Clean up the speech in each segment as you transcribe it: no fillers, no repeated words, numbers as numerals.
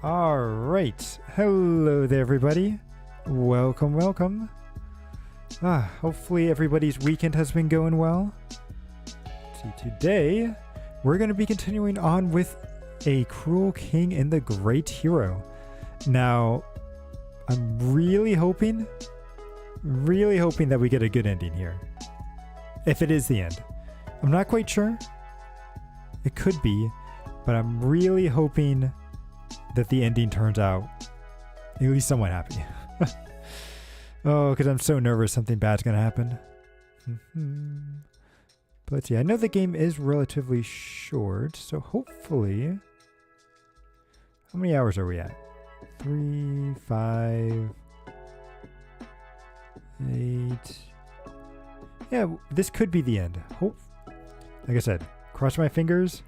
All right. Hello there, everybody. Welcome, welcome. Hopefully everybody's weekend has been going well. See, today we're going to be continuing on with A Cruel King and the Great Hero. Now, I'm really hoping that we get a good ending here. If it is the end. I'm not quite sure. It could be, but I'm really hoping that the ending turns out at least somewhat happy. Oh, because I'm so nervous something bad's going to happen. But let's see. I know the game is relatively short, so hopefully... How many hours are we at? 3, 5, 8... Yeah, this could be the end. Like I said, cross my fingers.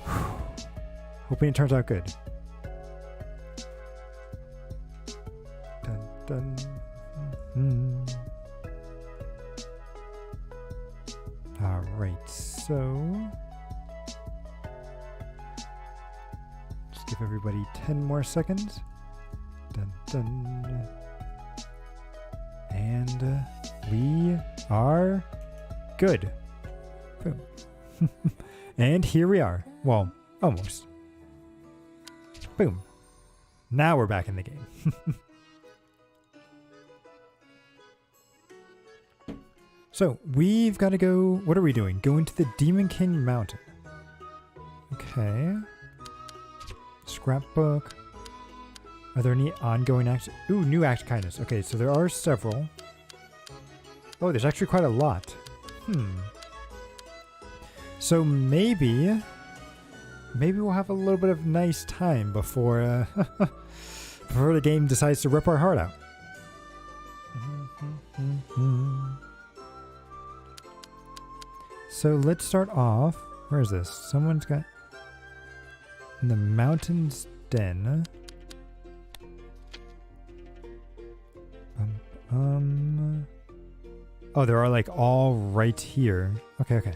Hoping it turns out good. Dun, dun. Alright, so... Just give everybody 10 more seconds. Dun, dun. And we are good. Boom. And here we are. Well, almost. Boom. Now we're back in the game. So, we've got to go... What are we doing? Go into the Demon King Mountain. Okay. Scrapbook. Are there any ongoing acts? Ooh, new act kindness. Okay, so there are several. Oh, there's actually quite a lot. So maybe we'll have a little bit of nice time before before the game decides to rip our heart out. So let's start off. Where is this? Someone's got in the mountain's den. Oh, there are like all right here. Okay.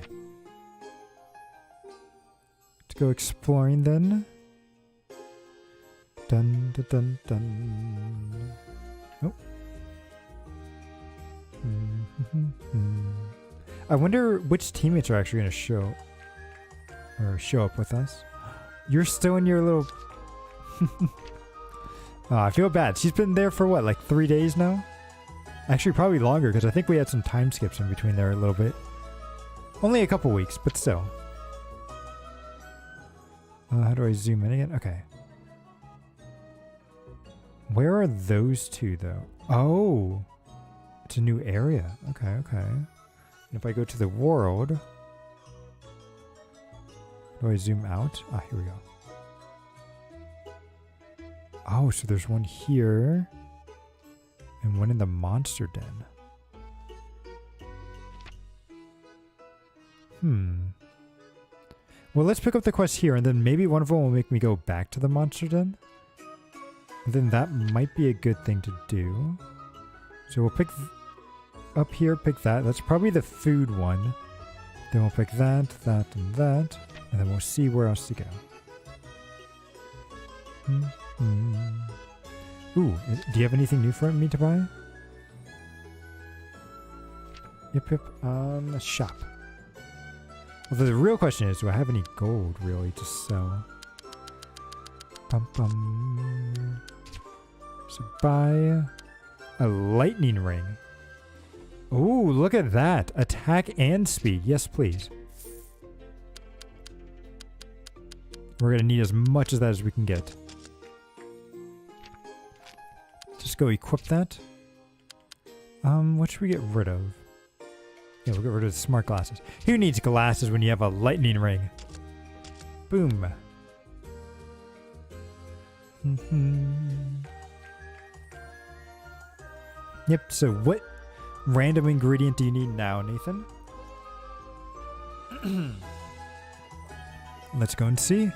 Let's go exploring then. Dun dun dun dun. Oh. I wonder which teammates are actually going to show up with us. You're still in your little... Oh, I feel bad. She's been there for what, like 3 days now? Actually, probably longer, because I think we had some time skips in between there a little bit. Only a couple weeks, but still. How do I zoom in again? Okay. Where are those two, though? Oh! It's a new area. Okay. And if I go to the world... Do I zoom out? Ah, here we go. Oh, so there's one here. And one in the monster den. Well, let's pick up the quest here, and then maybe one of them will make me go back to the monster den. And then that might be a good thing to do. So we'll pick up here, pick that. That's probably the food one. Then we'll pick that, that, and that. And then we'll see where else to go. Ooh, do you have anything new for me to buy? Yep. Shop. Although the real question is, do I have any gold, really, to sell? So buy a lightning ring. Ooh, look at that. Attack and speed. Yes, please. We're going to need as much of that as we can get. Just go equip that. What should we get rid of? Yeah, we'll get rid of the smart glasses. Who needs glasses when you have a lightning ring? Boom. Yep, so what random ingredient do you need now, Nathan? Let's go and see.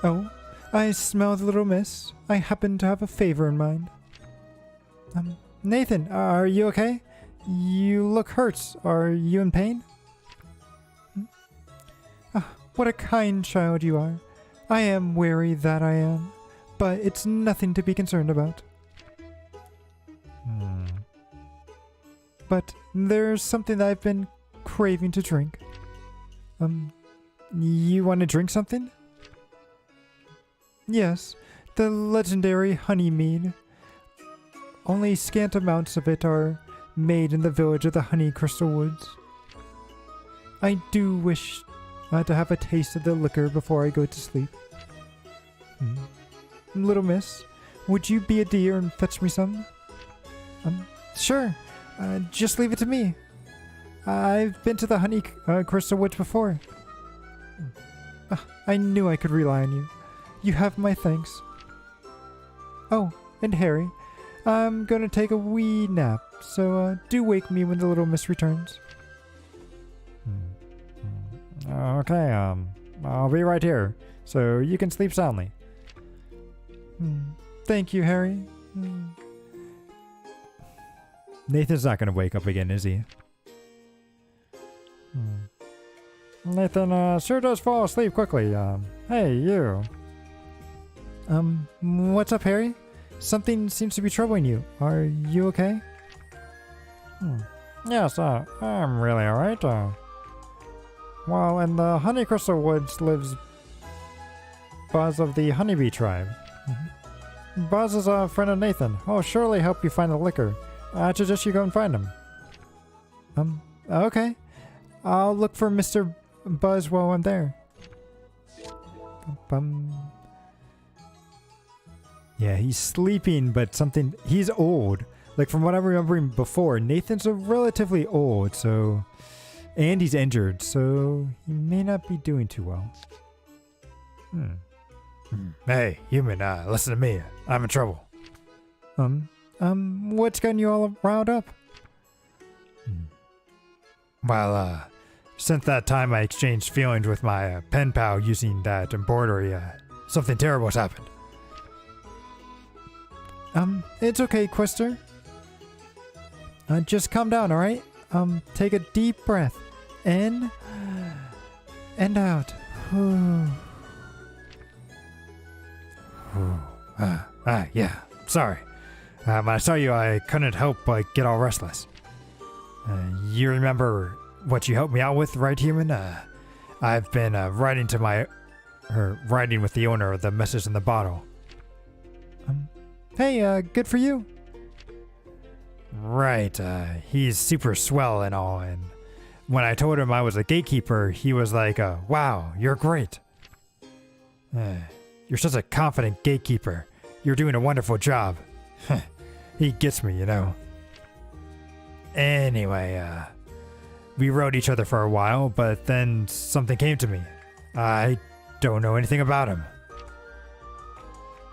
Oh, I smell the little miss. I happen to have a favor in mind. Nathan, are you okay? You look hurt. Are you in pain? what a kind child you are. I am weary, that I am, but it's nothing to be concerned about. But there's something that I've been craving to drink. You want to drink something? Yes, the legendary honey mead. Only scant amounts of it are made in the village of the Honey Crystal Woods. I do wish to have a taste of the liquor before I go to sleep. Little miss, would you be a dear and fetch me some? Sure. Just leave it to me. I've been to the Honey Crystal Woods before. I knew I could rely on you. You have my thanks. Oh, and Harry, I'm gonna take a wee nap, so do wake me when the little miss returns. Okay, I'll be right here, so you can sleep soundly. Thank you, Harry. Nathan's not gonna wake up again, is he? Nathan sure does fall asleep quickly. Hey, you. What's up, Harry? Something seems to be troubling you. Are you okay? Yes, I'm really alright. Well, in the Honey Crystal Woods lives Buzz of the Honeybee tribe. Buzz is a friend of Nathan. He'll surely help you find the liquor. I suggest you go and find him. Okay. I'll look for Mr. Buzz while I'm there. Yeah, he's sleeping, but he's old. Like, from what I'm remembering before, Nathan's relatively old, so... And he's injured, so he may not be doing too well. Hey, human, listen to me. I'm in trouble. What's gotten you all riled up? Well, since that time I exchanged feelings with my pen pal using that embroidery, something terrible has happened. It's okay, Quister. Just calm down, alright? Take a deep breath. In and out. Yeah, sorry. When I saw you, I couldn't help but get all restless. You remember what you helped me out with, right, human? I've been writing with the owner of the message in the bottle. Hey, good for you. Right, he's super swell and all, and when I told him I was a gatekeeper, he was like, wow, you're great. You're such a confident gatekeeper. You're doing a wonderful job. He gets me, you know. Anyway, we rode each other for a while, but then something came to me. I don't know anything about him.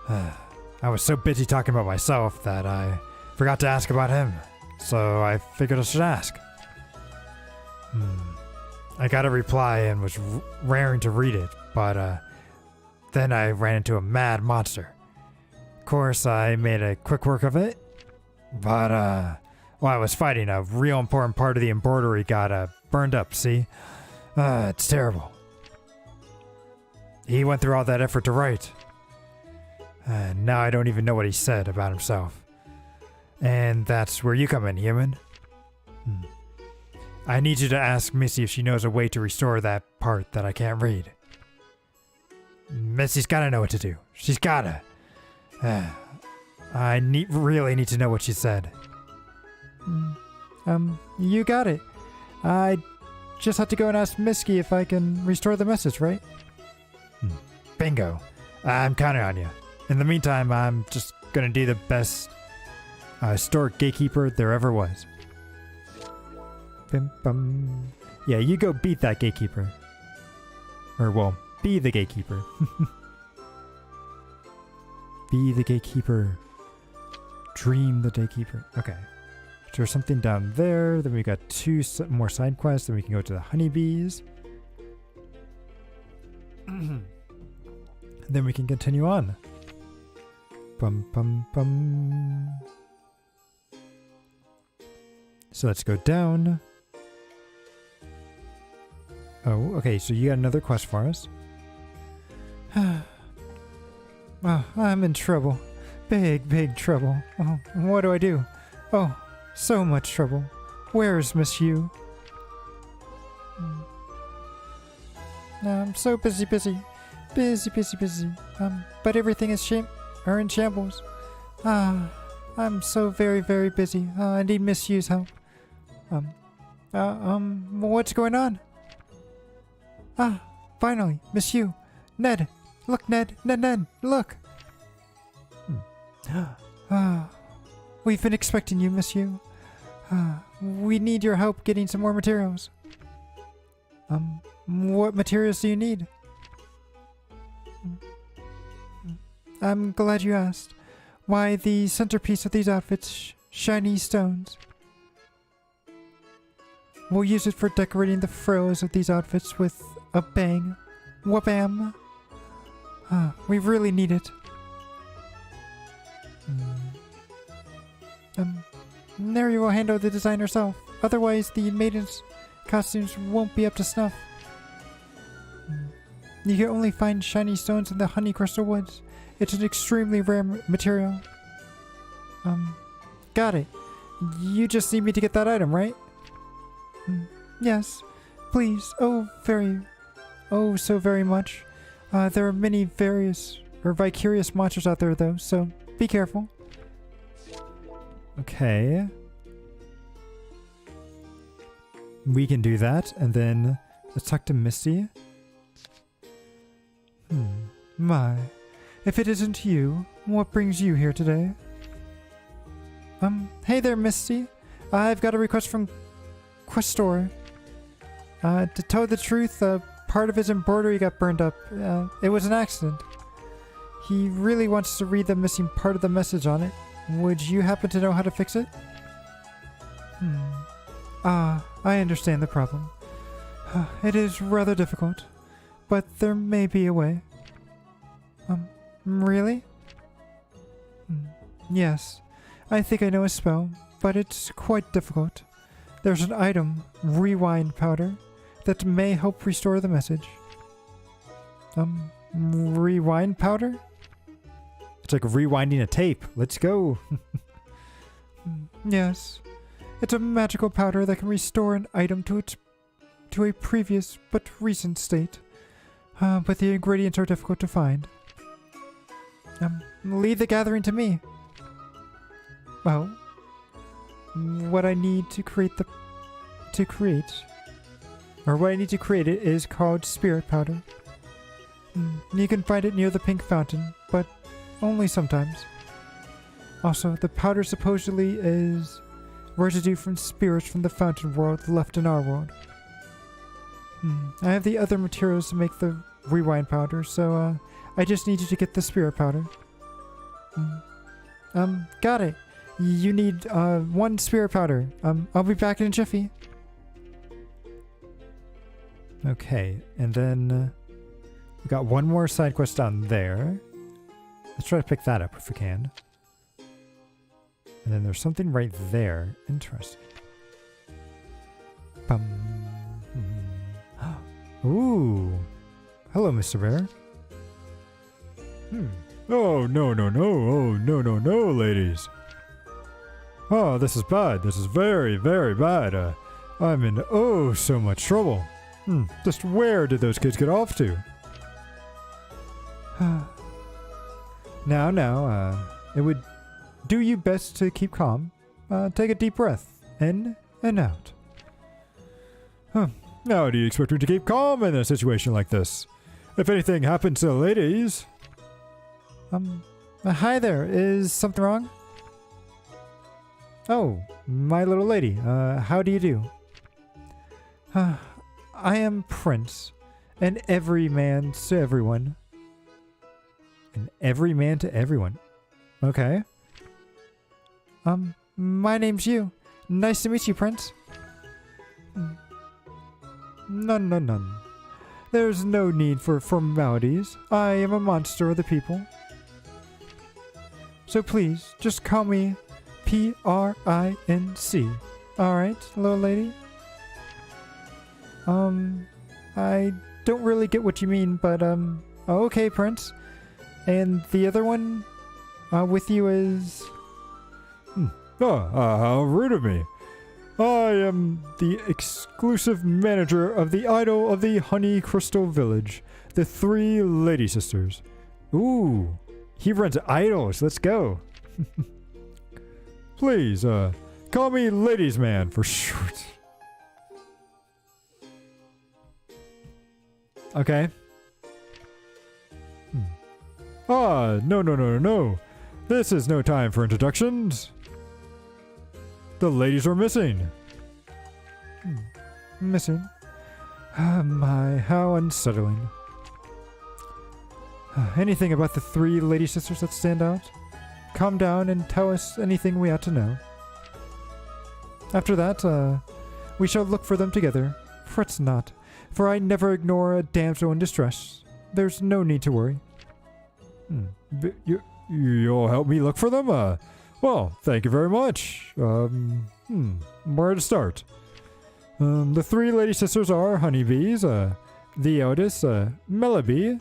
I was so busy talking about myself that I forgot to ask about him, so I figured I should ask. I got a reply and was raring to read it, but then I ran into a mad monster. Of course, I made a quick work of it, but while I was fighting, a real important part of the embroidery got burned up, see? It's terrible. He went through all that effort to write. Now I don't even know what he said about himself. And that's where you come in, human. I need you to ask Missy if she knows a way to restore that part that I can't read. Missy's gotta know what to do. She's gotta. I really need to know what she said. You got it. I just have to go and ask Misky if I can restore the message, right? Bingo. I'm counting on you. In the meantime, I'm just gonna do the best historic gatekeeper there ever was. Yeah, you go beat that gatekeeper. Or, well, be the gatekeeper. Be the gatekeeper. Dream the gatekeeper. Okay. So there's something down there. Then we got 2 more side quests. Then we can go to the honeybees. Then we can continue on. So let's go down. Oh, okay, so you got another quest for us. Oh, I'm in trouble. Big trouble. Oh, what do I do? Oh, so much trouble. Where is Miss Yu? I'm so busy. Busy. But everything is in shambles. I'm so very busy. I need Miss Yu's help. What's going on? Finally, Miss Yu. Ned. Look, Ned, look. We've been expecting you, Miss Yu. We need your help getting some more materials. What materials do you need? I'm glad you asked. Why, the centerpiece of these outfits, shiny stones. We'll use it for decorating the frills of these outfits with a bang. Wabam! We really need it. Neri will handle the design herself. Otherwise, the maidens' costumes won't be up to snuff. You can only find shiny stones in the Honey Crystal Woods. It's an extremely rare material. Got it. You just need me to get that item, right? Yes. Please. Oh, so very much. There are many vicarious monsters out there, though, so be careful. Okay. We can do that, and then let's talk to Misty. My. If it isn't you, what brings you here today? Hey there, Misty. I've got a request from Questor. To tell the truth, part of his embroidery got burned up. It was an accident. He really wants to read the missing part of the message on it. Would you happen to know how to fix it? I understand the problem. It is rather difficult, but there may be a way. Really? Yes. I think I know a spell, but it's quite difficult. There's an item, rewind powder, that may help restore the message. Rewind powder? It's like rewinding a tape. Let's go. Yes. It's a magical powder that can restore an item to a previous but recent state. But the ingredients are difficult to find. Leave the gathering to me. Well, what I need to create it is called spirit powder. You can find it near the pink fountain, but only sometimes. Also, the powder supposedly is residue from spirits from the fountain world left in our world. I have the other materials to make the rewind powder, so I just need you to get the spirit powder. Got it. You need 1 spirit powder. I'll be back in a jiffy. Okay, and then we got one more side quest down there. Let's try to pick that up if we can. And then there's something right there. Interesting. Ooh. Hello, Mr. Bear. Oh, no. Oh, no, ladies. Oh, this is bad. This is very bad. I'm in so much trouble. Just where did those kids get off to? Now, it would do you best to keep calm. Take a deep breath. In and out. How do you expect me to keep calm in a situation like this? If anything happens to the ladies... Hi there. Is something wrong? Oh, my little lady. How do you do? I am Prince, an everyman to everyone. An everyman to everyone. Okay. My name's Yu. Nice to meet you, Prince. None. There's no need for formalities. I am a monster of the people. So please, just call me Prince. Alright, little lady? I don't really get what you mean, but, okay, Prince. And the other one, with you is... How rude of me. I am the exclusive manager of the idol of the Honey Crystal Village, the 3 Lady Sisters. Ooh, he runs idols. Let's go. Please, call me Ladies Man for short. Okay. No. This is no time for introductions. The ladies are missing. Missing? Ah, my, how unsettling. Anything about the 3 Lady Sisters that stand out? Calm down and tell us anything we ought to know. After that, we shall look for them together. Fret not, for I never ignore a damsel in distress. There's no need to worry. You'll help me look for them? Well, thank you very much. Where to start? The 3 Lady Sisters are Honeybees, the eldest, Mellibee,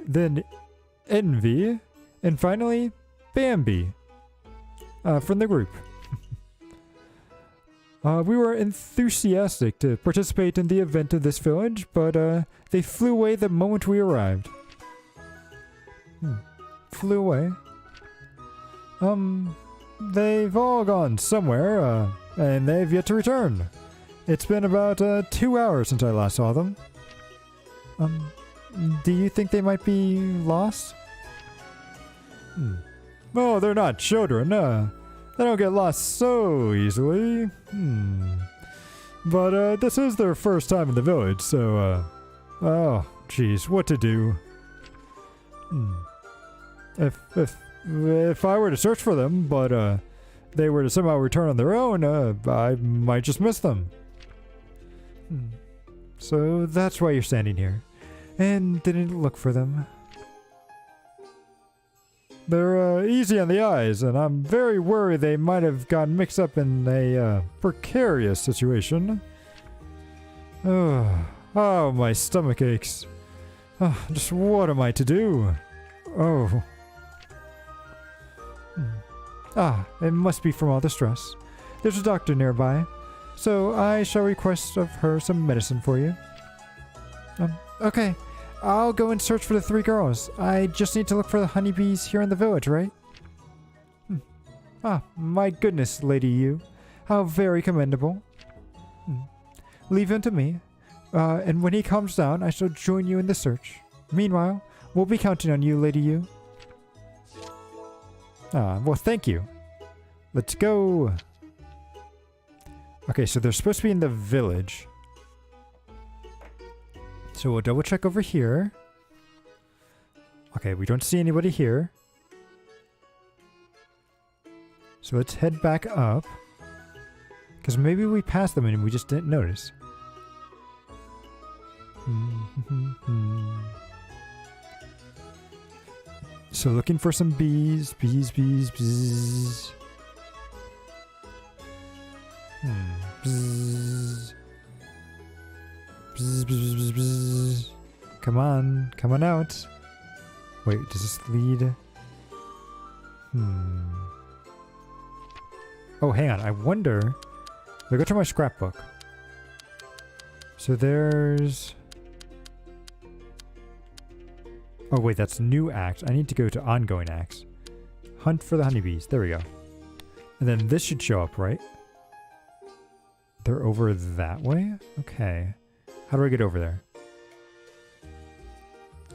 then Envy, and finally, Bambi, from the group. We were enthusiastic to participate in the event of this village, but they flew away the moment we arrived. Flew away? They've all gone somewhere, and they've yet to return. It's been about 2 hours since I last saw them. Do you think they might be lost? Oh, they're not children. They don't get lost so easily. But this is their first time in the village, so oh, geez, what to do? If I were to search for them, but they were to somehow return on their own, I might just miss them. So that's why you're standing here, and didn't look for them. They're easy on the eyes, and I'm very worried they might have gotten mixed up in a precarious situation. Oh, my stomach aches. Just what am I to do? Oh. It must be from all the stress. There's a doctor nearby, so I shall request of her some medicine for you. Okay. I'll go and search for the 3 girls. I just need to look for the honeybees here in the village, right? My goodness, Lady Yu. How very commendable. Leave him to me, and when he comes down, I shall join you in the search. Meanwhile, we'll be counting on you, Lady Yu. Well, thank you. Let's go. Okay, so they're supposed to be in the village. So we'll double check over here. Okay, we don't see anybody here. So let's head back up. Because maybe we passed them and we just didn't notice. So looking for some bees. Bees. Bzz. Bzz. Come on out. Wait, does this lead? Oh, hang on. I wonder. I'll go to my scrapbook. So there's. Oh, wait, that's new acts. I need to go to ongoing acts. Hunt for the honeybees. There we go. And then this should show up, right? They're over that way? Okay. How do I get over there?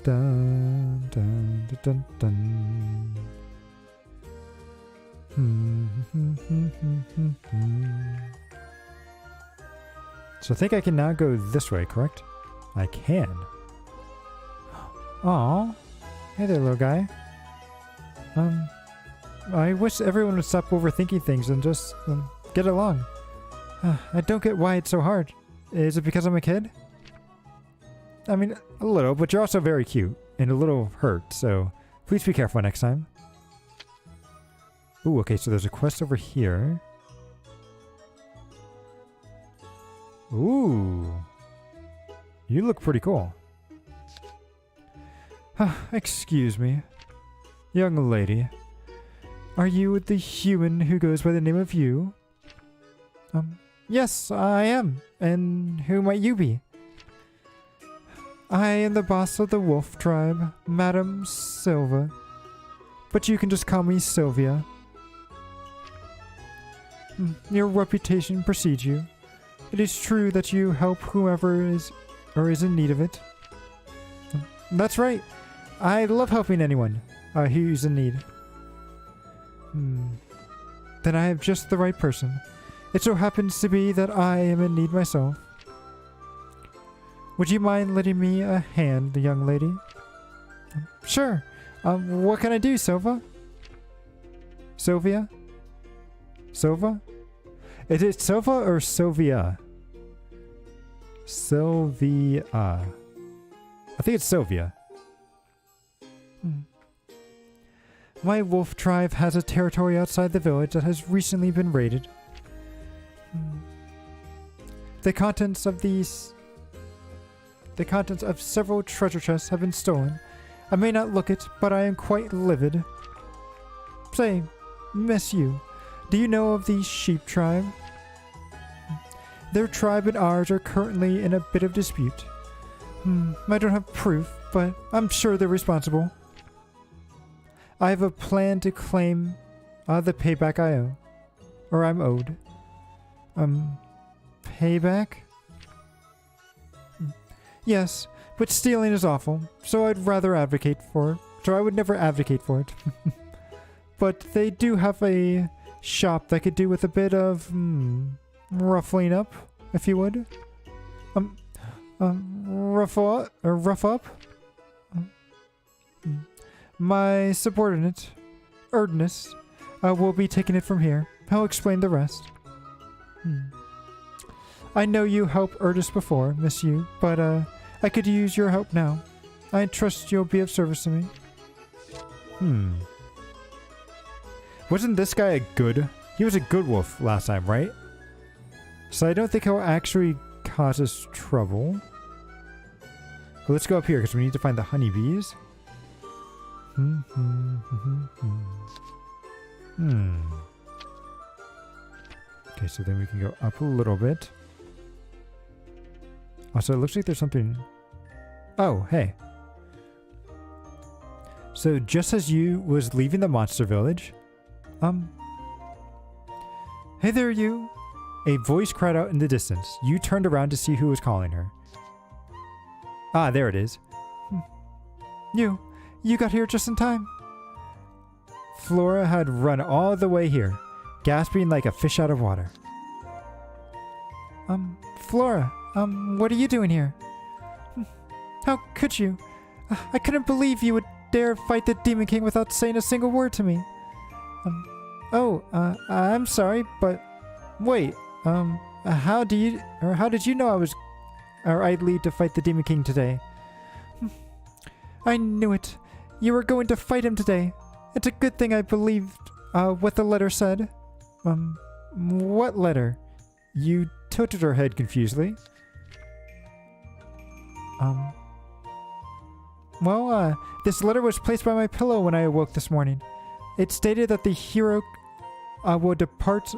Dun, dun, dun, dun, dun. So I think I can now go this way, correct? I can. Aw. Hey there, little guy. I wish everyone would stop overthinking things and just get along. I don't get why it's so hard. Is it because I'm a kid? I mean, a little, but you're also very cute and a little hurt, so please be careful next time. Ooh, okay, so there's a quest over here. Ooh. You look pretty cool. Excuse me. Young lady. Are you the human who goes by the name of you? Yes, I am. And who might you be? I am the boss of the wolf tribe, Madame Silva. But you can just call me Sylvia. Your reputation precedes you. It is true that you help whoever is or is in need of it. That's right. I love helping anyone who's in need. Then I have just the right person. It so happens to be that I am in need myself. Would you mind lending me a hand, young lady? Sure. What can I do, Silva? Sylvia? Silva? Is it Silva or Sylvia? Sylvia. I think it's Sylvia. My wolf tribe has a territory outside the village that has recently been raided. The contents of several treasure chests have been stolen. I may not look it, but I am quite livid. Say, miss you, do you know of the sheep tribe? Their tribe and ours are currently in a bit of dispute. I don't have proof, but I'm sure they're responsible. I have a plan to claim the payback I owe. Or I'm owed. Payback? Yes, but stealing is awful, so I'd rather advocate for it. So I would never advocate for it. But they do have a shop that could do with a bit of ruffling up, if you would. Rough up. My subordinate, Erdness, will be taking it from here. I'll explain the rest. I know you helped Erdness before, Miss Yu, but I could use your help now. I trust you'll be of service to me. Wasn't this guy a good... He was a good wolf last time, right? So I don't think he'll actually cause us trouble. But let's go up here because we need to find the honeybees. Okay, so then we can go up a little bit. Also, it looks like there's something... Oh, hey. So just as you was leaving the monster village... Hey there, you! A voice cried out in the distance. You turned around to see who was calling her. Ah, there it is. You got here just in time. Flora had run all the way here, gasping like a fish out of water. Flora, what are you doing here? How could you? I couldn't believe you would dare fight the Demon King without saying a single word to me. I'm sorry, but wait, how did you know I'd leave to fight the Demon King today? I knew it. You were going to fight him today. It's a good thing I believed what the letter said. What letter? You tilted her head confusedly. This letter was placed by my pillow when I awoke this morning. It stated that the hero will depart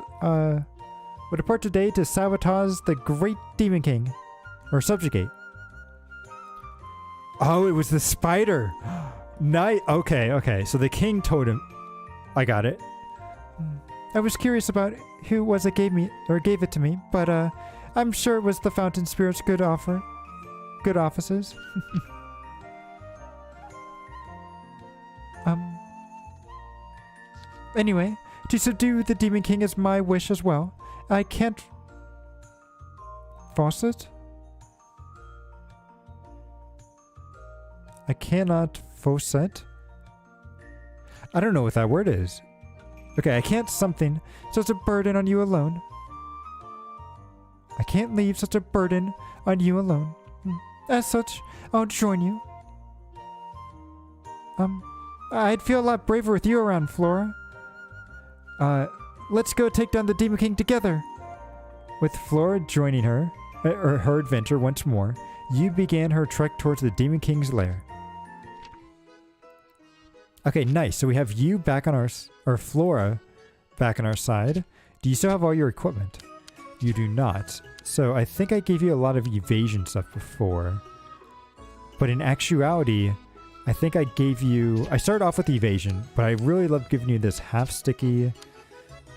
today to sabotage the great Demon King, or subjugate. Oh, it was the spider. Nice. Okay. So the king told him. I got it. I was curious about who it was that gave it to me, but I'm sure it was the Fountain Spirit's good offices. Anyway, to subdue the Demon King is my wish as well. I can't... Faucet? I cannot faucet? I don't know what that word is. Okay, I can't something such a burden on you alone. I can't leave such a burden on you alone. As such, I'll join you. I'd feel a lot braver with you around, Flora. Let's go take down the Demon King together. With Flora joining her adventure once more, you began her trek towards the Demon King's lair. Okay, nice. So we have you back on or Flora back on our side. Do you still have all your equipment? You do not. So I think I gave you a lot of evasion stuff before. But in actuality, I think I gave you... I started off with evasion, but I really loved giving you this half sticky.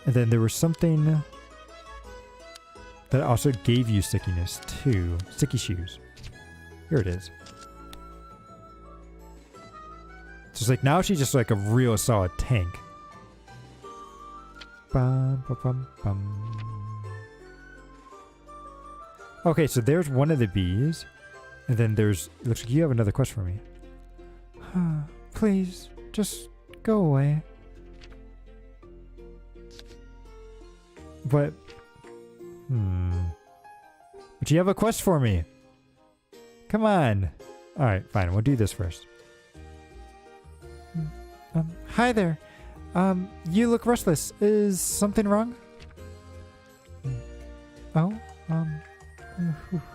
And then there was something that also gave you stickiness too. Sticky shoes. Here it is. So it's like now she's just like a real solid tank. Bum, bum, bum, bum. Okay, so there's one of the bees. And then there's... It looks like you have another quest for me. Please, just go away. But... But you have a quest for me. Come on. Alright, fine. We'll do this first. Hi there. You look restless. Is something wrong? Oh?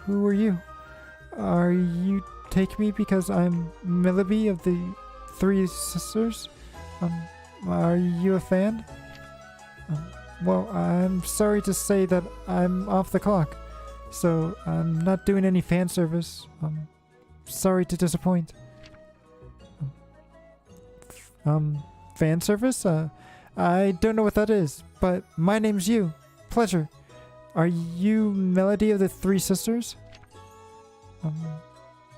Who are you? Are you take me because I'm Milleby of the Three Sisters? Are you a fan? Well, I'm sorry to say that I'm off the clock, so I'm not doing any fan service. Sorry to disappoint. Fan service? I don't know what that is, but my name's Yu. Pleasure. Are you Melody of the Three Sisters?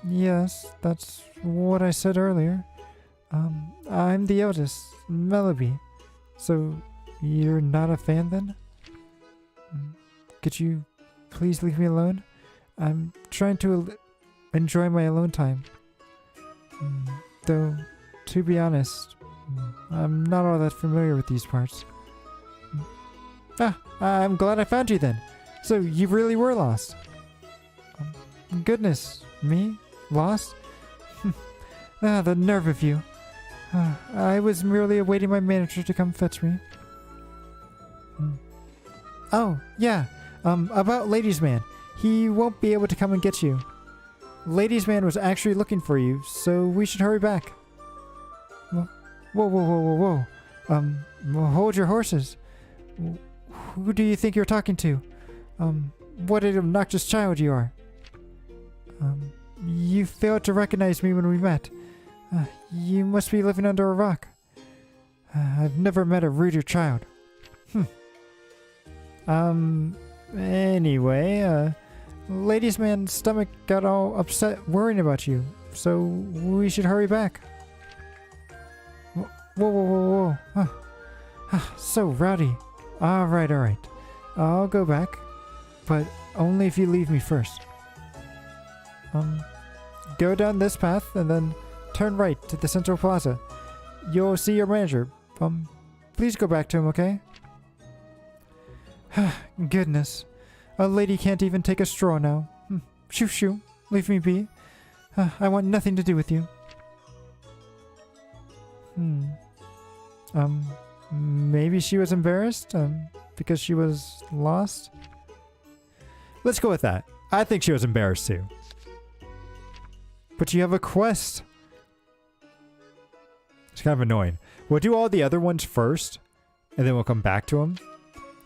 Yes, that's what I said earlier. I'm the eldest, Melleby. So, you're not a fan then? Could you please leave me alone? I'm trying to enjoy my alone time. Though, to be honest, I'm not all that familiar with these parts. I'm glad I found you then. So, you really were lost. Goodness, me? Lost? The nerve of you. I was merely awaiting my manager to come fetch me. Oh, yeah. About Ladies Man. He won't be able to come and get you. Ladies Man was actually looking for you, so we should hurry back. Whoa. Hold your horses. Who do you think you're talking to? What an obnoxious child you are. You failed to recognize me when we met. You must be living under a rock. I've never met a ruder child. Anyway, Ladies Man's stomach got all upset worrying about you, so we should hurry back. Whoa. So rowdy. Alright. I'll go back, but only if you leave me first. Go down this path and then turn right to the Central Plaza. You'll see your manager. Please go back to him, okay? Goodness. A lady can't even take a straw now. Shoo. Leave me be. I want nothing to do with you. Maybe she was embarrassed? Because she was lost? Let's go with that. I think she was embarrassed too. But you have a quest. It's kind of annoying. We'll do all the other ones first, and then we'll come back to him.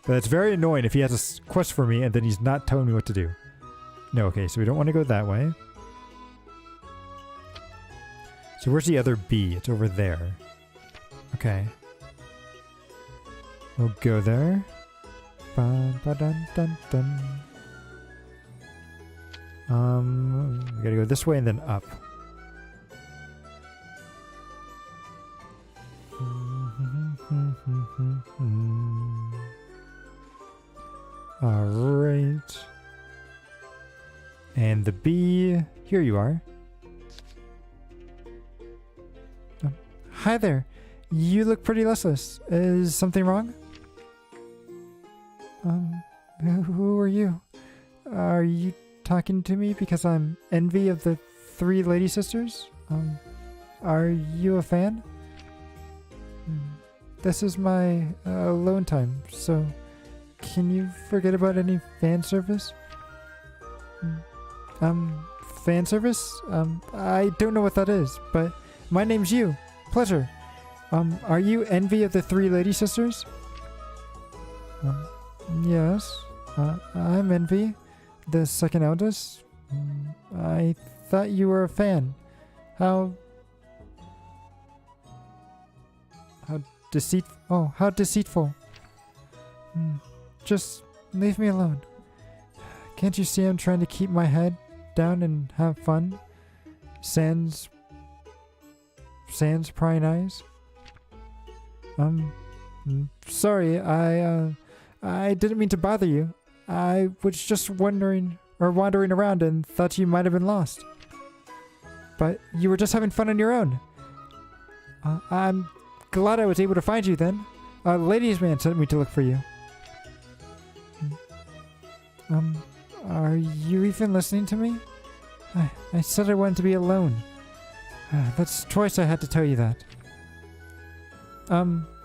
But it's very annoying if he has a quest for me and then he's not telling me what to do. No, okay, so we don't want to go that way. So where's the other bee? It's over there. Okay. We'll go there. Ba-dun-dun-dun. We gotta go this way and then up. Alright. And the bee. Here you are. Hi there. You look pretty listless. Is something wrong? Who are you? Are you talking to me because I'm envy of the Three Lady Sisters? Are you a fan? This is my alone time, so can you forget about any fan service? fan service? I don't know what that is, but my name's Yu. Pleasure. Are you Envy of the Three Lady Sisters? Yes. I'm Envy, the second eldest. I thought you were a fan. How deceitful. Oh, how deceitful. Just leave me alone. Can't you see I'm trying to keep my head down and have fun? Sans prying eyes. Sorry, I didn't mean to bother you. I was just wandering around and thought you might have been lost. But you were just having fun on your own. I'm glad I was able to find you then. A ladies' man sent me to look for you. Are you even listening to me? I said I wanted to be alone. That's twice I had to tell you that.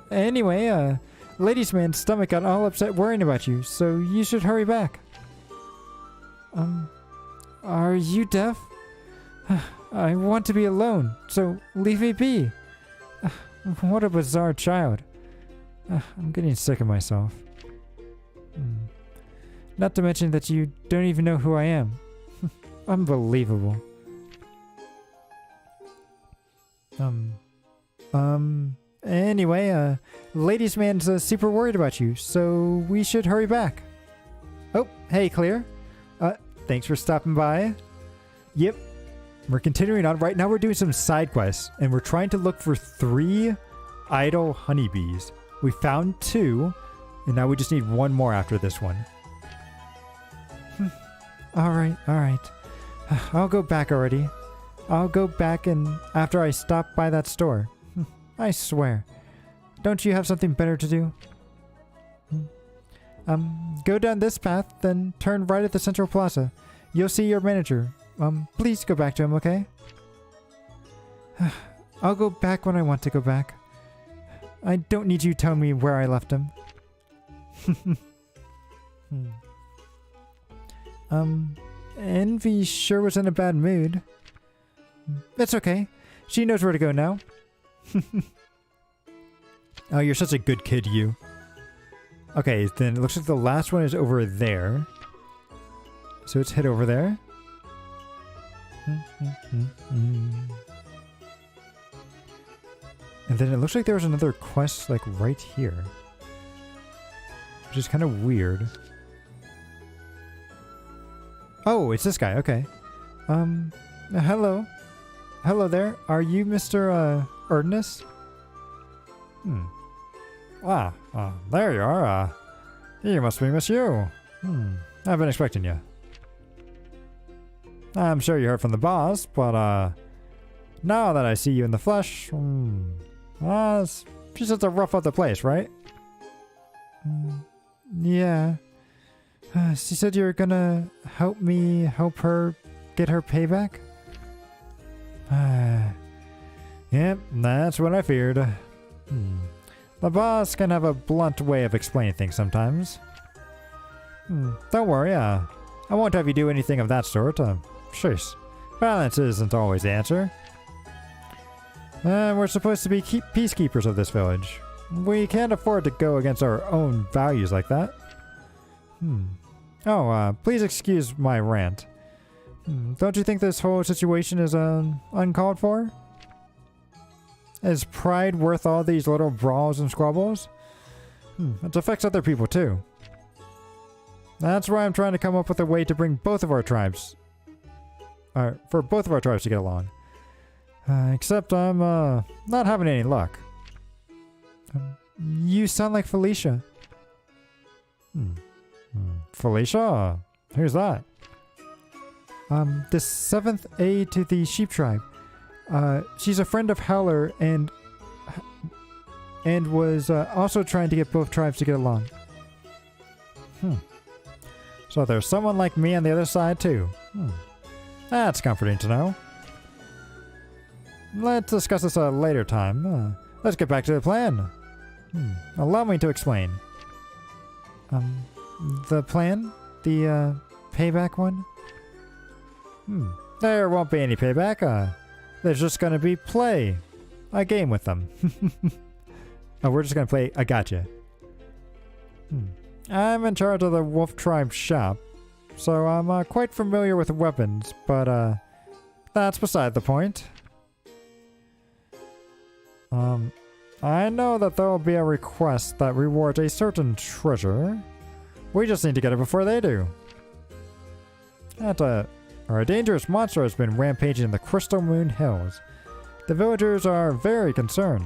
Anyway, ladies' man's stomach got all upset worrying about you, so you should hurry back. Are you deaf? I want to be alone, so leave me be. What a bizarre child. I'm getting sick of myself. Not to mention that you don't even know who I am. Unbelievable. Anyway, ladies' man's super worried about you, so we should hurry back. Oh, hey, Clear. Thanks for stopping by. Yep. We're continuing on. Right now we're doing some side quests, and we're trying to look for 3 idle honeybees. We found 2, and now we just need 1 more after this one. Alright. I'll go back already. I'll go back and after I stop by that store. I swear. Don't you have something better to do? Go down this path, then turn right at the Central Plaza. You'll see your manager. Please go back to him, okay? I'll go back when I want to go back. I don't need you telling me where I left him. Envy sure was in a bad mood. It's okay. She knows where to go now. Oh, you're such a good kid, you. Okay, then it looks like the last one is over there. So let's head over there. And then it looks like there was another quest like right here. Which is kind of weird. Oh, it's this guy. Okay. Hello. Hello there. Are you Mr. Erdness? There you are. You must be Miss Yu. I've been expecting you. I'm sure you heard from the boss, but now that I see you in the flesh, she's just a rough up the place, right? Yeah. She said you were gonna help me help her get her payback? Yep, that's what I feared. The boss can have a blunt way of explaining things sometimes. Don't worry, I won't have you do anything of that sort. Shush. Violence isn't always the answer. We're supposed to be peacekeepers of this village. We can't afford to go against our own values like that. Oh, please excuse my rant. Don't you think this whole situation is uncalled for? Is pride worth all these little brawls and squabbles? It affects other people too. That's why I'm trying to come up with a way to bring both of our tribes. For both of our tribes to get along. Except I'm not having any luck. You sound like Felicia. Felicia? Who's that? The 7th aide to the sheep tribe. She's a friend of Howler and was also trying to get both tribes to get along. So there's someone like me on the other side too. That's comforting to know. Let's discuss this a later time. Let's get back to the plan. Allow me to explain. The plan? The payback one? There won't be any payback. There's just gonna be play. A game with them. Oh, we're just gonna play I Gotcha. I'm in charge of the Wolf Tribe shop, so I'm quite familiar with weapons, but that's beside the point. I know that there will be a request that rewards a certain treasure. We just need to get it before they do. A dangerous monster has been rampaging in the Crystal Moon Hills. The villagers are very concerned.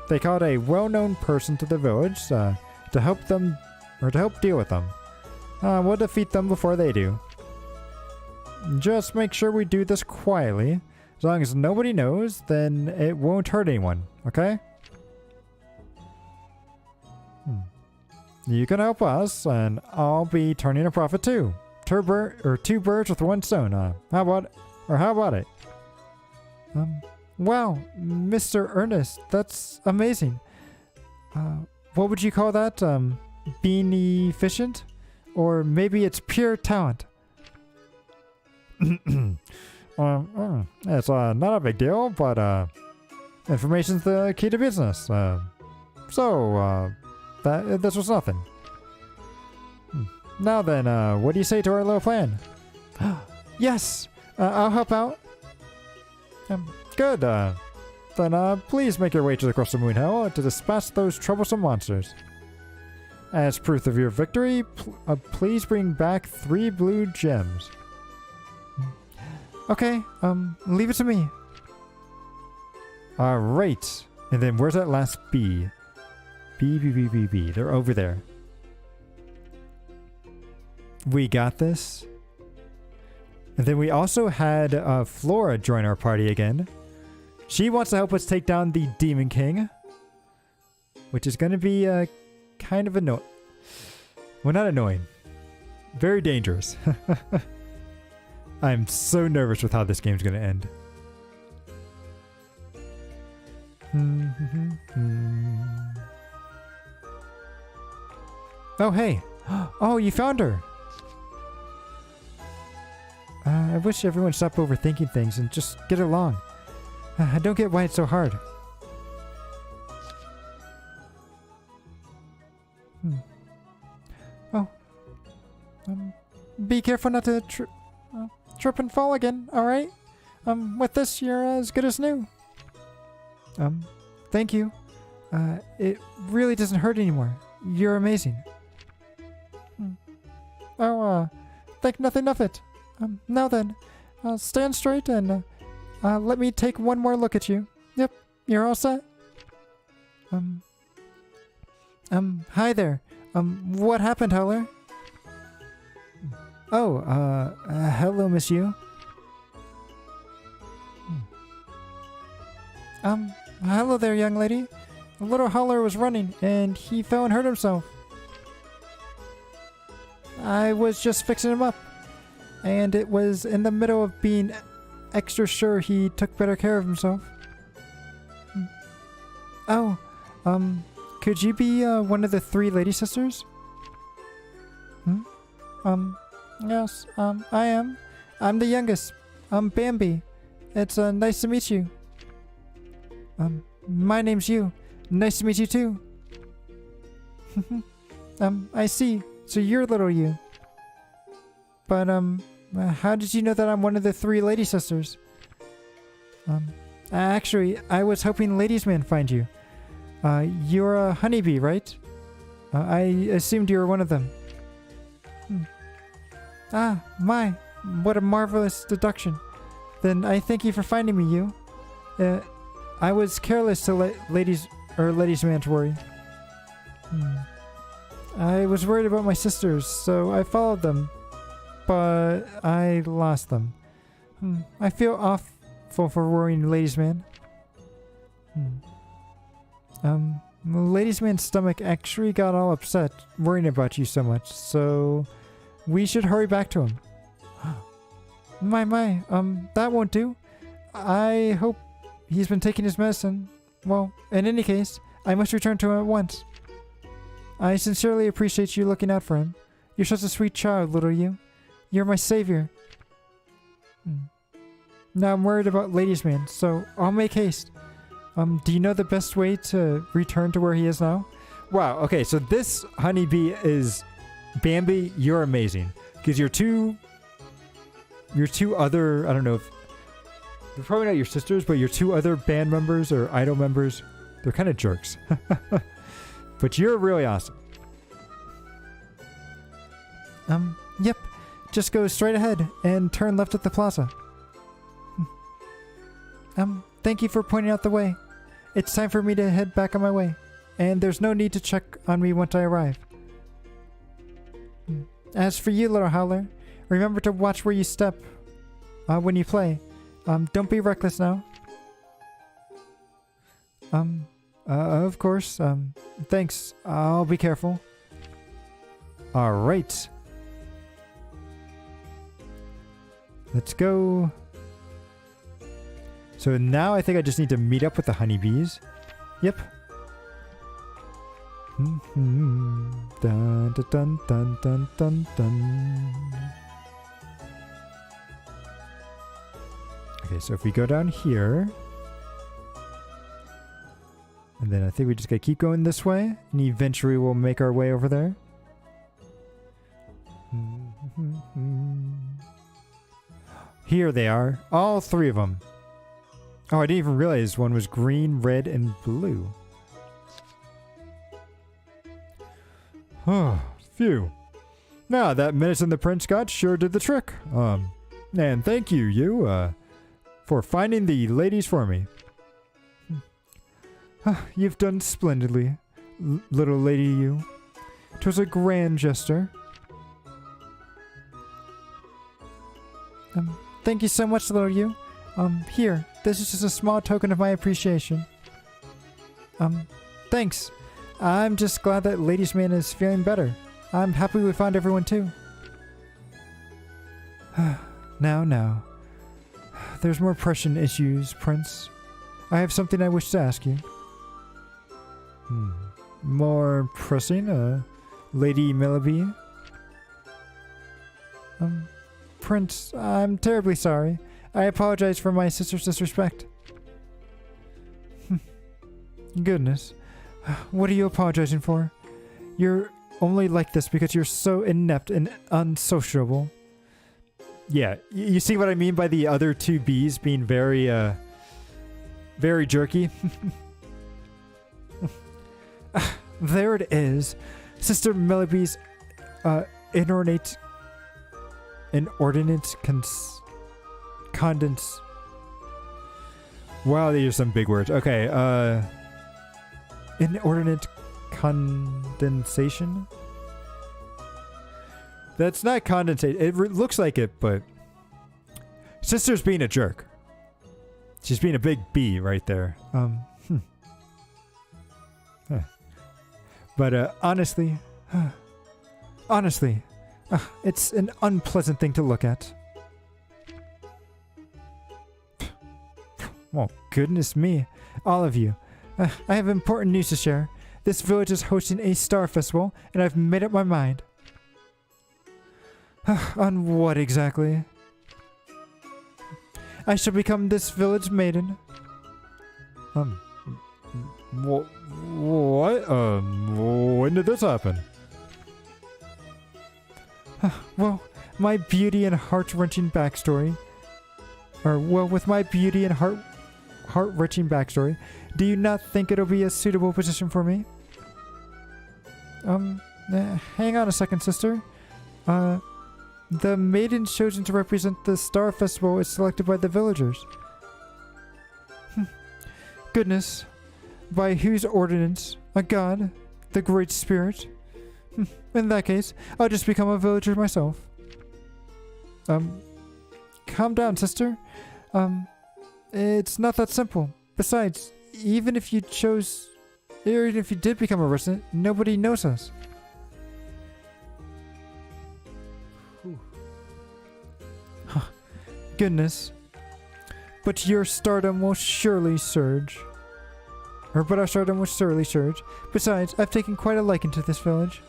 They called a well-known person to the village to help deal with them. We'll defeat them before they do. Just make sure we do this quietly. As long as nobody knows, then it won't hurt anyone, okay? You can help us, and I'll be turning a profit too. Two birds with one stone. How about it? Wow, Mr. Ernest, that's amazing. What would you call that? Being efficient? Or maybe it's pure talent. It's not a big deal, but information's the key to business. This was nothing. Now then, what do you say to our little plan? Yes, I'll help out. Good. Then please make your way to the Crystal Moon Hill to dispatch those troublesome monsters. As proof of your victory, please bring back 3 blue gems. Okay, leave it to me. Alright. And then where's that last B? B. They're over there. We got this. And then we also had Flora join our party again. She wants to help us take down the Demon King, which is going to be kind of annoying. Well, not annoying. Very dangerous. I'm so nervous with how this game's going to end. Oh, hey. Oh, you found her. I wish everyone stopped overthinking things and just get along. I don't get why it's so hard. Oh. Be careful not to trip and fall again, alright? With this, you're as good as new. Thank you. It really doesn't hurt anymore. You're amazing. Oh, think nothing of it. Now then, stand straight and let me take one more look at you. Yep, you're all set. Hi there. What happened, Howler? Oh, hello, Miss Yu. Hello there, young lady. The little Howler was running, and he fell and hurt himself. I was just fixing him up, and it was in the middle of being extra sure he took better care of himself. Oh, could you be one of the 3 lady sisters? Yes, I am. I'm the youngest. I'm Bambi. It's nice to meet you. My name's Yu. Nice to meet you too. I see. So you're little Yu. But how did you know that I'm one of the 3 lady sisters? Actually, I was hoping Ladies Man find you. You're a honeybee, right? I assumed you were one of them. Ah, my, what a marvelous deduction. Then I thank you for finding me, Yu. I was careless to let Ladies Man to worry. I was worried about my sisters, so I followed them. But I lost them. I feel awful for worrying Ladies Man. Ladies Man's stomach actually got all upset worrying about you so much, so we should hurry back to him. My, that won't do. I hope he's been taking his medicine. Well, in any case, I must return to him at once. I sincerely appreciate you looking out for him. You're such a sweet child, little Yu. You're my savior. Now I'm worried about Ladies Man, so I'll make haste. Do you know the best way to return to where he is now? Wow, okay, so this honeybee is... Bambi, you're amazing. Because your two other... I don't know if... They're probably not your sisters, but your two other band members or idol members, they're kind of jerks. But you're really awesome. Yep. Just go straight ahead and turn left at the plaza. Thank you for pointing out the way. It's time for me to head back on my way. And there's no need to check on me once I arrive. As for you, little Howler, remember to watch where you step when you play. Don't be reckless now. Of course. Thanks. I'll be careful. Alright. Let's go. So now I think I just need to meet up with the honeybees. Yep. Dun, dun, dun, dun, dun, dun, dun. Okay, so if we go down here, and then I think we just gotta keep going this way, and eventually we'll make our way over there. Here they are, all three of them. Oh, I didn't even realize one was green, red, and blue. Oh, phew. Now that Menace and the Prince got sure did the trick. And thank you, for finding the ladies for me. You've done splendidly, little lady you. 'Twas a grand gesture. Thank you so much, little you. Here, this is just a small token of my appreciation. Thanks. I'm just glad that Ladies Man is feeling better. I'm happy we found everyone too. Now. There's more pressing issues, Prince. I have something I wish to ask you. More pressing, Lady Mellowbee? Prince, I'm terribly sorry. I apologize for my sister's disrespect. Goodness. What are you apologizing for? You're only like this because you're so inept and unsociable. Yeah, you see what I mean by the other two bees being very, very jerky? There it is. Sister Mellowbee's, inordinate condens. Wow, these are some big words. Okay, inordinate condensation? That's not condensate. It looks like it, but... Sister's being a jerk. She's being a big bee right there. But, honestly... it's an unpleasant thing to look at. Oh, goodness me. All of you. I have important news to share. This village is hosting a star festival, and I've made up my mind. On what exactly? I shall become this village maiden. What? When did this happen? Well, my beauty and heart-wrenching backstory. With my beauty and heart-wrenching backstory, do you not think it'll be a suitable position for me? Hang on a second, sister. The maiden chosen to represent the Star Festival is selected by the villagers. Goodness. By whose ordinance? A god? The Great Spirit? In that case, I'll just become a villager myself. Calm down, sister. It's not that simple. Besides, even if you did become a resident, nobody knows us. Goodness. But your stardom will surely surge. But our stardom will surely surge. Besides, I've taken quite a liking to this village.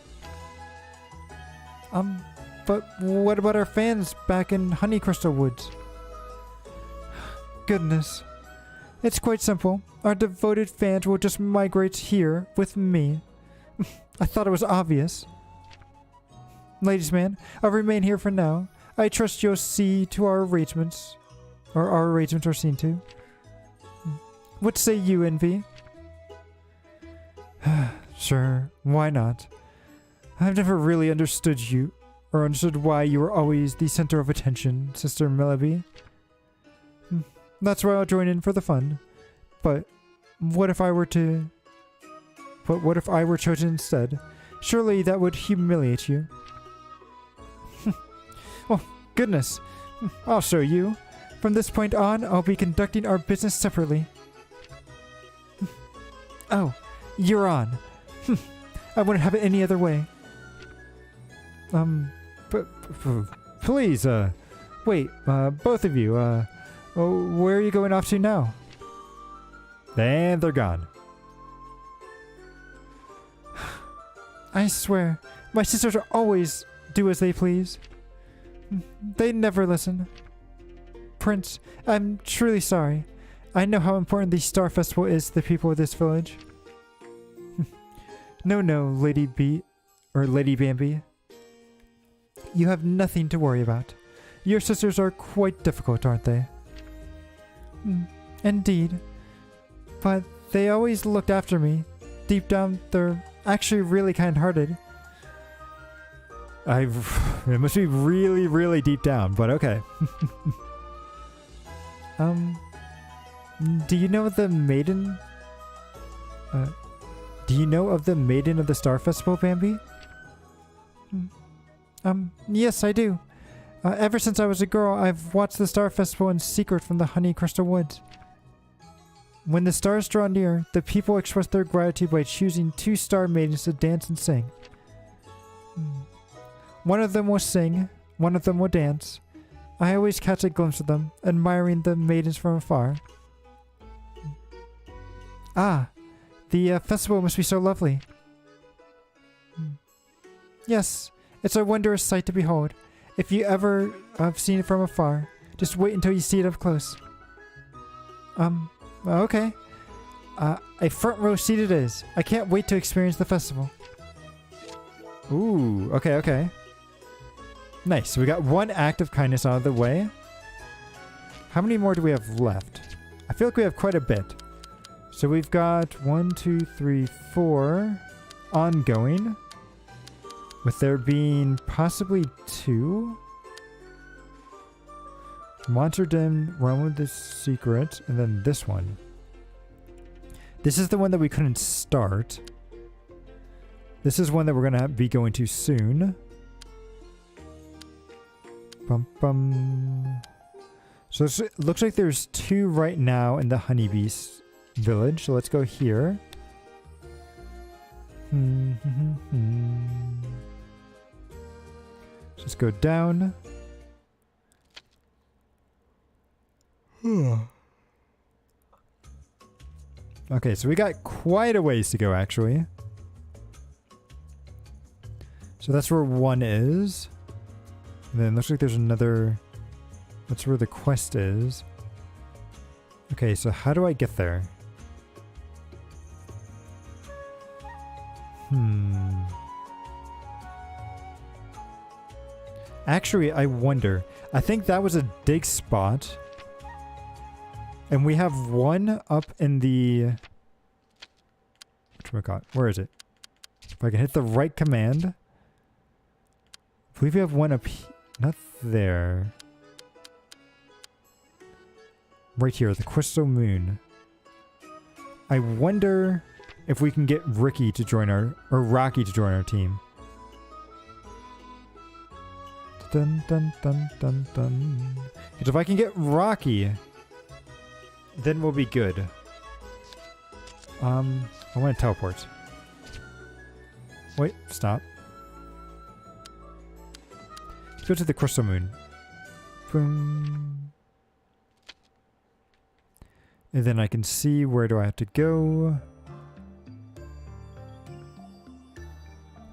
But what about our fans back in Honeycrystal Woods? goodness. It's quite simple. Our devoted fans will just migrate here with me. I thought it was obvious. Ladies man, I'll remain here for now. I trust you'll see to our arrangements. Or our arrangements are seen to. What say you, Envy? Sure, why not? I've never really understood you, or understood why you were always the center of attention, Sister Mellaby. That's why I'll join in for the fun. But what if I were to... But what if I were chosen instead? Surely that would humiliate you. Oh, goodness. I'll show you. From this point on, I'll be conducting our business separately. Oh, you're on. I wouldn't have it any other way. Please, wait, both of you, where are you going off to now? and they're gone. I swear, my sisters always do as they please. They never listen. Prince, I'm truly sorry. I know how important the Star Festival is to the people of this village. No, Lady Bambi. You have nothing to worry about. Your sisters are quite difficult, aren't they? Indeed. But they always looked after me. Deep down, they're actually really kind-hearted. It must be really, really deep down, but okay. Do you know of the maiden? Do you know of the Maiden of the Star Festival, Bambi? Yes, I do. Ever since I was a girl, I've watched the Star Festival in secret from the Honey Crystal Woods. When the stars draw near, the people express their gratitude by choosing 2 star maidens to dance and sing. One of them will sing, one of them will dance. I always catch a glimpse of them, admiring the maidens from afar. Ah, the festival must be so lovely. Yes, it's a wondrous sight to behold. If you ever have seen it from afar, just wait until you see it up close. Okay. A front row seat it is. I can't wait to experience the festival. Ooh, okay. Nice, so we got 1 act of kindness out of the way. How many more do we have left? I feel like we have quite a bit. So we've got 1, 2, 3, 4 ongoing. With there being possibly 2. Monster Den, Realm of the Secret, and then this one. This is the one that we couldn't start. This is one that we're going to be going to soon. So it looks like there's 2 right now in the Honeybees village. So let's go here. Just go down. Okay, so we got quite a ways to go, actually. So that's where 1 is. And then looks like there's another... That's where the quest is. Okay, so how do I get there? Actually, I wonder. I think that was a dig spot. And we have 1 up in the... Whatchamacallit? Where is it? If I can hit the right command. I believe we have 1 up here. Not there. Right here, the Crystal Moon. I wonder if we can get Ricky to join our... Or Rocky to join our team. Dun dun dun dun dun. Because if I can get Rocky, then we'll be good. I want to teleport. Wait, stop. Let's go to the Crystal Moon. Boom. And then I can see where do I have to go.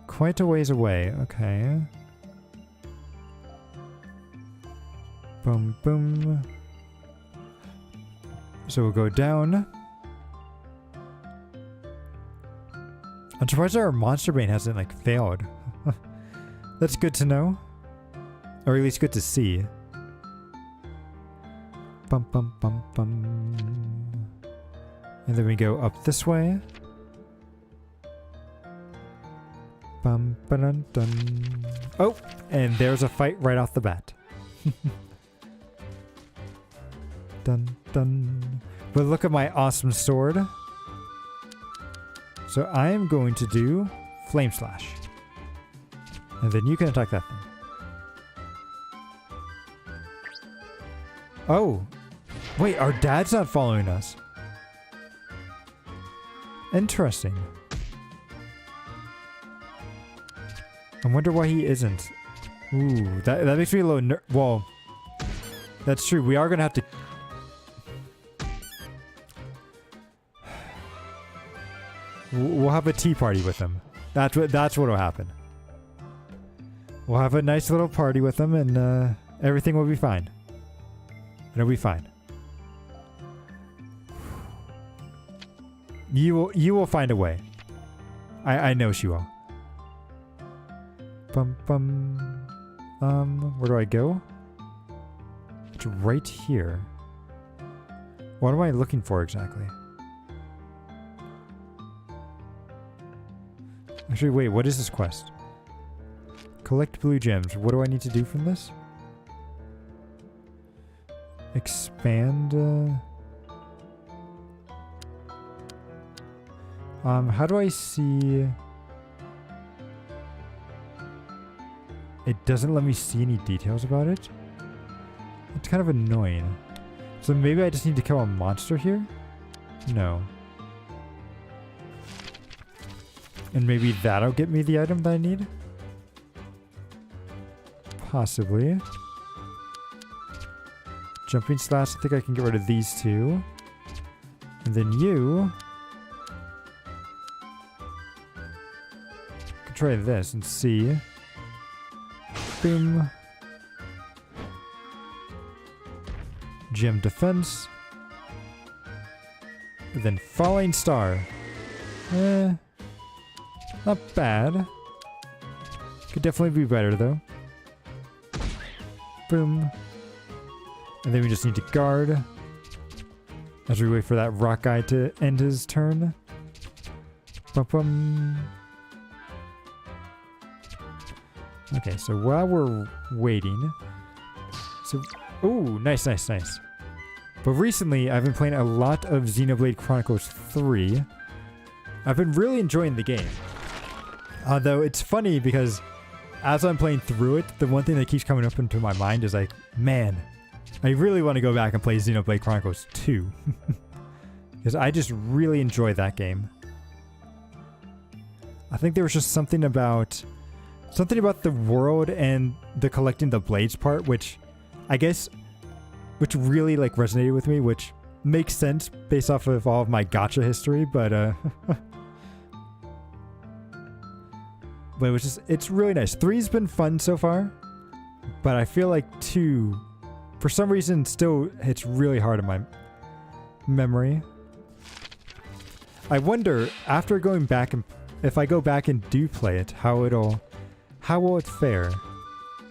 Quite a ways away, okay. Boom, boom. So we'll go down. I'm surprised our monster brain hasn't like failed. That's good to know. Or at least good to see. Bum bum bum bum. And then we go up this way. Bum ba dun dun. Oh, and there's a fight right off the bat. Dun dun. But look at my awesome sword. So I am going to do Flame Slash. And then you can attack that thing. Oh. Wait, our dad's not following us. Interesting. I wonder why he isn't. Ooh, that makes me a little well, that's true. We are going to have to... We'll have a tea party with him. That's what'll happen. We'll have a nice little party with him, and everything will be fine. It'll be fine. You will find a way. I know she will. Bum bum. Where do I go? It's right here. What am I looking for exactly? Actually, wait, what is this quest? Collect blue gems. What do I need to do from this? Expand. How do I see? It doesn't let me see any details about it. It's kind of annoying. So maybe I just need to kill a monster here? No. And maybe that'll get me the item that I need? Possibly. Jumping Slash, I think I can get rid of these two. And then you... I can try this and see. Boom. Gem Defense. And then Falling Star. Not bad. Could definitely be better though. Boom. And then we just need to guard as we wait for that rock guy to end his turn. Bum bum. Okay, so while we're waiting, oh, nice. But recently, I've been playing a lot of Xenoblade Chronicles 3. I've been really enjoying the game. Although it's funny because as I'm playing through it, the one thing that keeps coming up into my mind is like, man, I really want to go back and play Xenoblade Chronicles 2. Because I just really enjoy that game. I think there was just something about the world and the collecting the blades part, which really like resonated with me, which makes sense based off of all of my gacha history, but but it's really nice. 3's been fun so far, but I feel like 2, for some reason, still hits really hard in my memory. I wonder, after going back and if I go back and do play it, how will it fare?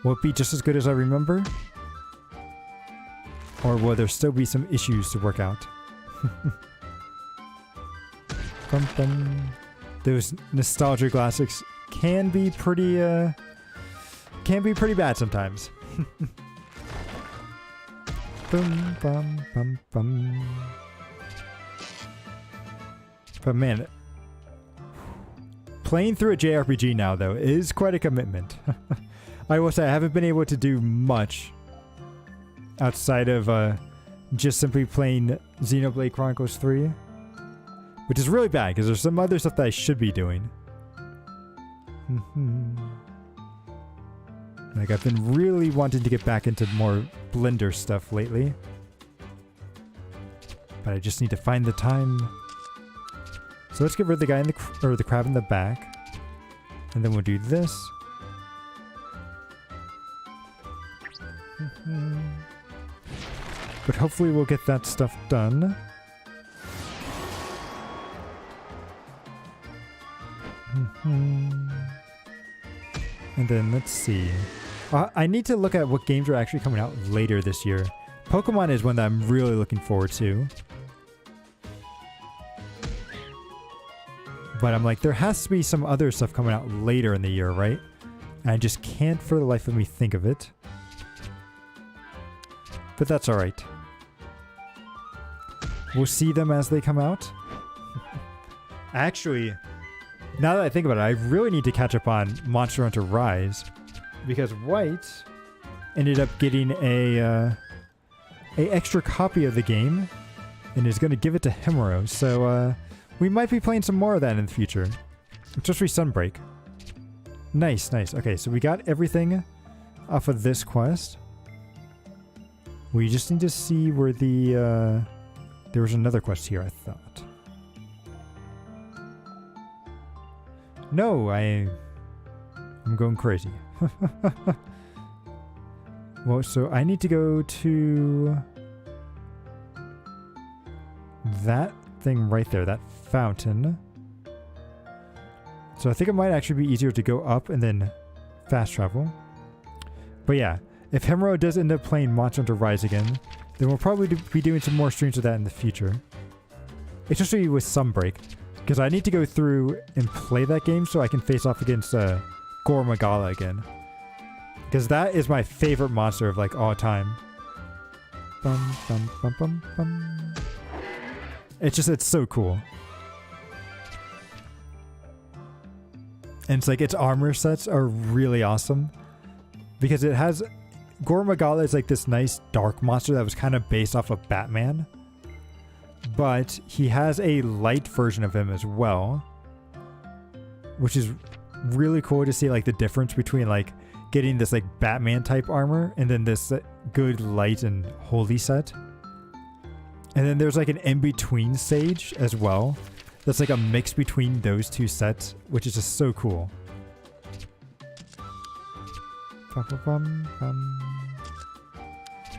Will it be just as good as I remember? Or will there still be some issues to work out? Bum, bum. Those nostalgia classics can be pretty bad sometimes. Bum, bum, bum, bum. But man, playing through a JRPG now though is quite a commitment. I will say I haven't been able to do much outside of just simply playing Xenoblade Chronicles 3, which is really bad because there's some other stuff that I should be doing. Like I've been really wanting to get back into more Blender stuff lately, but I just need to find the time. So let's get rid of the guy in the crab in the back, and then we'll do this. But hopefully we'll get that stuff done. And then let's see. I need to look at what games are actually coming out later this year. Pokemon is one that I'm really looking forward to. But I'm like, there has to be some other stuff coming out later in the year, right? And I just can't for the life of me think of it. But that's alright. We'll see them as they come out. Actually, now that I think about it, I really need to catch up on Monster Hunter Rise. Because White ended up getting a extra copy of the game. And is going to give it to Himuro. So, we might be playing some more of that in the future. Especially Sunbreak. Nice, nice. Okay, so we got everything off of this quest. We just need to see where the... there was another quest here, I thought. No, I'm going crazy. Well, so I need to go to... that thing right there, that fountain. So I think it might actually be easier to go up and then fast travel. But yeah, if Himuro does end up playing Monster Hunter Rise again, then we'll probably be doing some more streams of that in the future. Especially with Sunbreak. Because I need to go through and play that game so I can face off against Gore Magala again. Because that is my favorite monster of like all time. Bum, bum, bum, bum, bum. It's so cool. And it's like its armor sets are really awesome. Because it has... Gore Magala is like this nice dark monster that was kind of based off of Batman. But he has a light version of him as well. Which is really cool to see like the difference between like getting this like Batman type armor and then this good light and holy set. And then there's like an in-between stage as well. That's like a mix between those two sets, which is just so cool.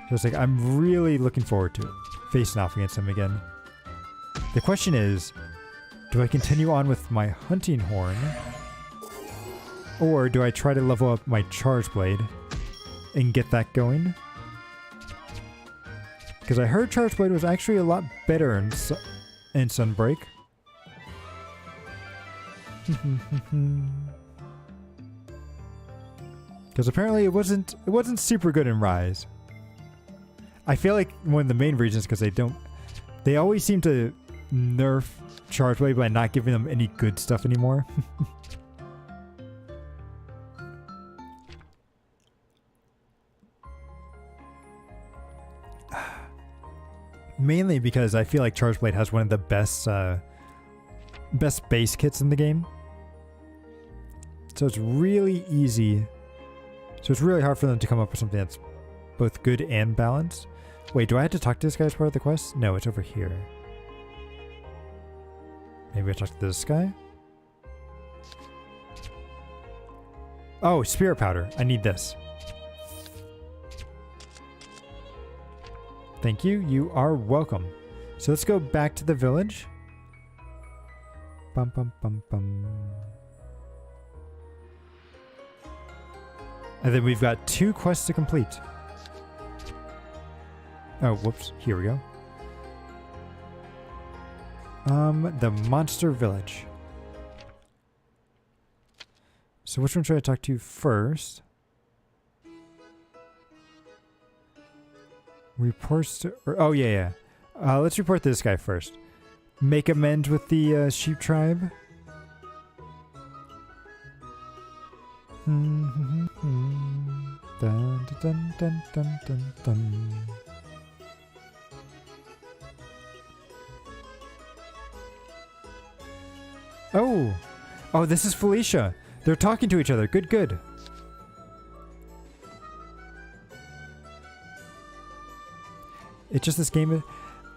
Just like, I'm really looking forward to it. Facing off against him again. The question is, do I continue on with my hunting horn? Or do I try to level up my charge blade and get that going? Because I heard Charge Blade was actually a lot better in Sunbreak. Because apparently it wasn't super good in Rise. I feel like one of the main reasons because they always seem to nerf Charge Blade by not giving them any good stuff anymore. Mainly because I feel like Charge Blade has one of the best base kits in the game. So it's really easy. So it's really hard for them to come up with something that's both good and balanced. Wait, do I have to talk to this guy as part of the quest? No, it's over here. Maybe I talk to this guy? Oh, Spirit Powder. I need this. Thank you. You are welcome. So let's go back to the village. Bum, bum, bum, bum. And then we've got 2 quests to complete. Oh, whoops. Here we go. The Monster Village. So which one should I talk to first? Reports to... oh, yeah. Let's report to this guy first. Make amends with the sheep tribe. Dun, dun, dun, dun, dun, dun, dun. Oh, this is Felicia. They're talking to each other. Good. It's just this game.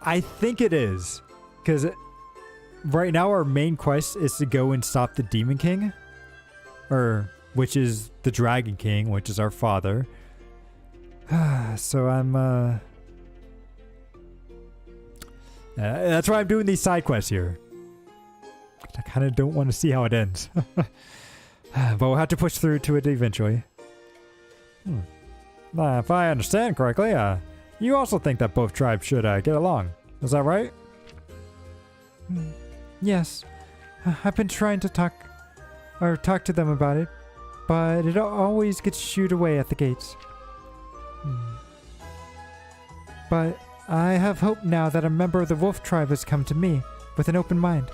I think it is. Because right now our main quest is to go and stop the Demon King. Which is the Dragon King, which is our father. So I'm That's why I'm doing these side quests here. I kind of don't want to see how it ends. But we'll have to push through to it eventually. If I understand correctly, you also think that both tribes should get along. Is that right? Yes. I've been trying to talk to them about it, but it always gets shooed away at the gates. But I have hope now that a member of the wolf tribe has come to me with an open mind.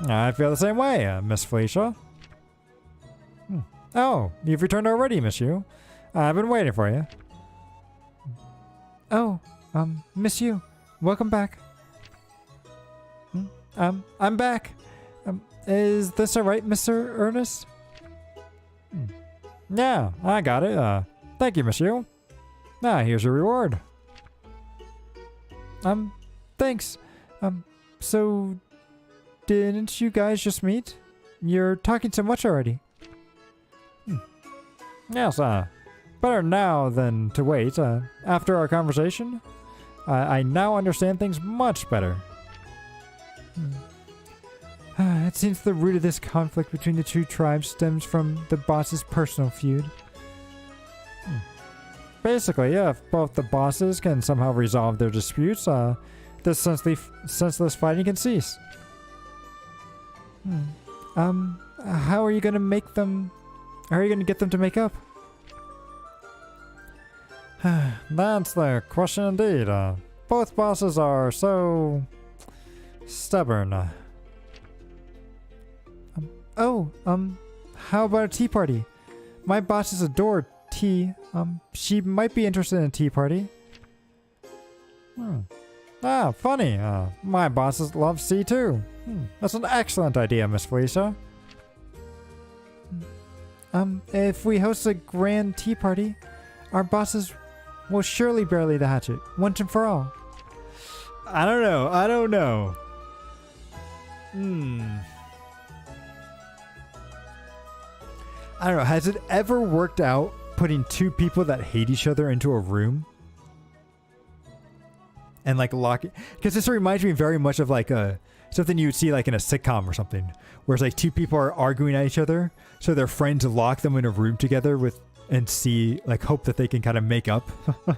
I feel the same way, Miss Felicia. Oh, you've returned already, Miss Yu. I've been waiting for you. Oh, Miss Yu, welcome back. I'm back. Is this alright, Mr. Ernest? Yeah, I got it. Thank you, Miss Yu. Here's your reward. Thanks. So, didn't you guys just meet? You're talking so much already. Yes, better now than to wait. After our conversation, I now understand things much better. It seems the root of this conflict between the two tribes stems from the boss's personal feud. Basically, if both the bosses can somehow resolve their disputes, this senseless fighting can cease. How are you gonna make them? How are you gonna get them to make up? That's the question indeed. Both bosses are so stubborn. How about a tea party? My bosses adore tea. She might be interested in a tea party. Funny. My bosses love tea too. That's an excellent idea, Miss Felicia. If we host a grand tea party, our bosses will surely bury the hatchet, once and for all. I don't know. I don't know. Has it ever worked out putting two people that hate each other into a room? And like locking, because this reminds me very much of like something you would see like in a sitcom or something, where it's like two people are arguing at each other, so their friends lock them in a room together and hope that they can kind of make up. I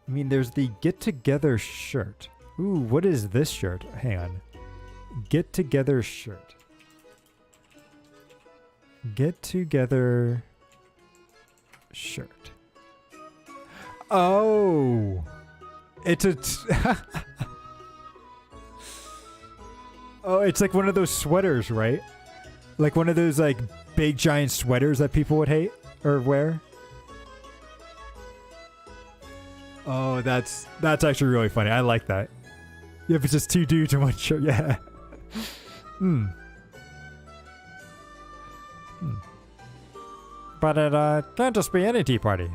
mean, there's the get together shirt. Ooh, what is this shirt? Hang on. Get together shirt. Get together shirt. Oh, it's oh, it's like one of those sweaters, right? Like one of those like big giant sweaters that people would hate or wear. Oh, that's actually really funny. I like that. Yeah, if it's just two dudes in one shirt, yeah. But it can't just be any tea party.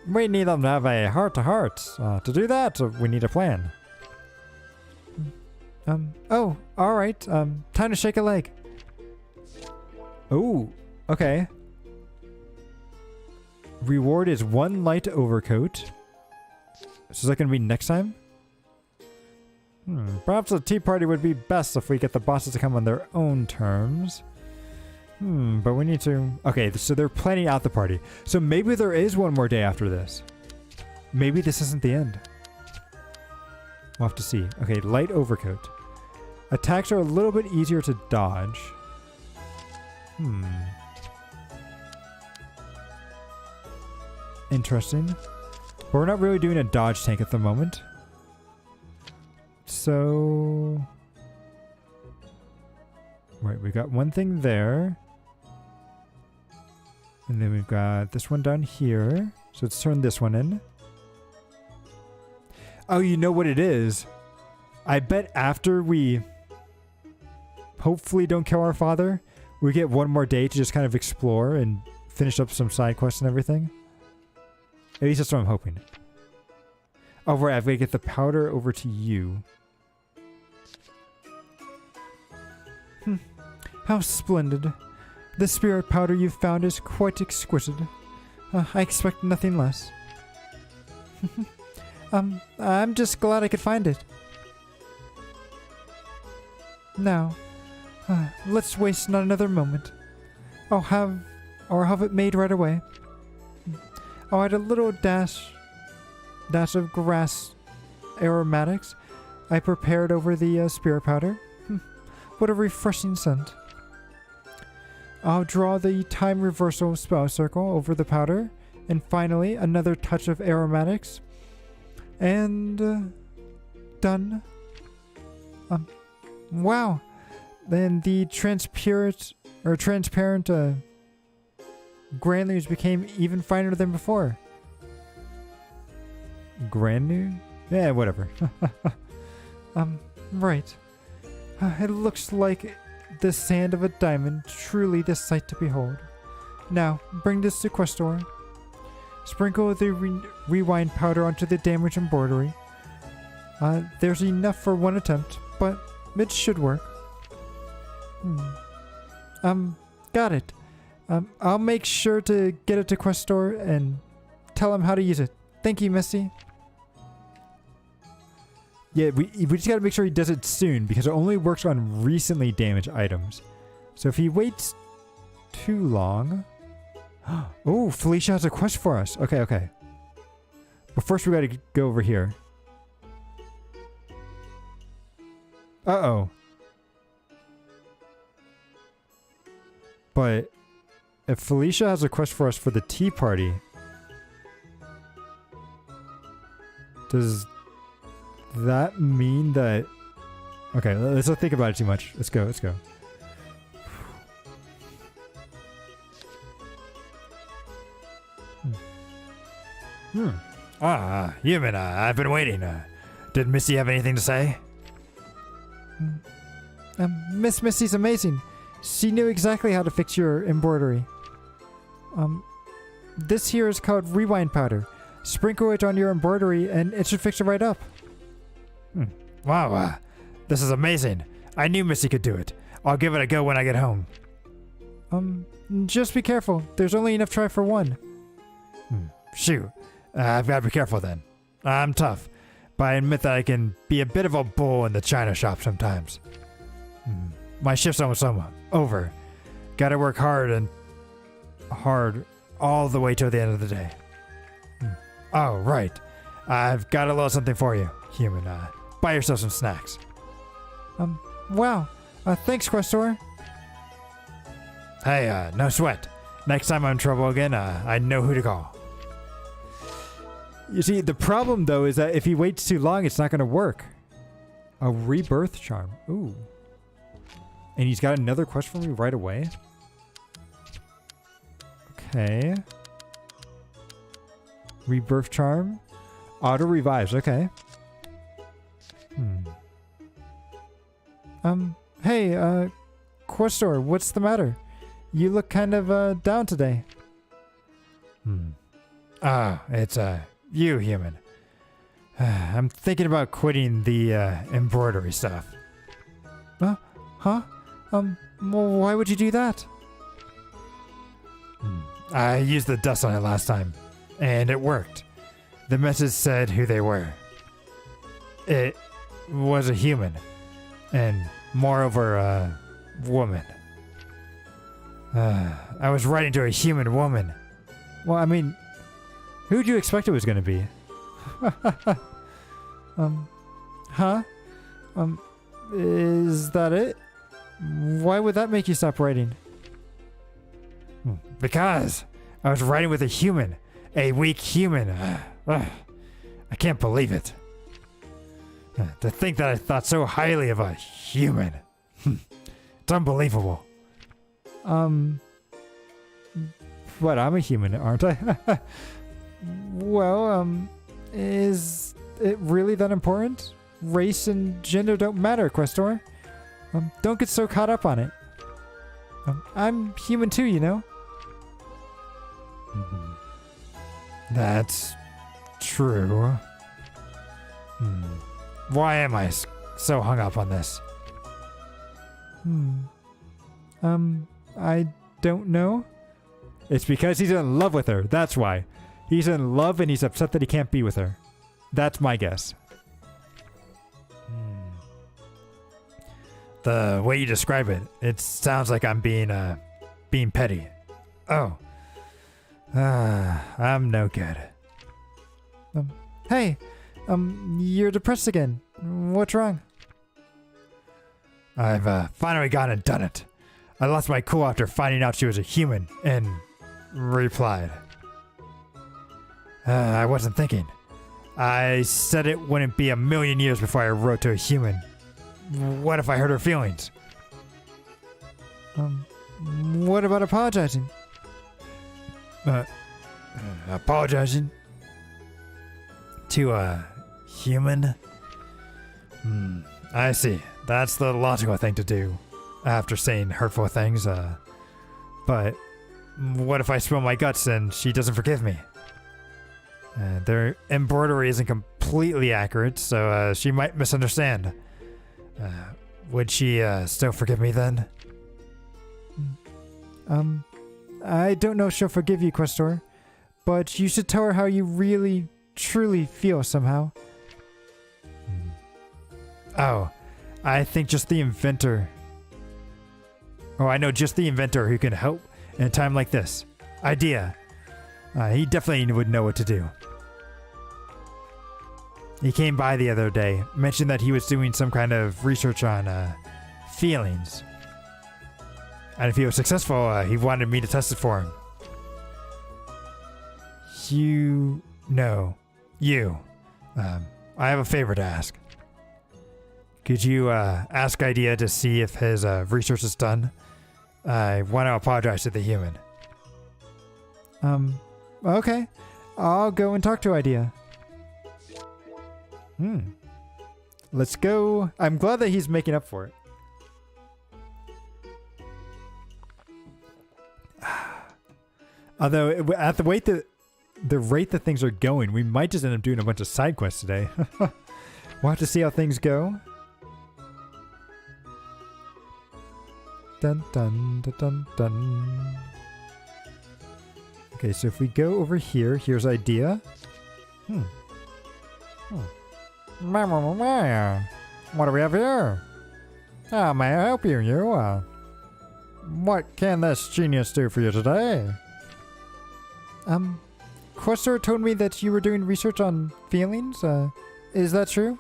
We need them to have a heart-to-heart. To do that, we need a plan. Oh, alright. Time to shake a leg. Oh, okay. Reward is 1 light overcoat. So is that going to be next time? Perhaps a tea party would be best if we get the bosses to come on their own terms. But we need to... Okay, so they're planning out the party. So maybe there is one more day after this. Maybe this isn't the end. We'll have to see. Okay, light overcoat. Attacks are a little bit easier to dodge. Interesting. But we're not really doing a dodge tank at the moment. So... Right, we got one thing there. And then we've got this one down here. So let's turn this one in. Oh, you know what it is? I bet after we hopefully don't kill our father, we get one more day to just kind of explore and finish up some side quests and everything. At least that's what I'm hoping. Oh, right, I've got to get the powder over to you. How splendid. The spirit powder you've found is quite exquisite. I expect nothing less. I'm just glad I could find it. Now, let's waste not another moment. I'll have it made right away. I'll add a little dash of grass aromatics I prepared over the spirit powder. What a refreshing scent. I'll draw the time reversal spell circle over the powder, and finally another touch of aromatics, and done. Wow. Then the transparent granules became even finer than before. Granule? Yeah, whatever. Right. It looks like the sand of a diamond, truly the sight to behold. Now, bring this to Questor. Sprinkle the rewind powder onto the damaged embroidery. There's enough for one attempt, but it should work. Got it. I'll make sure to get it to Questor and tell him how to use it. Thank you, Misty. Yeah, we just gotta make sure he does it soon because it only works on recently damaged items. So if he waits too long... Oh, Felicia has a quest for us. Okay. But first we gotta go over here. Uh-oh. But if Felicia has a quest for us for the tea party, does that mean that... Okay, let's not think about it too much. Let's go. Human, I've been waiting. Did Missy have anything to say? Miss Misty's amazing. She knew exactly how to fix your embroidery. This here is called rewind powder. Sprinkle it on your embroidery and it should fix it right up. Wow, this is amazing. I knew Missy could do it. I'll give it a go when I get home. Just be careful. There's only enough try for one. Shoot. I've got to be careful then. I'm tough, but I admit that I can be a bit of a bull in the china shop sometimes. My shift's almost over. Gotta work hard all the way till the end of the day. Oh, right. I've got a little something for you, human. Buy yourself some snacks. Wow. Thanks, Questor. Hey, no sweat. Next time I'm in trouble again, I know who to call. You see, the problem, though, is that if he waits too long, it's not going to work. A rebirth charm. Ooh. And he's got another quest for me right away? Okay. Rebirth charm. Auto revives. Okay. Hey, Questor, what's the matter? You look kind of, down today. It's, you, human. I'm thinking about quitting the, embroidery stuff. Huh? Why would you do that? I used the dust on it last time, and it worked. The message said who they were. It was a human, and moreover, a woman. I was writing to a human woman. Well, I mean, who'd you expect it was going to be? Huh? Is that it? Why would that make you stop writing? Because I was writing with a human. A weak human. I can't believe it. To think that I thought so highly of a human. It's unbelievable. What, I'm a human, aren't I? Well, is it really that important? Race and gender don't matter, Questor. Don't get so caught up on it. I'm human too, you know? That's true. Why am I so hung up on this? I don't know. It's because he's in love with her. That's why. He's in love and he's upset that he can't be with her. That's my guess. The way you describe it, it sounds like I'm being petty. Oh. I'm no good. Hey, you're depressed again. What's wrong? I've finally gone and done it. I lost my cool after finding out she was a human and replied. I wasn't thinking. I said it wouldn't be a million years before I wrote to a human. What if I hurt her feelings? What about apologizing? Apologizing? To a human? I see. That's the logical thing to do after saying hurtful things. But what if I spill my guts and she doesn't forgive me? Their embroidery isn't completely accurate, so she might misunderstand. Would she still forgive me then? I don't know if she'll forgive you, Questor, but you should tell her how you really, truly feel somehow. Oh, I think just the inventor. Oh, I know just the inventor who can help in a time like this. Idea. He definitely would know what to do. He came by the other day, mentioned that he was doing some kind of research on feelings. And if he was successful, he wanted me to test it for him. You. I have a favor to ask. Could you ask Idea to see if his research is done? I want to apologize to the human. Okay. I'll go and talk to Idea. Let's go. I'm glad that he's making up for it. Although, at the rate that things are going, we might just end up doing a bunch of side quests today. We'll have to see how things go. Dun dun dun dun dun. Okay, so if we go over here, here's Idea. What do we have here? How may I help you, what can this genius do for you today? Questor told me that you were doing research on feelings. Is that true?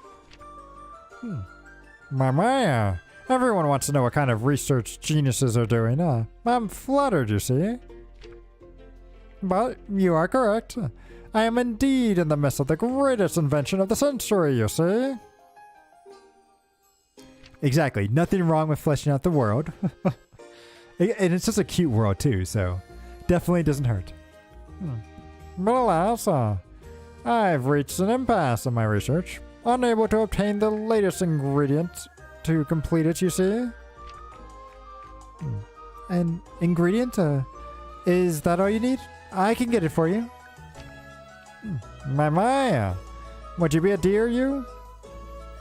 Everyone wants to know what kind of research geniuses are doing. I'm flattered, you see. But you are correct. I am indeed in the midst of the greatest invention of the century, you see. Exactly. Nothing wrong with fleshing out the world. And it's just a cute world, too, so definitely doesn't hurt. But alas, I've reached an impasse in my research, unable to obtain the latest ingredient to complete it, you see. An ingredient? Is that all you need? I can get it for you. My, would you be a dear, you?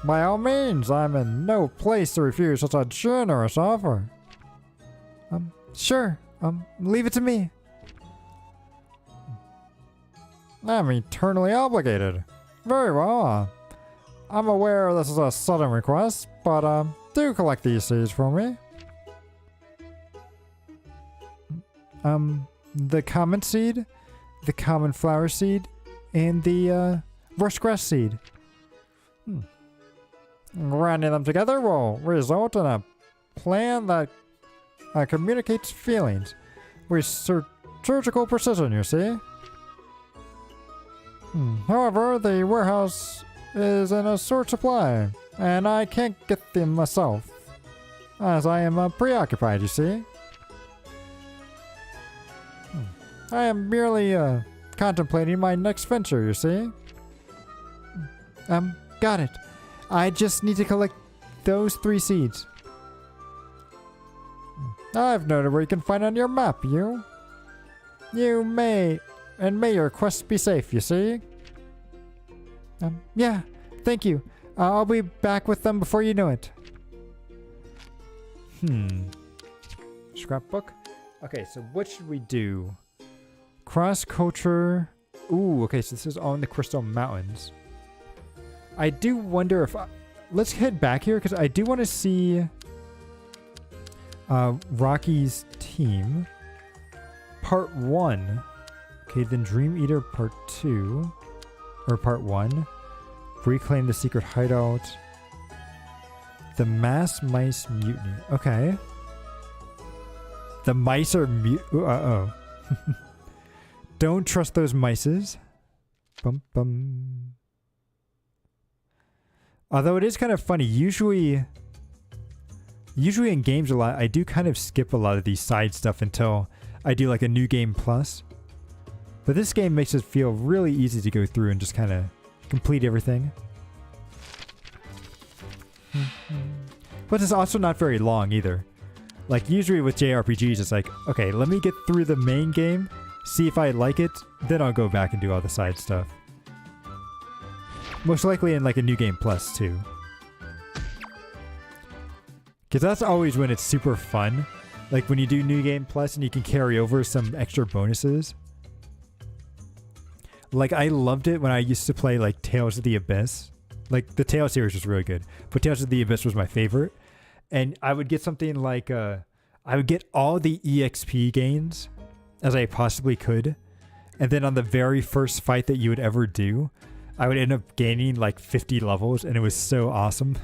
By all means, I'm in no place to refuse such a generous offer. Sure. Leave it to me. I'm eternally obligated. Very well. I'm aware this is a sudden request, but do collect these seeds for me. The common seed, the common flower seed, and the rush grass seed. Grinding them together will result in a plan that communicates feelings with surgical precision, you see. However, the warehouse is in a short supply, and I can't get them myself, as I am preoccupied, you see. I am merely contemplating my next venture, you see. Got it. I just need to collect those 3 seeds. I've noted where you can find on your map, you. You may your quest be safe, you see. Yeah, thank you. I'll be back with them before you know it. Scrapbook? Okay, so what should we do? Cross-culture Ooh, okay, so this is all in the Crystal Mountains. I do wonder if... let's head back here, because I do want to see Rocky's team. Part 1. Okay, then Dream Eater Part 2. Or Part 1. Reclaim the Secret Hideout. The Mass Mice Mutiny. Okay. The mice are uh-oh. Don't trust those mices. Bum bum. Although it is kind of funny, usually in games a lot, I do kind of skip a lot of these side stuff until I do like a new game plus. But this game makes it feel really easy to go through and just kind of complete everything. But it's also not very long either. Like usually with JRPGs, it's like, okay, let me get through the main game, see if I like it, then I'll go back and do all the side stuff. Most likely in like a new game plus too. Because that's always when it's super fun. Like when you do new game plus and you can carry over some extra bonuses. Like I loved it when I used to play like Tales of the Abyss. Like the Tales series was really good, but Tales of the Abyss was my favorite. And I would get something like, I would get all the EXP gains as I possibly could. And then on the very first fight that you would ever do, I would end up gaining like 50 levels, and it was so awesome.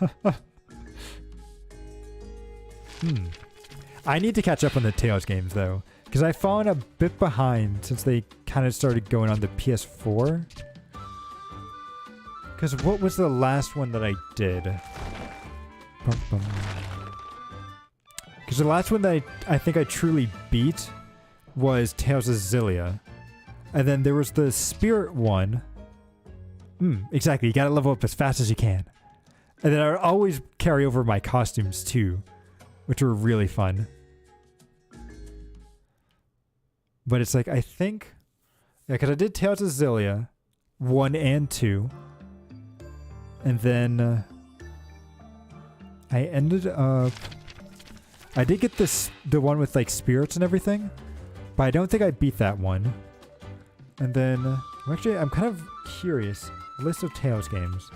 I need to catch up on the Tales games though, because I've fallen a bit behind since they kind of started going on the PS4. Because what was the last one that I did? Because the last one that I think I truly beat was Tales of Xillia. And then there was the Spirit one. Exactly. You gotta level up as fast as you can. And then I would always carry over my costumes too, which were really fun. But it's like, I think... yeah, because I did Tales of Xillia 1 and 2. And then... I ended up... I did get the one with like spirits and everything, but I don't think I beat that one. And then... I'm kind of curious. List of Tales games.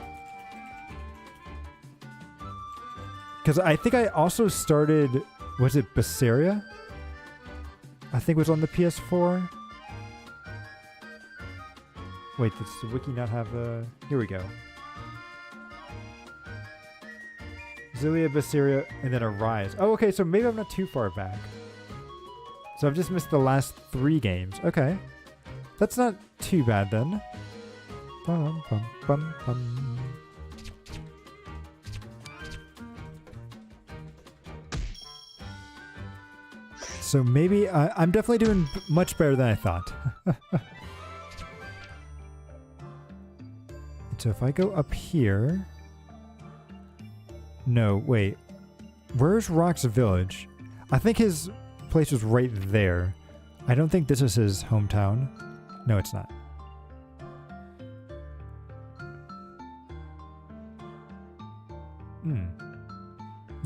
Because I think I also started... was it Berseria? I think it was on the PS4. Wait, does the wiki not have a... here we go. Xillia, Berseria, and then Arise. Oh, okay, so maybe I'm not too far back. So I've just missed the last 3 games. Okay. That's not too bad then. Bum, bum, bum, bum. So maybe I'm definitely doing much better than I thought. So if I go up here... no, wait. Where's Rock's village? I think his place was right there. I don't think this is his hometown. No, it's not.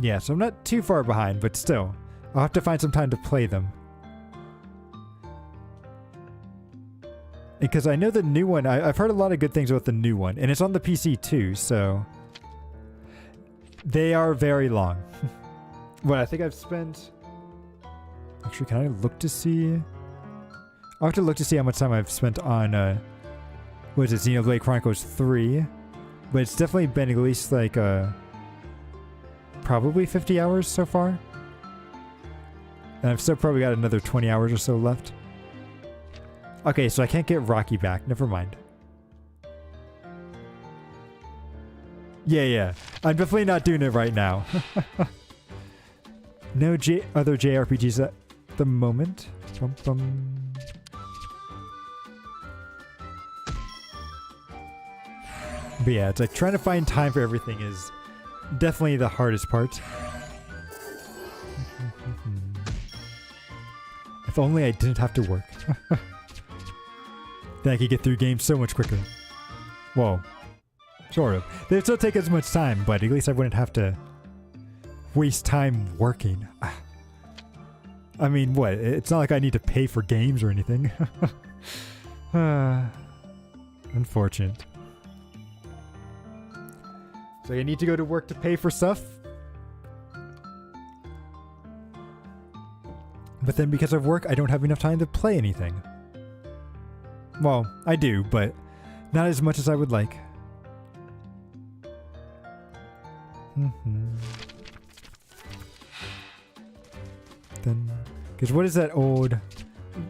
Yeah, so I'm not too far behind, but still. I'll have to find some time to play them. Because I know the new one, I've heard a lot of good things about the new one, and it's on the PC too, so... they are very long. Well, I think I've spent... actually, can I look to see? I'll have to look to see how much time I've spent on, what is it, Xenoblade Chronicles 3. But it's definitely been at least like, probably 50 hours so far. And I've still probably got another 20 hours or so left. Okay, so I can't get Rocky back. Never mind. Yeah. I'm definitely not doing it right now. No other JRPGs at the moment. Bum, bum. But yeah, it's like trying to find time for everything is definitely the hardest part. If only I didn't have to work. Then I could get through games so much quicker. Whoa. Sort of. They'd still take as much time, but at least I wouldn't have to waste time working. I mean, what? It's not like I need to pay for games or anything. Unfortunate. So I need to go to work to pay for stuff. But then because of work, I don't have enough time to play anything. Well, I do, but not as much as I would like. Then, because what is that old...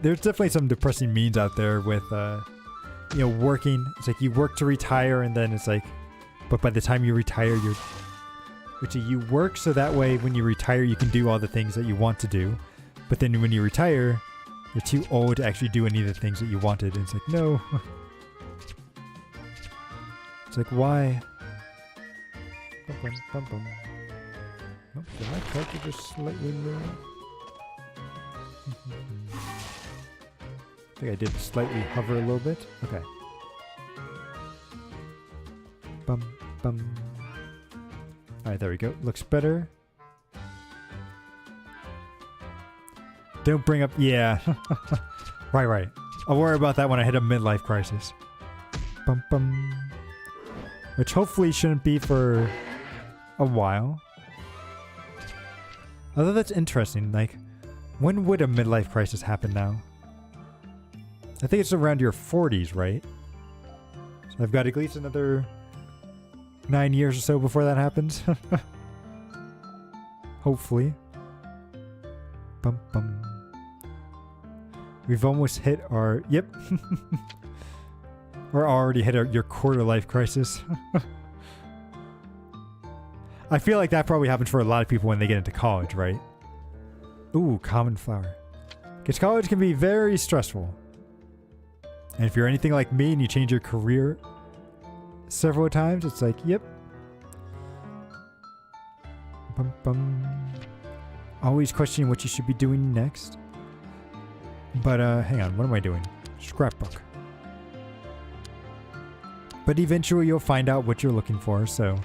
There's definitely some depressing memes out there with, you know, working. It's like you work to retire, and then it's like, but by the time you retire, you work so that way when you retire, you can do all the things that you want to do. But then when you retire, you're too old to actually do any of the things that you wanted. And it's like, no. It's like, why? Bum, bum, bum. Oh, did my character just slightly move? I think I did slightly hover a little bit. Okay. Bum, bum. Alright, there we go. Looks better. Don't bring up... Yeah. Right. I'll worry about that when I hit a midlife crisis. Bum, bum. Which hopefully shouldn't be for a while. Although that's interesting. Like, when would a midlife crisis happen now? I think it's around your 40s, right? So I've got at least another 9 years or so before that happens. Hopefully. Bum, bum. We've almost hit our... Yep. We're already hit your quarter life crisis. I feel like that probably happens for a lot of people when they get into college, right? Ooh, common flower. Because college can be very stressful. And if you're anything like me and you change your career several times, it's like, yep. Bum, bum. Always questioning what you should be doing next. But hang on, what am I doing? Scrapbook. But eventually you'll find out what you're looking for, so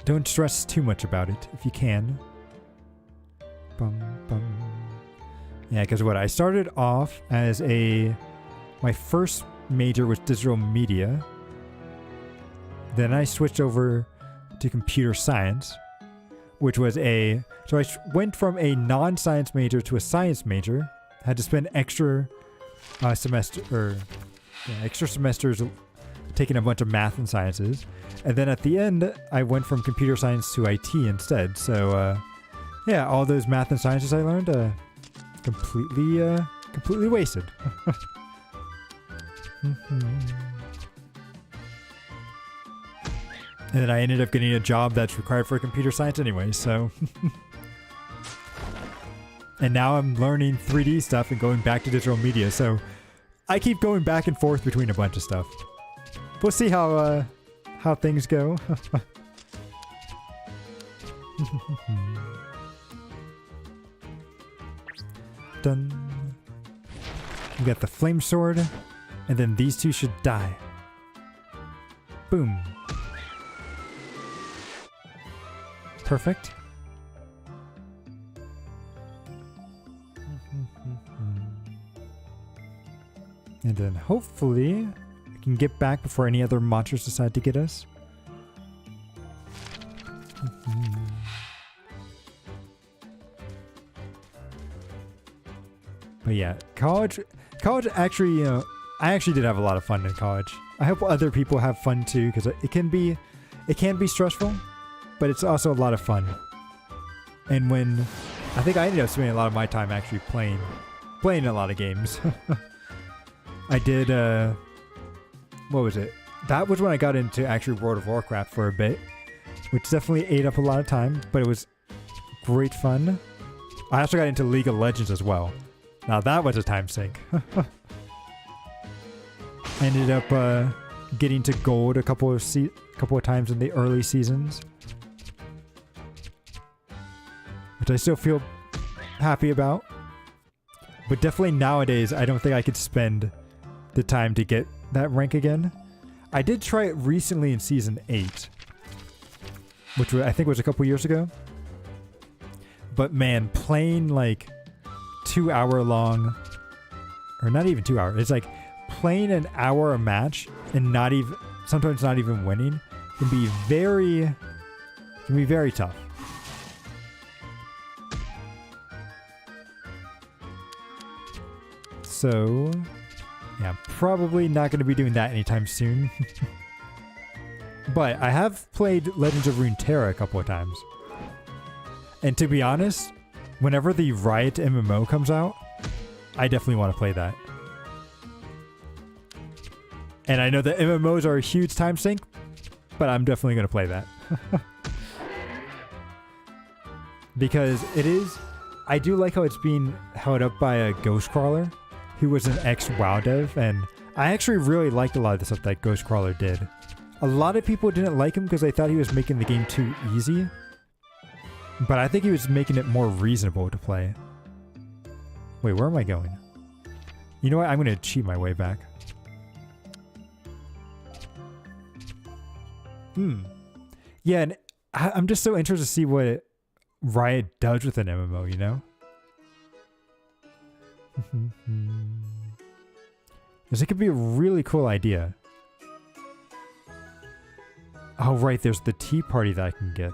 don't stress too much about it if you can. Bum, bum. Yeah, because what I started off as my first major was digital media. Then I switched over to computer science, which was so I went from a non-science major to a science major. Had to spend extra semesters taking a bunch of math and sciences. And then at the end, I went from computer science to IT instead. So, yeah, all those math and sciences I learned, completely wasted. And then I ended up getting a job that's required for computer science anyway, so... And now I'm learning 3D stuff and going back to digital media, so I keep going back and forth between a bunch of stuff. We'll see how things go. Done. We got the flame sword, and then these two should die. Boom. Perfect. And then hopefully we can get back before any other monsters decide to get us. But yeah, college actually, you know, I actually did have a lot of fun in college. I hope other people have fun too, because it can be stressful, but it's also a lot of fun. And I think I ended up spending a lot of my time actually playing a lot of games. I did, what was it? That was when I got into actually World of Warcraft for a bit, which definitely ate up a lot of time, but it was great fun. I also got into League of Legends as well. Now that was a time sink. I ended up getting to gold a couple of times in the early seasons, which I still feel happy about. But definitely nowadays, I don't think I could spend the time to get that rank again. I did try it recently in Season 8, which I think was a couple years ago. But man, playing like 2 hour long, or not even 2 hours, it's like playing an hour a match and sometimes not even winning can be very tough. So, yeah, I'm probably not going to be doing that anytime soon. But I have played Legends of Runeterra a couple of times. And to be honest, whenever the Riot MMO comes out, I definitely want to play that. And I know that MMOs are a huge time sink, but I'm definitely going to play that. Because I do like how it's being held up by a Ghostcrawler, who was an ex-WoW dev, and I actually really liked a lot of the stuff that Ghostcrawler did. A lot of people didn't like him because they thought he was making the game too easy, but I think he was making it more reasonable to play. Wait, where am I going? You know what? I'm going to cheat my way back. Yeah, and I'm just so interested to see what Riot does with an MMO, you know? Because it could be a really cool idea. Oh, right, there's the tea party that I can get.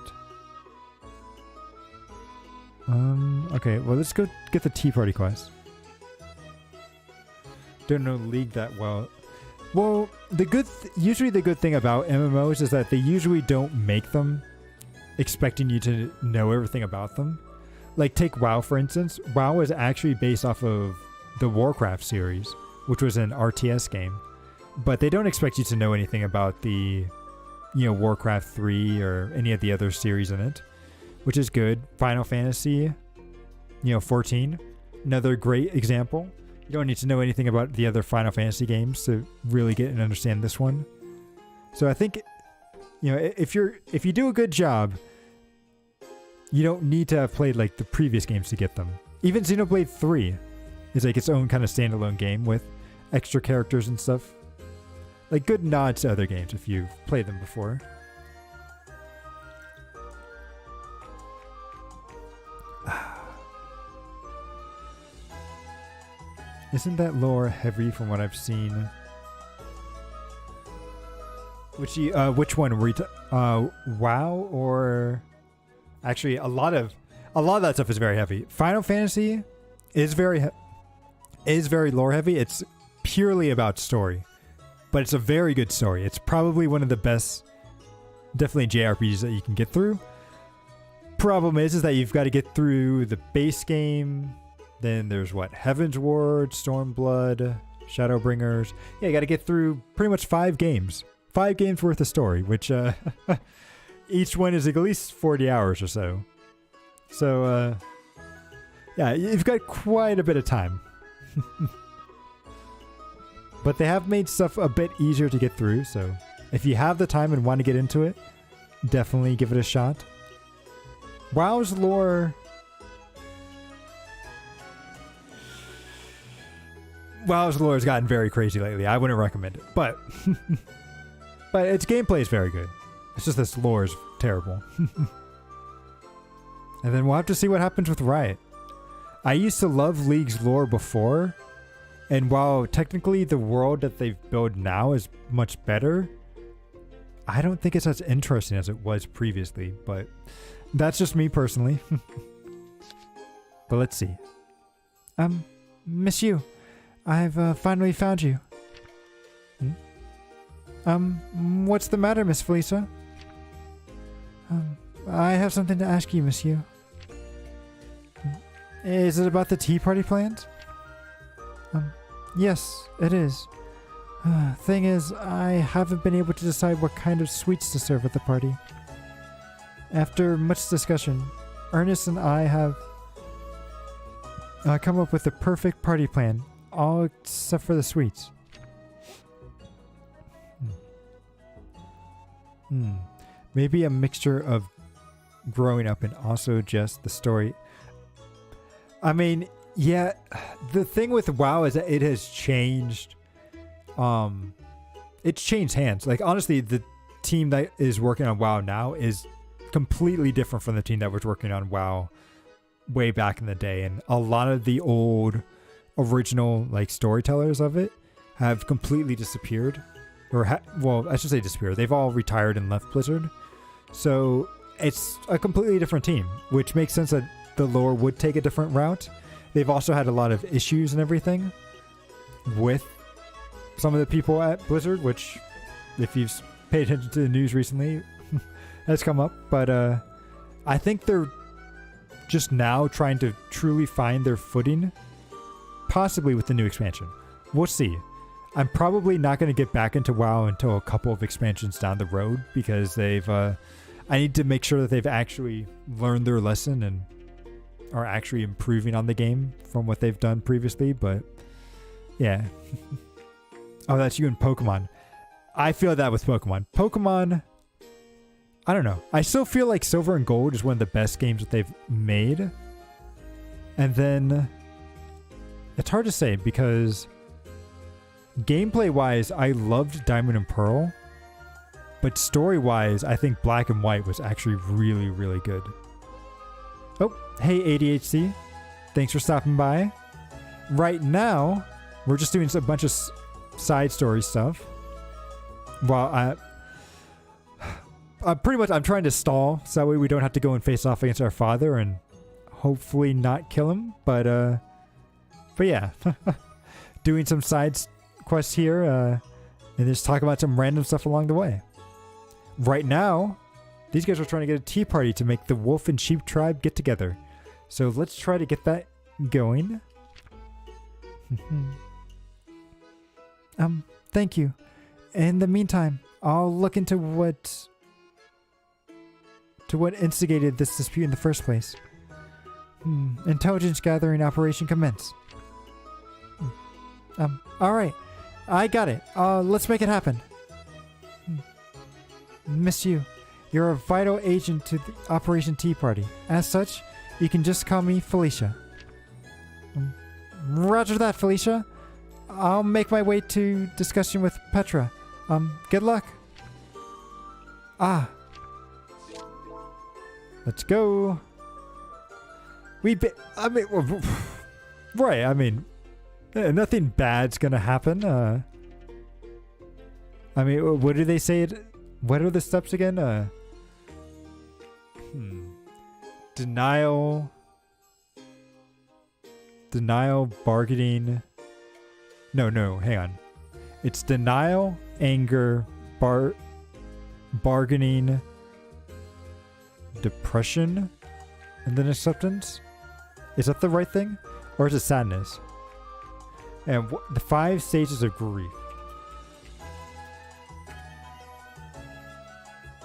Okay, well, let's go get the tea party quest. Don't know League that well. Well, usually the good thing about MMOs is that they usually don't make them expecting you to know everything about them. Like, take WoW, for instance. WoW is actually based off of the Warcraft series, which was an RTS game. But they don't expect you to know anything about the, Warcraft 3 or any of the other series in it, which is good. Final Fantasy, 14, another great example. You don't need to know anything about the other Final Fantasy games to really get and understand this one. So I think, if you do a good job, you don't need to have played like the previous games to get them. Even Xenoblade 3 is like its own kind of standalone game with extra characters and stuff. Like good nods to other games if you've played them before. Isn't that lore heavy from what I've seen? Which one were you WoW or actually a lot of that stuff is very heavy. Final Fantasy is very lore heavy. It's purely about story, but it's a very good story. It's probably one of the best, definitely JRPGs that you can get through. Problem is that you've got to get through the base game. Then there's Heaven's Ward, Stormblood, Shadowbringers. Yeah, you got to get through pretty much 5 games. 5 games worth of story, which each one is at least 40 hours or so. So, yeah, you've got quite a bit of time. But they have made stuff a bit easier to get through, so if you have the time and want to get into it, definitely give it a shot. WoW's lore... WoW's lore has gotten very crazy lately. I wouldn't recommend it, but its gameplay is very good. It's just this lore is terrible. And then we'll have to see what happens with Riot. I used to love League's lore before, and while technically the world that they've built now is much better, I don't think it's as interesting as it was previously, but that's just me personally. But let's see. Miss you. I've finally found you. What's the matter, Miss Felisa? I have something to ask you, monsieur. Is it about the tea party plans? Yes, it is. Thing is, I haven't been able to decide what kind of sweets to serve at the party. After much discussion, Ernest and I have come up with the perfect party plan. All except for the sweets. Maybe a mixture of growing up and also just the story. I mean, yeah, the thing with WoW is that it has changed. It's changed hands. Like, honestly, the team that is working on WoW now is completely different from the team that was working on WoW way back in the day. And a lot of the old... original storytellers of it have completely disappeared. Or, well, I should say disappeared. They've all retired and left Blizzard. So it's a completely different team, which makes sense that the lore would take a different route. They've also had a lot of issues and everything with some of the people at Blizzard, which, if you've paid attention to the news recently, has come up. But I think they're just now trying to truly find their footing, possibly with the new expansion. We'll see. I'm probably not going to get back into WoW until a couple of expansions down the road, because they've I need to make sure that they've actually learned their lesson and are actually improving on the game from what they've done previously. But yeah. Oh, that's you in Pokemon. I feel that with Pokemon, I don't know. I still feel like Silver and Gold is one of the best games that they've made. And then it's hard to say, because gameplay wise, I loved Diamond and Pearl, but story wise, I think Black and White was actually really, really good. Oh, hey ADHC. Thanks for stopping by. Right now, we're just doing a bunch of side story stuff. Well, I'm trying to stall so that way we don't have to go and face off against our father and hopefully not kill him. But yeah, doing some side quests here and just talk about some random stuff along the way. Right now, these guys are trying to get a tea party to make the wolf and sheep tribe get together. So let's try to get that going. Thank you. In the meantime, I'll look into what instigated this dispute in the first place. Intelligence gathering operation commence. Alright. I got it. Let's make it happen. Miss you. You're a vital agent to the Operation Tea Party. As such, you can just call me Felicia. Roger that, Felicia. I'll make my way to discussion with Petra. Good luck. Let's go. Nothing bad's gonna happen. What do they say? What are the steps again? Denial, bargaining. No, hang on. It's denial, anger, bargaining, depression, and then acceptance. Is that the right thing? Or is it sadness? And the 5 stages of grief.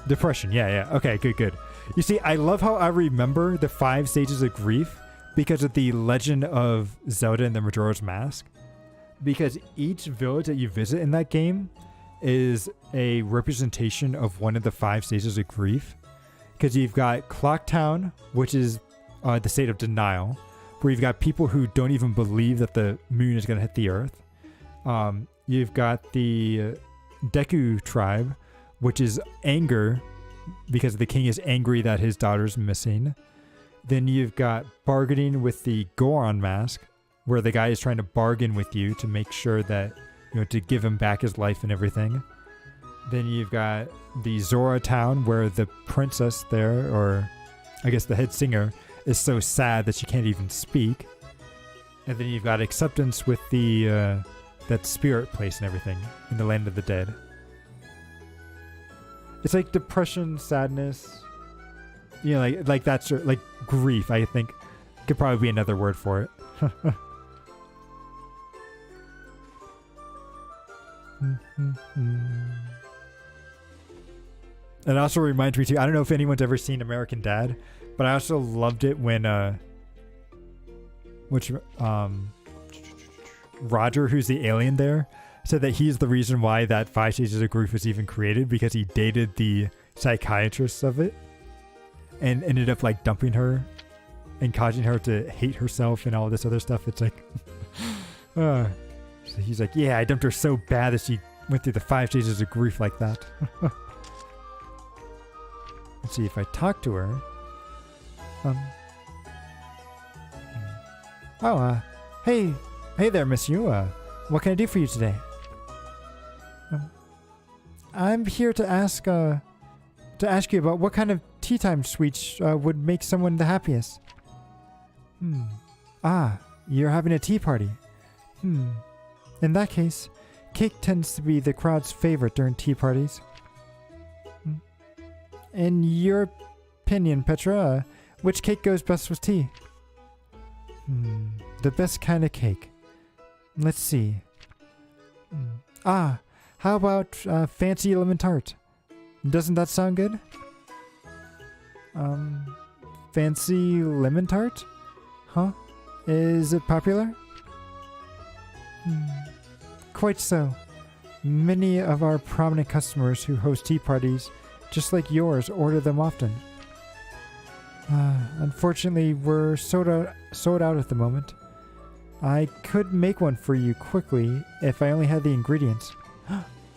Depression, yeah. Okay, good. You see, I love how I remember the 5 stages of grief because of the Legend of Zelda and the Majora's Mask. Because each village that you visit in that game is a representation of one of the 5 stages of grief. Because you've got Clocktown, which is the state of denial, where you've got people who don't even believe that the moon is going to hit the earth. You've got the Deku tribe, which is anger, because the king is angry that his daughter's missing. Then you've got bargaining with the Goron mask, where the guy is trying to bargain with you to make sure that, to give him back his life and everything. Then you've got the Zora town, where the princess there, or I guess the head singer, is so sad that she can't even speak. And then you've got acceptance with the that spirit place and everything in the land of the dead. It's like depression, sadness, like that's like grief. I think could probably be another word for it. It also reminds me too. I don't know if anyone's ever seen American Dad, but I also loved it when Roger, who's the alien there, said that he's the reason why that 5 stages of grief was even created, because he dated the psychiatrist of it and ended up like dumping her and causing her to hate herself and all this other stuff. It's like so he's like, yeah, I dumped her so bad that she went through the 5 stages of grief like that. Let's see if I talk to her. Hey there, Miss Yu. What can I do for you today? I'm here to ask you about what kind of tea time sweets would make someone the happiest. Ah, you're having a tea party. In that case, cake tends to be the crowd's favorite during tea parties. In your opinion, Petra, which cake goes best with tea? The best kind of cake. Let's see. How about fancy lemon tart? Doesn't that sound good? Fancy lemon tart? Huh? Is it popular? Quite so. Many of our prominent customers who host tea parties, just like yours, order them often. Unfortunately, we're sold out at the moment. I could make one for you quickly if I only had the ingredients.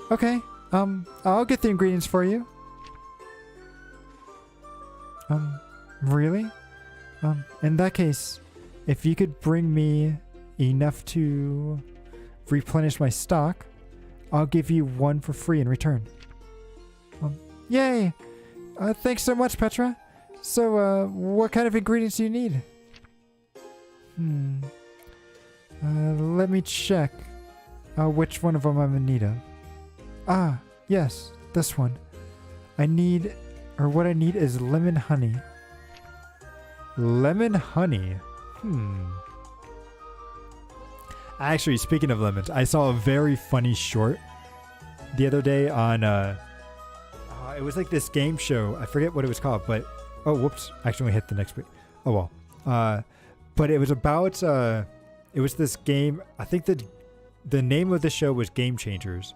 Okay, I'll get the ingredients for you. Really? In that case, if you could bring me enough to replenish my stock, I'll give you one for free in return. Yay! Thanks so much, Petra. So, what kind of ingredients do you need? Let me check which one of them I'm in need of. Ah, yes, this one. What I need is lemon honey. Lemon honey? Actually, speaking of lemons, I saw a very funny short the other day on, it was like this game show. I forget what it was called, but, oh, whoops. I accidentally hit the next bit. Oh, well. But it was about, it was this game. I think the name of the show was Game Changers,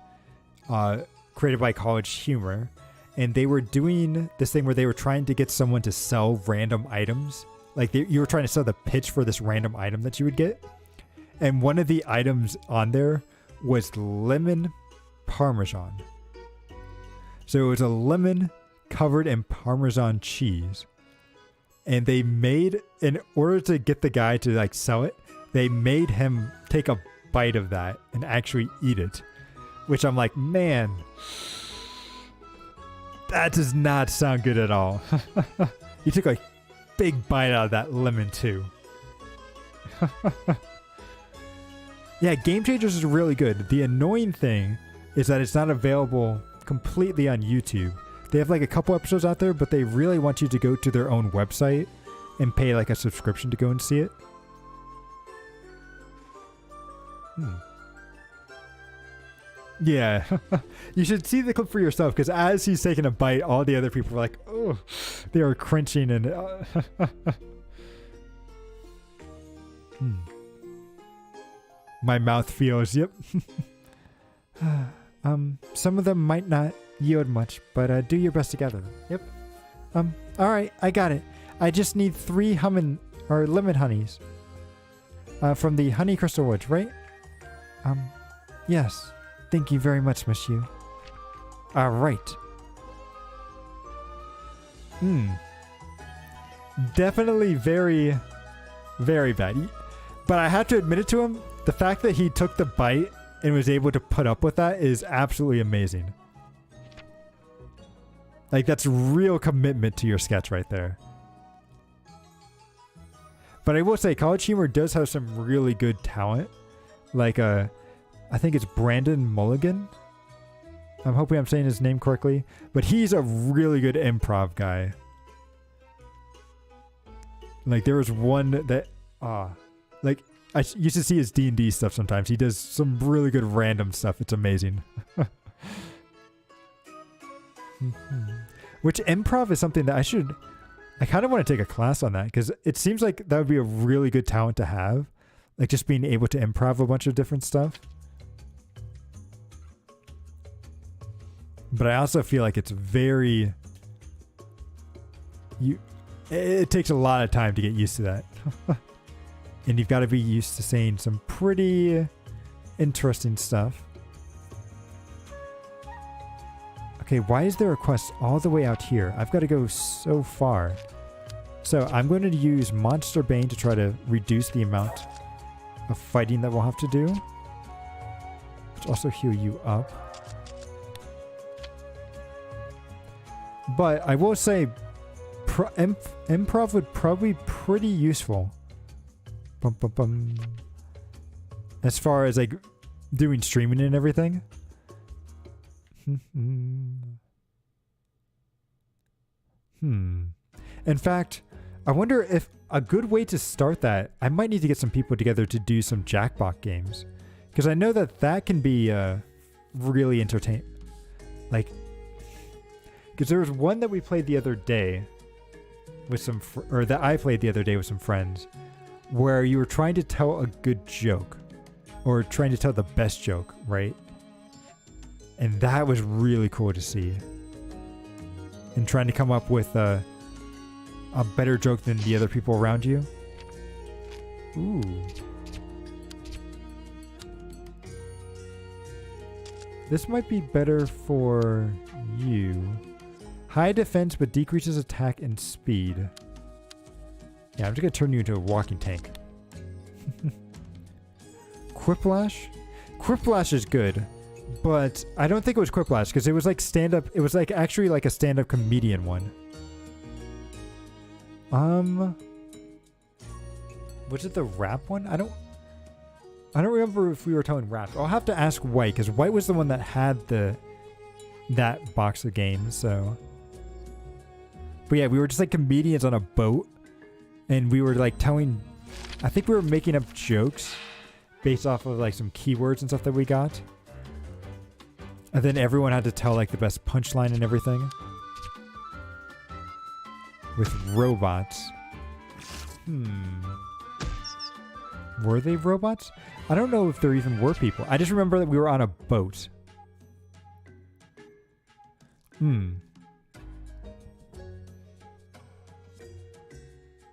created by College Humor. And they were doing this thing where they were trying to get someone to sell random items. Like you were trying to sell the pitch for this random item that you would get. And one of the items on there was lemon parmesan. So it was a lemon covered in Parmesan cheese. And they made, in order to get the guy to like sell it, they made him take a bite of that and actually eat it. Which I'm like, man, that does not sound good at all. You took a big bite out of that lemon too. Yeah, Game Changers is really good. The annoying thing is that it's not available completely on YouTube. They have like a couple episodes out there, but they really want you to go to their own website and pay like a subscription to go and see it. Yeah, you should see the clip for yourself, because as he's taking a bite, all the other people are like, oh, they are crunching and... My mouth feels, yep. Some of them might not yield much, but do your best to gather them. Yep. Alright, I got it. I just need 3 lemon honeys. From the Honey Crystal Woods, right? Yes. Thank you very much, monsieur. Alright. Definitely very, very bad. But I have to admit it to him, the fact that he took the bite and was able to put up with that is absolutely amazing. Like, that's real commitment to your sketch right there. But I will say, College Humor does have some really good talent. Like, I think it's Brandon Mulligan. I'm hoping I'm saying his name correctly. But he's a really good improv guy. Like, there was one that... like, I used to see his D&D stuff sometimes. He does some really good random stuff. It's amazing. Which improv is something that I kind of want to take a class on that, because it seems like that would be a really good talent to have. Like, just being able to improv a bunch of different stuff. But I also feel like it's very... It takes a lot of time to get used to that. And you've got to be used to saying some pretty interesting stuff. Okay, why is there a quest all the way out here? I've got to go so far. So I'm going to use Monster Bane to try to reduce the amount of fighting that we'll have to do. Which also heal you up. But I will say, improv would probably be pretty useful. Bum, bum, bum. As far as like doing streaming and everything. In fact, I wonder if a good way to start that, I might need to get some people together to do some Jackbox games. Because I know that that can be really entertaining. Like, because there was one that we played the other day with some, or that I played the other day with some friends, where you were trying to tell a good joke, or trying to tell the best joke, right? And that was really cool to see. And trying to come up with a better joke than the other people around you. Ooh. This might be better for you. High defense but decreases attack and speed. Yeah, I'm just gonna turn you into a walking tank. Quiplash? Quiplash is good, but I don't think it was Quiplash because it was like stand-up. It was like actually like a stand-up comedian one. Was it the rap one? I don't remember if we were telling rap. I'll have to ask White because White was the one that had that box of games. So, but yeah, we were just like comedians on a boat, and we were like telling. I think we were making up jokes based off of like some keywords and stuff that we got, and then everyone had to tell like the best punchline and everything. With robots. Were they robots? I don't know if there even were people. I just remember that we were on a boat.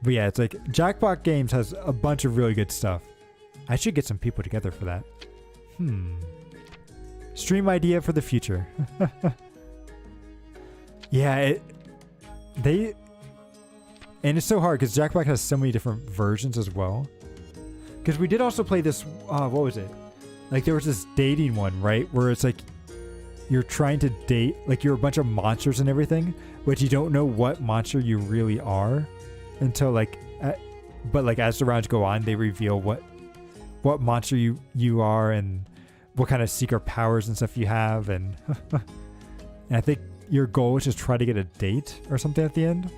But yeah, it's like Jackbox Games has a bunch of really good stuff. I should get some people together for that. Stream idea for the future. Yeah, and it's so hard because Jackbox has so many different versions as well. Because we did also play this, what was it? Like there was this dating one, right? Where it's like you're trying to date, like you're a bunch of monsters and everything, but you don't know what monster you really are until like, but like as the rounds go on, they reveal what monster you are and what kind of secret powers and stuff you have. And, and I think your goal is just try to get a date or something at the end.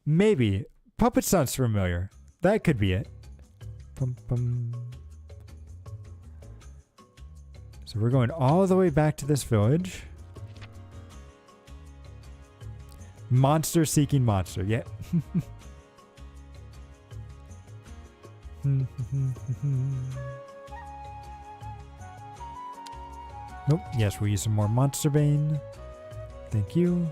Maybe. Puppet sounds familiar. That could be it. Bum, bum. So we're going all the way back to this village. Monster seeking monster. Yeah. Nope. Yes, we'll use some more Monster Bane. Thank you.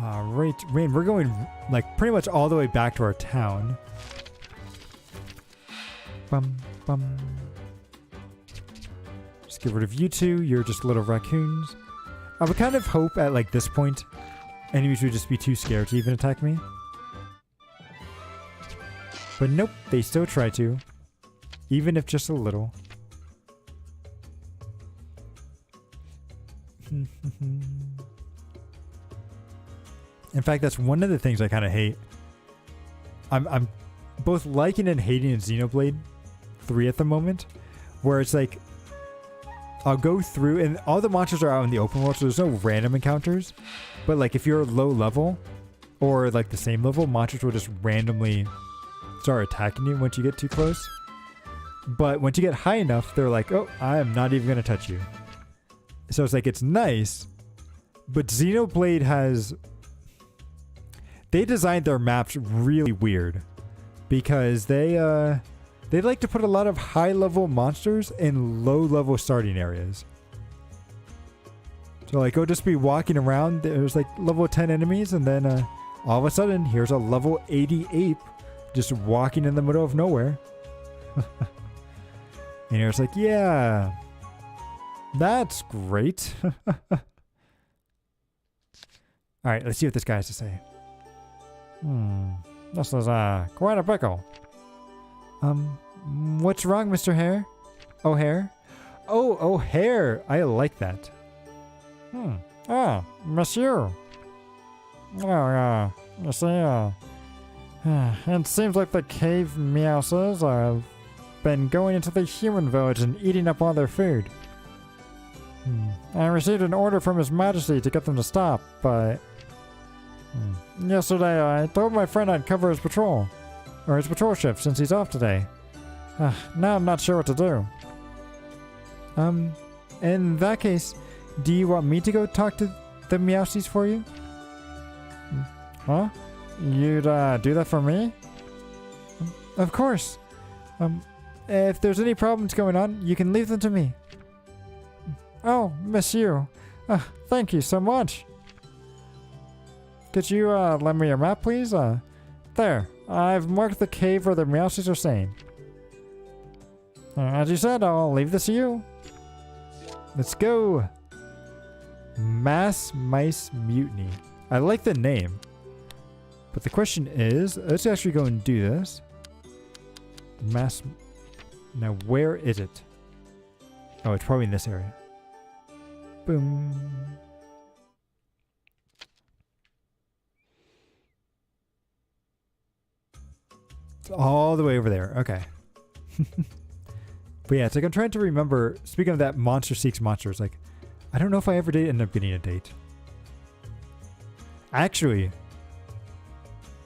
Alright, Rain, we're going like pretty much all the way back to our town. Bum, bum. Just get rid of you two. You're just little raccoons. I would kind of hope at like this point enemies would just be too scared to even attack me. But nope, they still try to. Even if just a little. In fact, that's one of the things I kind of hate. I'm both liking and hating Xenoblade 3 at the moment, where it's like I'll go through and all the monsters are out in the open world, so there's no random encounters. But like if you're low level or like the same level, monsters will just randomly start attacking you once you get too close. But once you get high enough, they're like, oh, I am not even going to touch you. So it's like, it's nice, but Xenoblade has... They designed their maps really weird because they like to put a lot of high-level monsters in low-level starting areas. So like, you'll just be walking around, there's like level 10 enemies, and then all of a sudden, here's a level 80 ape just walking in the middle of nowhere. And you're just like, yeah, that's great. Alright, let's see what this guy has to say. This is quite a pickle. What's wrong, Mr. Hare? O'Hare? Oh, O'Hare. I like that. Ah, monsieur. You see, it seems like the cave meowses have been going into the human village and eating up all their food. I received an order from His Majesty to get them to stop, but yesterday I told my friend I'd cover his patrol, or his patrol shift since he's off today. Now I'm not sure what to do. In that case, do you want me to go talk to the Meowsties for you? Huh? You'd do that for me? Of course. If there's any problems going on, you can leave them to me. Oh, monsieur. Thank you so much. Could you lend me your map, please? There. I've marked the cave where the Meowsties are staying. As you said, I'll leave this to you. Let's go. Mass Mice Mutiny. I like the name. But the question is, let's actually go and do this. Now, where is it? Oh, it's probably in this area. Boom. It's all the way over there. Okay. But yeah, it's like I'm trying to remember, speaking of that Monster Seeks Monsters, like, I don't know if I ever did end up getting a date. Actually,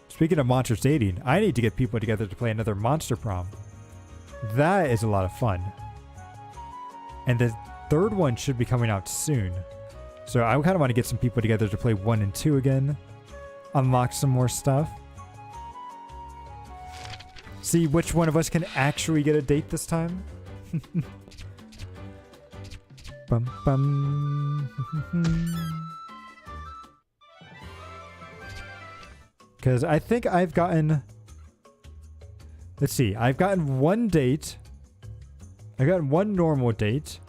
speaking of monsters dating, I need to get people together to play another Monster Prom. That is a lot of fun. And the third one should be coming out soon. So I kind of want to get some people together to play 1 and 2 again. Unlock some more stuff. See which one of us can actually get a date this time. Bum bum. Because I think I've gotten... Let's see. I've gotten 1 date. I've gotten 1 normal date.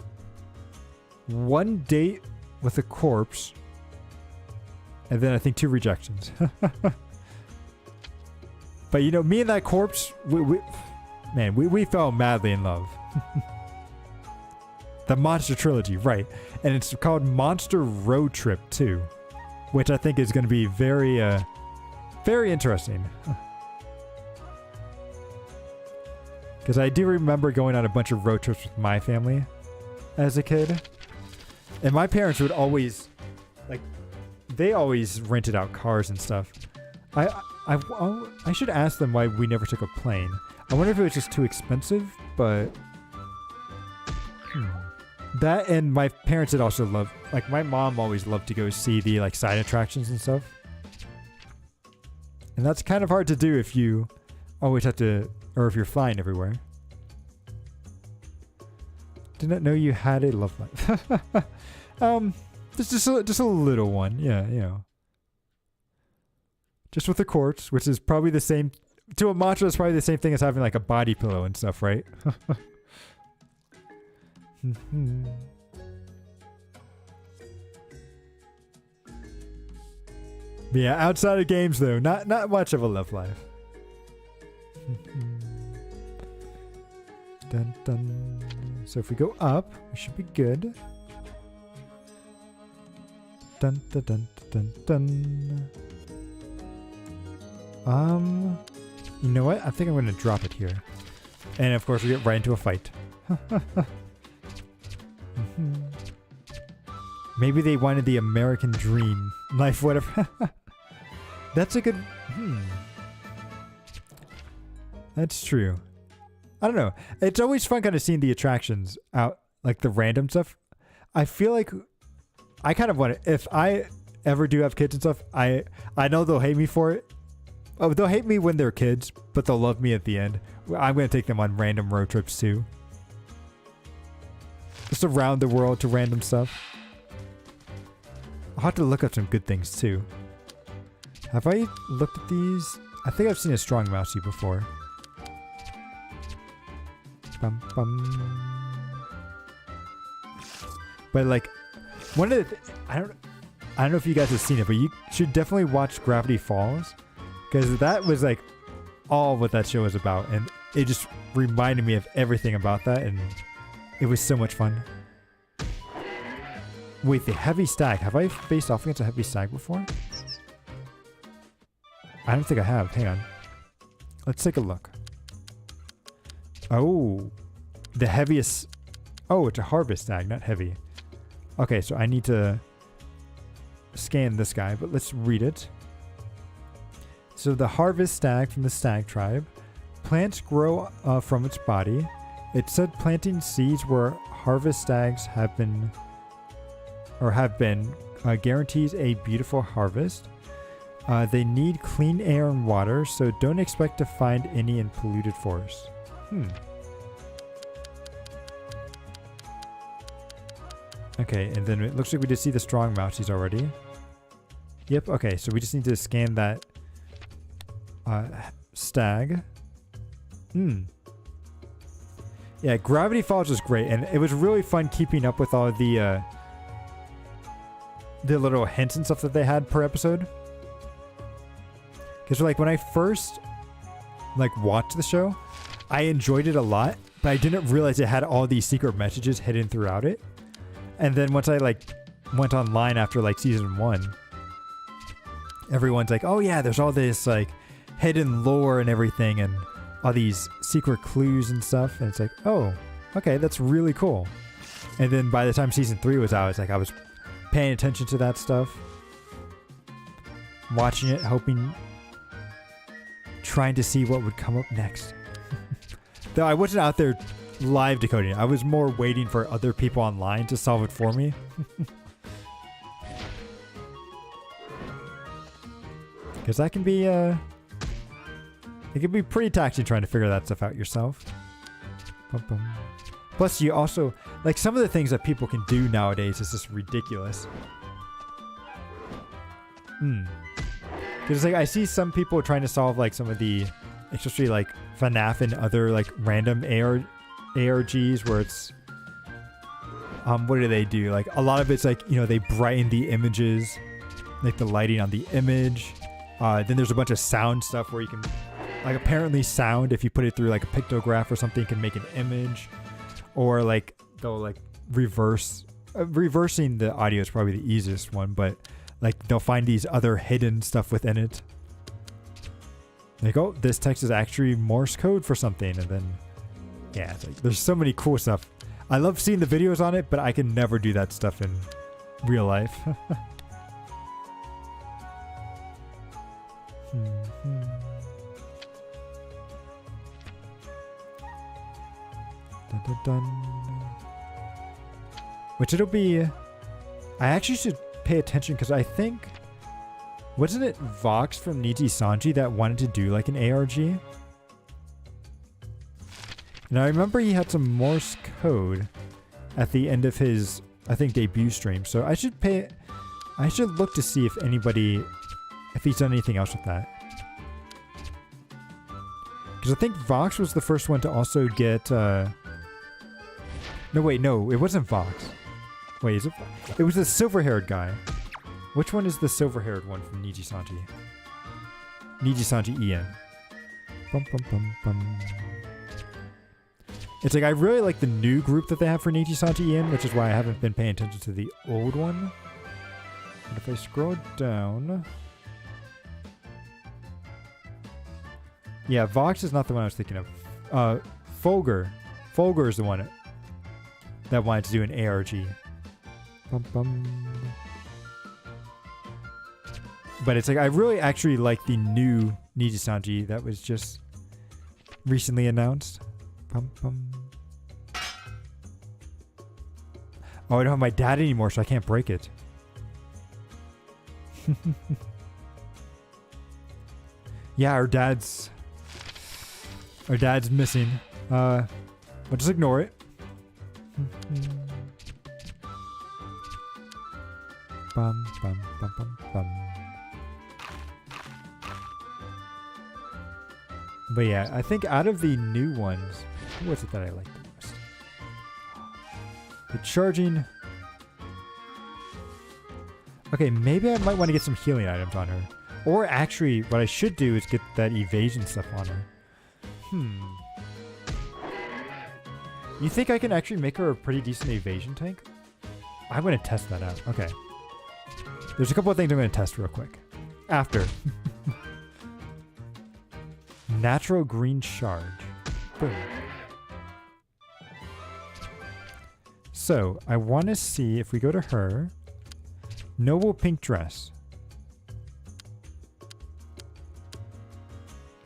1 date with a corpse. And then I think 2 rejections. But you know, me and that corpse, we fell madly in love. The Monster Trilogy, right. And it's called Monster Road Trip too. Which I think is going to be very, very interesting. Because I do remember going on a bunch of road trips with my family as a kid. And my parents would always, like, they always rented out cars and stuff. I should ask them why we never took a plane. I wonder if it was just too expensive, but... That, and my parents would also love, like, my mom always loved to go see the, like, side attractions and stuff. And that's kind of hard to do if you always have to, or if you're flying everywhere. Did not know you had a love life. Just a little one, yeah, you know. Just with a corpse, which is probably the same, to a mantra, it's probably the same thing as having like a body pillow and stuff, right? But yeah, outside of games though, not much of a love life. Dun, dun. So if we go up, we should be good. Dun dun dun dun dun. You know what? I think I'm going to drop it here. And of course we get right into a fight. Maybe they wanted the American dream. Life, whatever. That's a good... That's true. I don't know. It's always fun kind of seeing the attractions out, like the random stuff. I feel like I kind of want to... If I ever do have kids and stuff, I know they'll hate me for it. Oh, they'll hate me when they're kids, but they'll love me at the end. I'm going to take them on random road trips too. Just around the world to random stuff. I'll have to look up some good things too. Have I looked at these? I think I've seen a strong mousey before. Bum, bum. But like, one of the I don't know if you guys have seen it, but you should definitely watch Gravity Falls. Because that was like all what that show was about. And it just reminded me of everything about that, and it was so much fun. Wait, the heavy stag. Have I faced off against a heavy stag before? I don't think I have. Hang on. Let's take a look. Oh, the heaviest. Oh, it's a harvest stag, not heavy. Okay, so I need to scan this guy, but let's read it. So the harvest stag from the stag tribe. Plants grow from its body. It said planting seeds where harvest stags have been guarantees a beautiful harvest. They need clean air and water, so don't expect to find any in polluted forests. Okay, and then it looks like we did see the strong mousies already. Yep, okay, so we just need to scan that stag. Yeah, Gravity Falls was great, and it was really fun keeping up with all the little hints and stuff that they had per episode. Because like when I first like watched the show, I enjoyed it a lot, but I didn't realize it had all these secret messages hidden throughout it. And then once I like went online after like season 1, everyone's like, oh yeah, there's all this like hidden lore and everything and all these secret clues and stuff. And it's like, oh, okay, that's really cool. And then by the time season 3 was out, it's like I was paying attention to that stuff, watching it, hoping, trying to see what would come up next. Though I wasn't out there live decoding it. I was more waiting for other people online to solve it for me. Because that can be, it can be pretty taxing trying to figure that stuff out yourself. Plus, you also, like, some of the things that people can do nowadays is just ridiculous. Because, like, I see some people trying to solve, like, some of the, especially, like, FNAF and other, like, random ARGs where it's, what do they do? Like, a lot of it's, like, you know, they brighten the images, like, the lighting on the image. Then there's a bunch of sound stuff where you can, like, apparently sound, if you put it through, like, a pictograph or something, can make an image. Or, like, they'll, like, reversing the audio is probably the easiest one, but, like, they'll find these other hidden stuff within it. Like, oh, this text is actually Morse code for something, and then, yeah, it's like, there's so many cool stuff. I love seeing the videos on it, but I can never do that stuff in real life. Dun, dun, dun. Which it'll be, I actually should pay attention because I think, wasn't it Vox from Niji Sanji that wanted to do like an ARG? And I remember he had some Morse code at the end of his, I think, debut stream. So I should look to see if anybody, if he's done anything else with that. Because I think Vox was the first one to also get, no, wait, no, it wasn't Vox. Wait, is it? It was the silver-haired guy. Which one is the silver-haired one from Niji Sanji? Niji Sanji Ian. Bum, bum, bum, bum. It's like, I really like the new group that they have for Niji Sanji Ian, which is why I haven't been paying attention to the old one. And if I scroll down... Yeah, Vox is not the one I was thinking of. Fulgur. Fulgur is the one that wanted to do an ARG. Bum, bum. But it's like, I really actually like the new Niji Sanji that was just recently announced. Bum, bum. Oh, I don't have my dad anymore, so I can't break it. Yeah, our dad's missing. We'll just ignore it. Bum, bum, bum, bum, bum. But yeah, I think out of the new ones, what's it that I like the most? The charging. Okay, maybe I might want to get some healing items on her. Or actually, what I should do is get that evasion stuff on her. You think I can actually make her a pretty decent evasion tank? I'm going to test that out. Okay. There's a couple of things I'm going to test real quick. After. Natural green charge. Boom. So, I want to see if we go to her. Noble pink dress.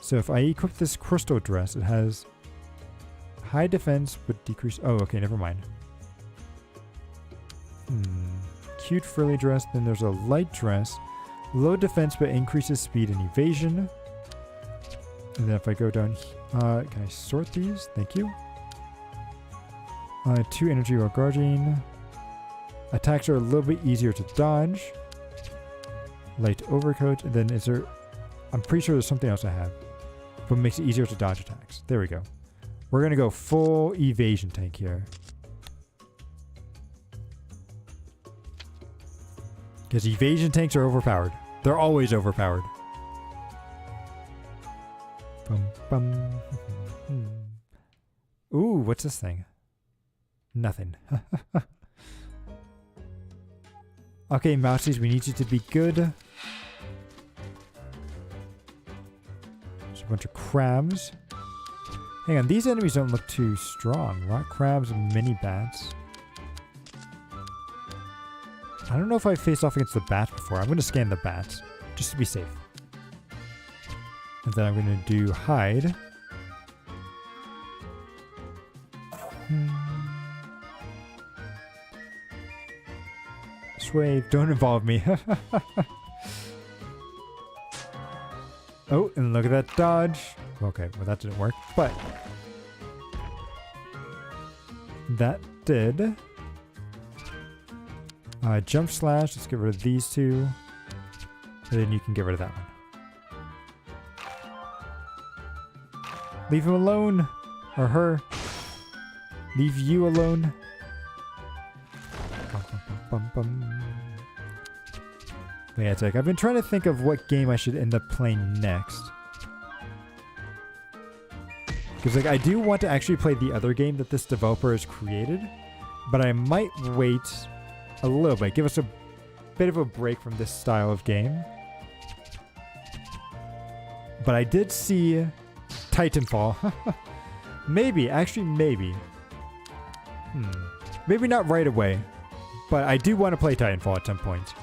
So if I equip this crystal dress, it has high defense but decrease. Oh, okay, never mind. Cute frilly dress. Then there's a light dress. Low defense but increases speed and evasion. And then if I go down, can I sort these? Thank you. 2 energy while guarding. Attacks are a little bit easier to dodge. Light overcoat. And then is there... I'm pretty sure there's something else I have. But makes it easier to dodge attacks. There we go. We're going to go full evasion tank here. Because evasion tanks are overpowered. They're always overpowered. Bum, bum. Ooh, what's this thing? Nothing. Okay, Mousies, we need you to be good. There's a bunch of crabs. Hang on, these enemies don't look too strong. Rock crabs and mini bats. I don't know if I faced off against the bats before. I'm going to scan the bats, just to be safe. And then I'm going to do hide. Swave, don't involve me. Oh, and look at that dodge. Okay, well that didn't work, but that did. Jump slash, let's get rid of these two. And then you can get rid of that one. Leave him alone. Or her. Leave you alone. Bum, bum, bum, bum. Yeah, it's like, I've been trying to think of what game I should end up playing next. Because like I do want to actually play the other game that this developer has created. But I might wait a little bit. Give us a bit of a break from this style of game. But I did see Titanfall. Maybe, actually maybe. Maybe not right away. But I do want to play Titanfall at some point.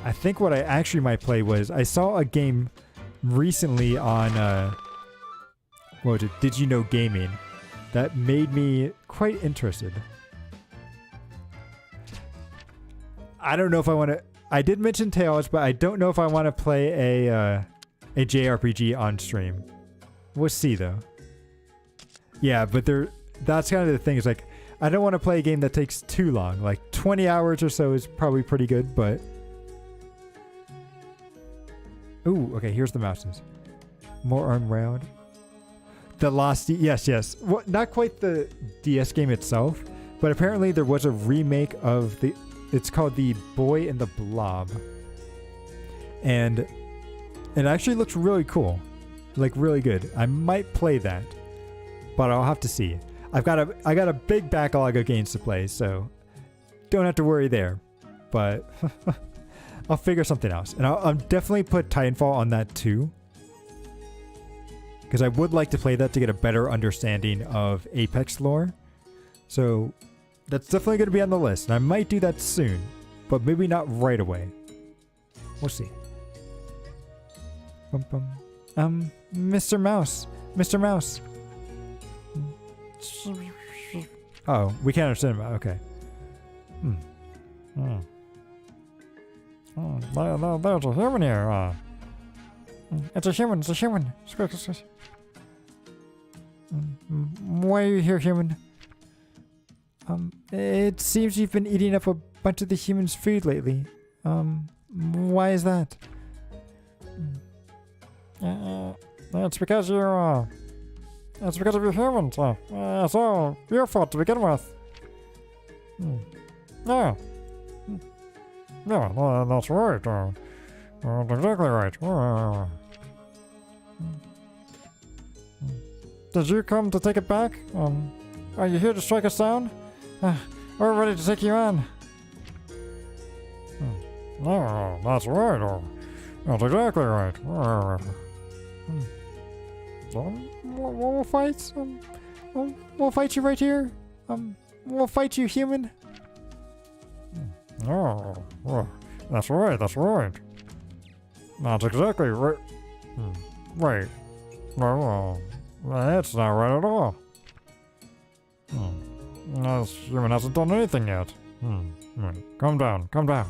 I think what I actually might play was, I saw a game recently on, what was it, Did You Know Gaming, that made me quite interested. I don't know if I want to, I did mention Tales, but I don't know if I want to play a JRPG on stream. We'll see though. Yeah, but that's kind of the thing, is like, I don't want to play a game that takes too long. Like 20 hours or so is probably pretty good, but... Ooh, okay, here's the mouses. More unrailed. The Lost... Yes. Well, not quite the DS game itself, but apparently there was a remake of the... It's called The Boy and the Blob. And it actually looks really cool. Like, really good. I might play that, but I'll have to see. I got a big backlog of games to play, so don't have to worry there. But I'll figure something else. And I'll definitely put Titanfall on that too. Because I would like to play that to get a better understanding of Apex lore. So that's definitely going to be on the list. And I might do that soon, but maybe not right away. We'll see. Bum, bum. Mr. Mouse. Mr. Mouse. Oh, we can't understand him. Okay. Oh, there's a human here. It's a human. It's a human. Why are you here, human? It seems you've been eating up a bunch of the humans' food lately. Why is that? It's because you're, it's because of your humans. It's all your fault to begin with. Yeah. Yeah, that's right. That's exactly right. did you come to take it back? Are you here to strike us down? We're ready to take you on. No, that's right. That's exactly right. We'll fight. We'll fight you right here. We'll fight you, human. Oh, that's right. That's right. That's exactly right. Wait. No, that's not right at all. This human hasn't done anything yet. Calm down. Calm down.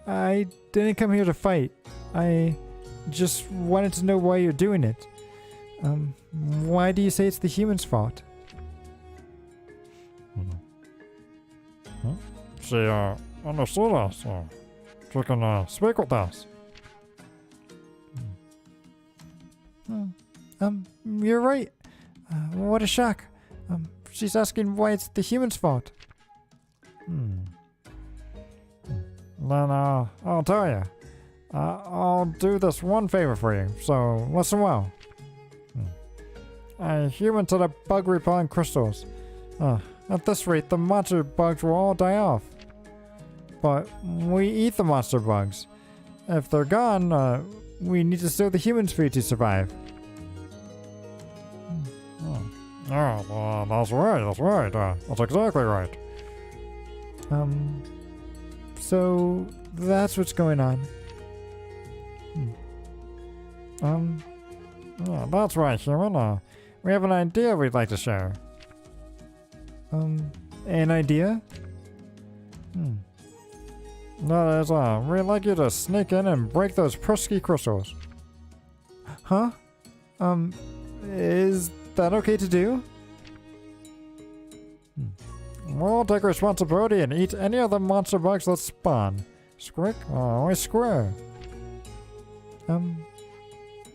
I didn't come here to fight. I just wanted to know why you're doing it. Why do you say it's the human's fault? She understood us. She can speak with us. You're right. What a shock. She's asking why it's the human's fault. Then I'll tell you. I'll do this one favor for you, so listen well. A human to the bug repelling crystals. At this rate, the monster bugs will all die off. But we eat the monster bugs. If they're gone, we need to steal the human's food to survive. That's right, that's right. That's exactly right. So that's what's going on. That's right, human. We have an idea we'd like to share. An idea? That is, we'd like you to sneak in and break those pesky crystals. Huh? Is that okay to do? We'll take responsibility and eat any of the monster bugs that spawn. Squick? We square.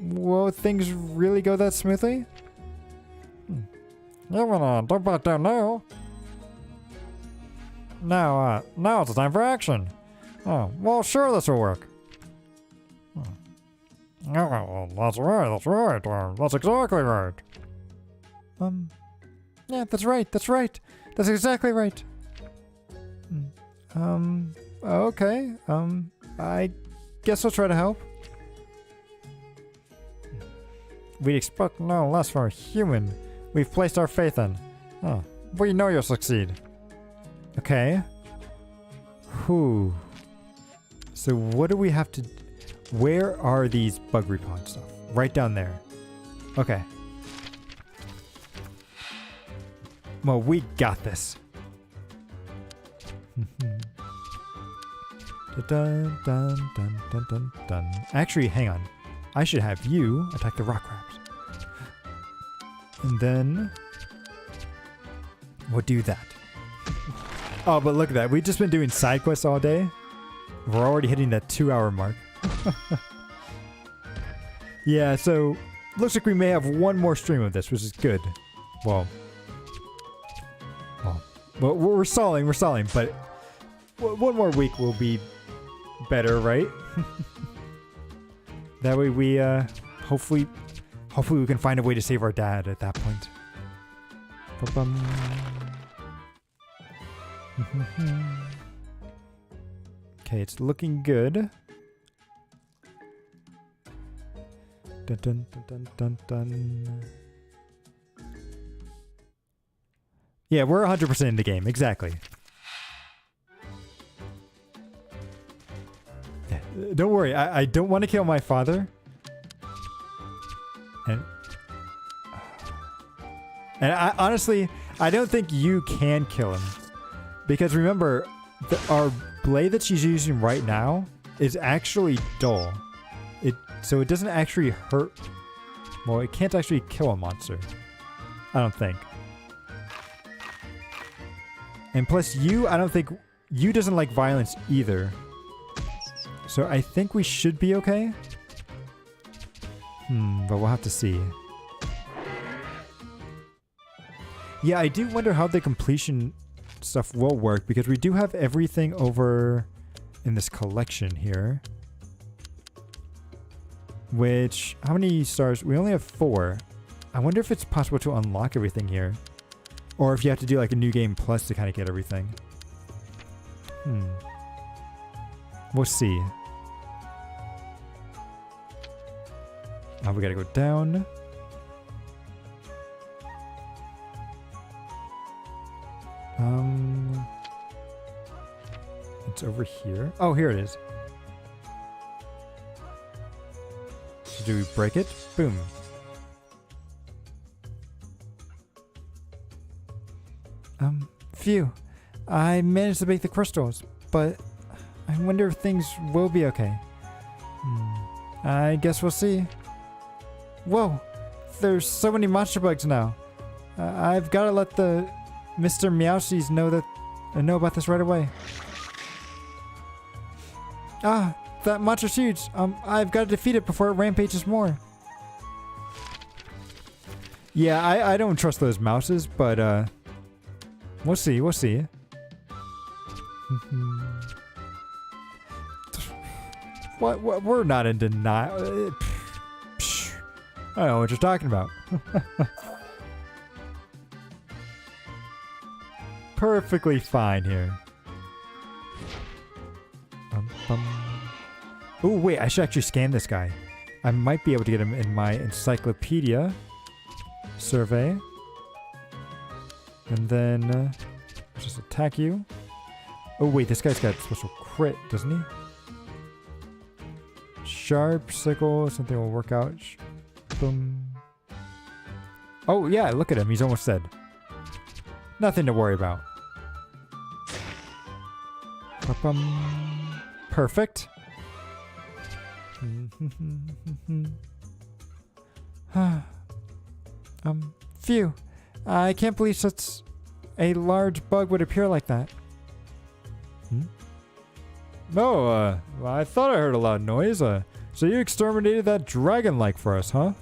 Will things really go that smoothly? Human, don't back down now. Now it's time for action. Well, sure, this will work. That's right, that's right. That's exactly right. Yeah, that's right, that's right. That's exactly right. Okay. I guess I'll try to help. We'd expect no less from a human we've placed our faith in. We know you'll succeed. Okay. Whew. So what do we have to... Where are these bug repellent stuff? Right down there. Okay. Well, we got this. Dun, dun, dun, dun, dun, dun. Actually, hang on. I should have you attack the rock crabs. And then... we'll do that. Oh, but look at that. We've just been doing side quests all day. We're already hitting that 2-hour mark. Yeah, so looks like we may have one more stream of this, which is good. Well, we're stalling, but one more week will be better, right? That way we, hopefully we can find a way to save our dad at that point. Ba-bum. Okay, it's looking good. Dun, dun, dun, dun, dun. Yeah, we're 100% in the game, exactly. Yeah, don't worry, I don't want to kill my father. And I honestly, I don't think you can kill him. Because remember, our blade that she's using right now is actually dull. So it doesn't actually hurt. Well, it can't actually kill a monster. I don't think. And plus I don't think... You doesn't like violence either. So I think we should be okay. But we'll have to see. Yeah, I do wonder how the completion stuff will work, because we do have everything over in this collection here. Which, how many stars? We only have 4. I wonder if it's possible to unlock everything here. Or if you have to do like a new game plus to kind of get everything. We'll see. Oh, we gotta go down. It's over here. Oh, here it is. So do we break it? Boom. Phew. I managed to make the crystals, but I wonder if things will be okay. I guess we'll see. Whoa, there's so many monster bugs now. I've got to let the Mr. Meowsties know about this right away. Ah, that monster's huge. I've got to defeat it before it rampages more. Yeah, I don't trust those mouses, but we'll see. We'll see. What? We're not in denial. I don't know what you're talking about. Perfectly fine here. Oh, wait, I should actually scan this guy. I might be able to get him in my encyclopedia survey. And then just attack you. Oh, wait, this guy's got special crit, doesn't he? Sharp sickle, something will work out. Boom. Oh, yeah, look at him. He's almost dead. Nothing to worry about. Perfect. Phew. I can't believe such a large bug would appear like that. No, well, I thought I heard a loud noise. So you exterminated that dragon-like for us, huh?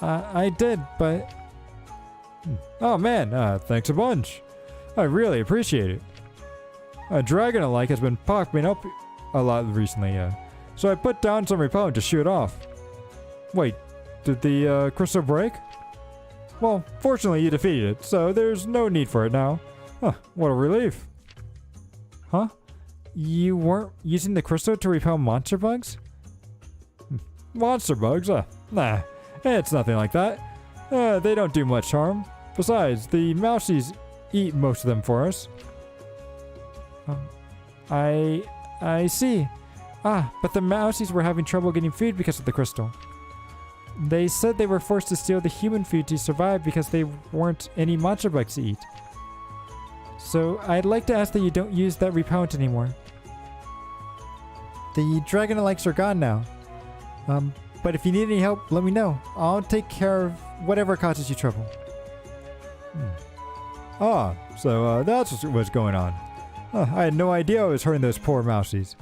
I did, but... Oh man, thanks a bunch. I really appreciate it. A dragon-alike has been popping up a lot recently, so I put down some repellent to shoot off. Wait, did the crystal break? Well, fortunately you defeated it, so there's no need for it now. Huh, what a relief. Huh? You weren't using the crystal to repel monster bugs? Monster bugs? Nah, it's nothing like that. They don't do much harm. Besides, the Mousies eat most of them for us. I see. But the Mousies were having trouble getting food because of the crystal. They said they were forced to steal the human food to survive because they weren't any monster bugs to eat. So I'd like to ask that you don't use that repellent anymore. The dragon-alikes are gone now. But if you need any help, let me know. I'll take care of whatever causes you trouble. So that's what's going on. I had no idea I was hurting those poor Mousies.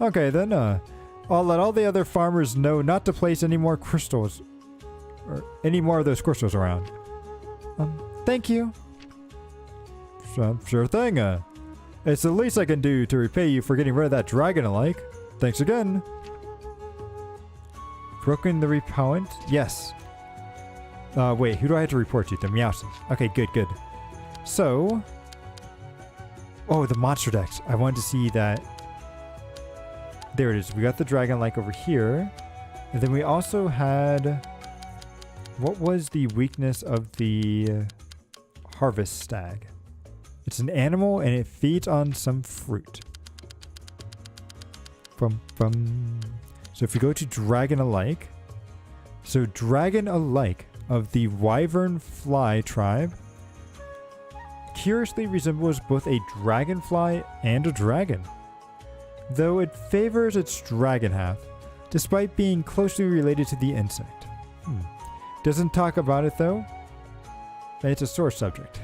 Okay then, I'll let all the other farmers know not to place any more crystals, or any more of those crystals around. Thank you. Sure thing. It's the least I can do to repay you for getting rid of that dragon-alike. Thanks again. Broken the repellent? Yes. Wait, who do I have to report to? The Meowsties. Okay, good. So... Oh, the monster decks. I wanted to see that... There it is. We got the dragon-like over here. And then we also had... What was the weakness of the harvest stag? It's an animal and it feeds on some fruit. So if we go to dragon-alike... So dragon-alike of the wyvern fly tribe curiously resembles both a dragonfly and a dragon, though it favors its dragon half, despite being closely related to the insect. Doesn't talk about it though. It's a sore subject.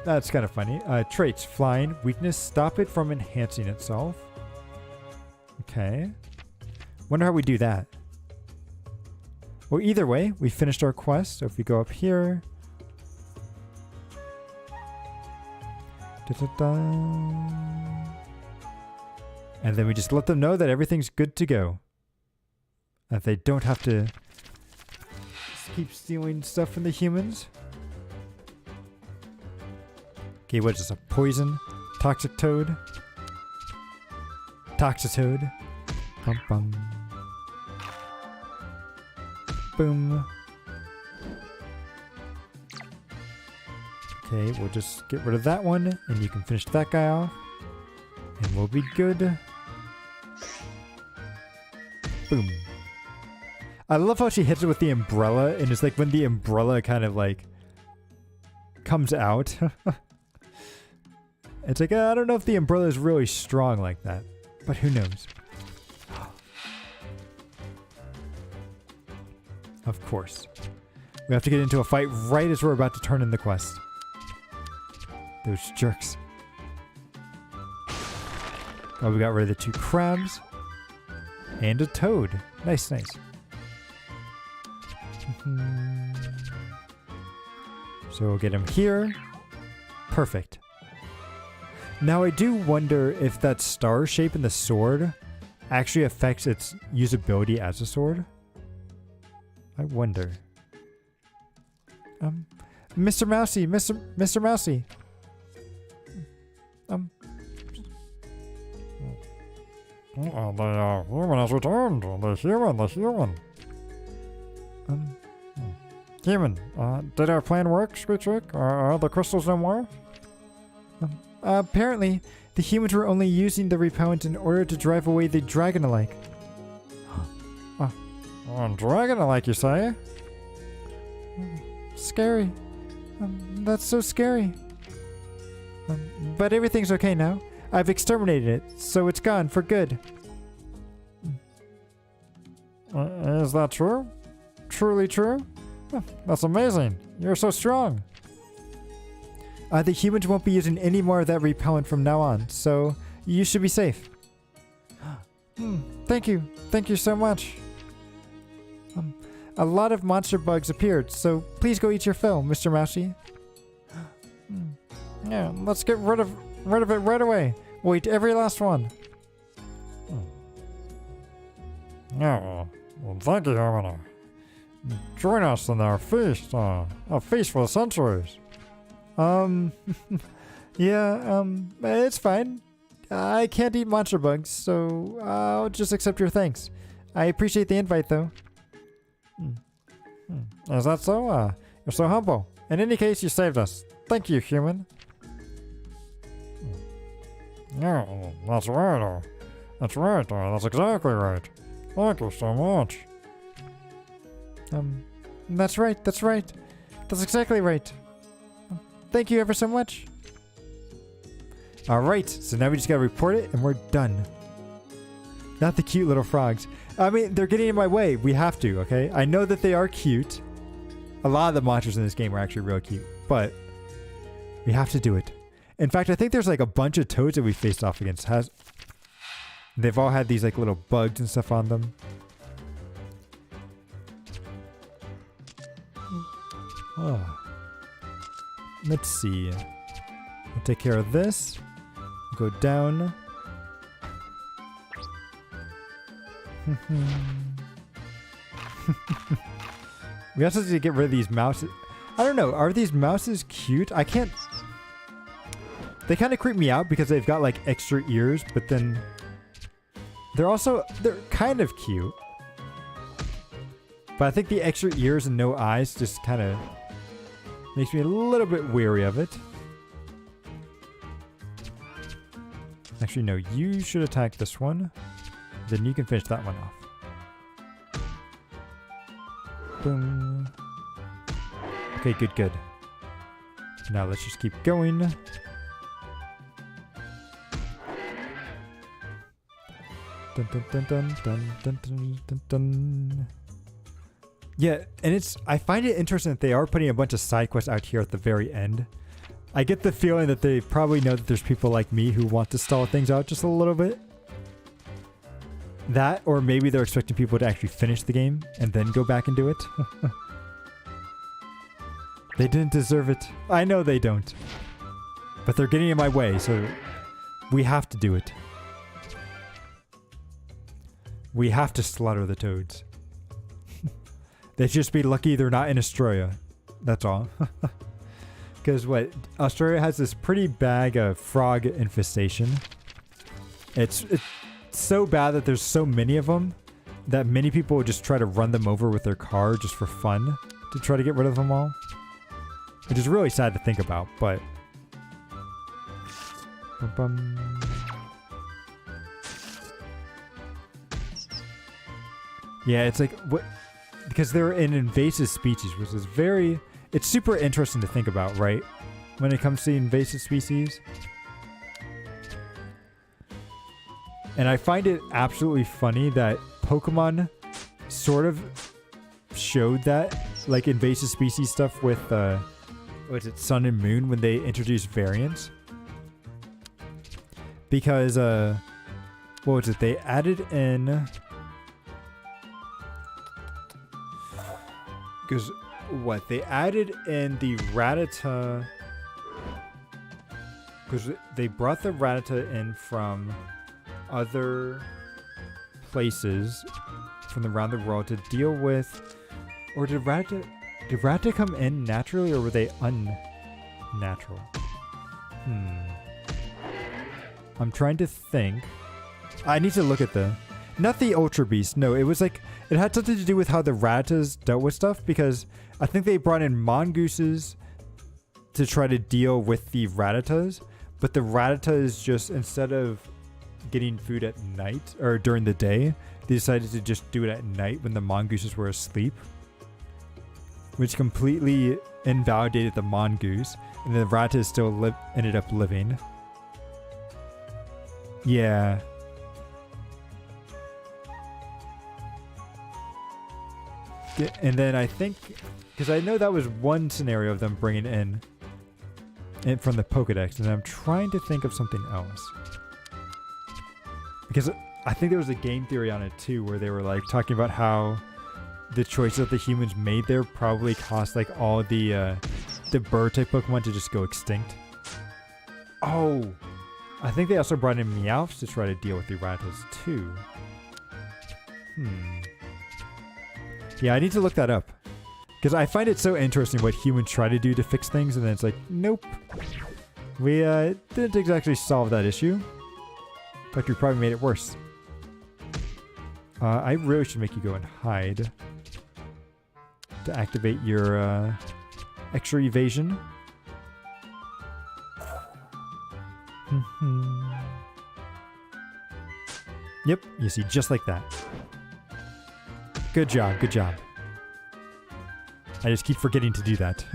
That's kind of funny. Traits: flying, weakness, stop it from enhancing itself. Okay. Wonder how we do that. Well, either way, we finished our quest. So if we go up here. And then we just let them know that everything's good to go. That they don't have to keep stealing stuff from the humans. Okay, what is this? A poison? Toxic toad? Toxitoad. Bum bum. Boom. Okay, we'll just get rid of that one, and you can finish that guy off. And we'll be good. Boom. I love how she hits it with the umbrella, and it's like when the umbrella kind of like comes out. It's like, I don't know if the umbrella is really strong like that, but who knows? Of course. We have to get into a fight right as we're about to turn in the quest. Those jerks. Oh, we got rid of the 2 crabs. And a toad. Nice, nice. So we'll get him here. Perfect. Now I do wonder if that star shape in the sword actually affects its usability as a sword. I wonder. Mr. Mousy, Mr. Mousy. The human has returned. The human. Human, did our plan work, Screech Rick? Are the crystals no more? Apparently, the humans were only using the repellent in order to drive away the dragon-alike. Dragon-alike, you say? Scary. That's so scary. But everything's okay now. I've exterminated it, so it's gone for good. Is that true? Truly true? That's amazing. You're so strong. The humans won't be using any more of that repellent from now on, so you should be safe. Thank you. Thank you so much. A lot of monster bugs appeared, so please go eat your fill, Mr. Mousy. Yeah, let's get rid of it right away. We'll eat every last one. Yeah, well, thank you, Hermana. Join us in our feast, a feast for the centuries. Yeah, it's fine. I can't eat monster bugs, so I'll just accept your thanks. I appreciate the invite, though. Is that so? You're so humble. In any case, you saved us. Thank you, human. Yeah, that's right. That's right. That's exactly right. Thank you so much. That's right. That's right. That's exactly right. Thank you ever so much. All right, so now we just gotta report it and we're done. Not the cute little frogs. I mean, they're getting in my way. We have to, okay? I know that they are cute. A lot of the monsters in this game are actually real cute, but we have to do it. In fact, I think there's like a bunch of toads that we faced off against. They've all had these like little bugs and stuff on them. Oh. Let's see. We'll take care of this. Go down. We also need to get rid of these mouses. I don't know. Are these mouses cute? I can't... They kind of creep me out because they've got like extra ears, but then... They're kind of cute. But I think the extra ears and no eyes just kind of makes me a little bit weary of it. Actually, no, you should attack this one. Then you can finish that one off. Boom. Okay, good. Now let's just keep going. Dun, dun, dun, dun, dun, dun, dun, dun, dun. Yeah, and I find it interesting that they are putting a bunch of side quests out here at the very end. I get the feeling that they probably know that there's people like me who want to stall things out just a little bit. That, or maybe they're expecting people to actually finish the game and then go back and do it. They didn't deserve it. I know they don't. But they're getting in my way, so we have to do it. We have to slaughter the toads. They'd just be lucky they're not in Australia. That's all. Because what? Australia has this pretty bad frog infestation. It's so bad that there's so many of them that many people would just try to run them over with their car just for fun to try to get rid of them all. Which is really sad to think about, but... Bum-bum. Yeah, it's like... what? Because they're an invasive species, which is very... It's super interesting to think about, right? When it comes to invasive species. And I find it absolutely funny that Pokemon sort of showed that, like, invasive species stuff with, what's it, Sun and Moon, when they introduced variants. Because, what was it, they added in... Because, what, they added in the Rattata... Because they brought the Rattata in from other places from around the world to deal with... Or did Rattata come in naturally, or were they unnatural? I'm trying to think. I need to look at the... Not the Ultra Beast. No, it was like... It had something to do with how the Rattatas dealt with stuff, because I think they brought in Mongooses to try to deal with the Rattatas, but the Rattatas just, instead of getting food at night, or during the day, they decided to just do it at night when the Mongooses were asleep, which completely invalidated the Mongoose, and the Rattatas still ended up living. Yeah. And then I think, because I know that was one scenario of them bringing in from the Pokedex, and I'm trying to think of something else. Because I think there was a game theory on it too, where they were like talking about how the choices that the humans made there probably caused like all the bird type Pokemon to just go extinct. Oh, I think they also brought in Meowths to try to deal with the Rattata too. Yeah, I need to look that up. Because I find it so interesting what humans try to do to fix things, and then it's like, nope. We didn't exactly solve that issue. In fact, we probably made it worse. I really should make you go and hide to activate your extra evasion. Yep, you see, just like that. Good job, good job. I just keep forgetting to do that.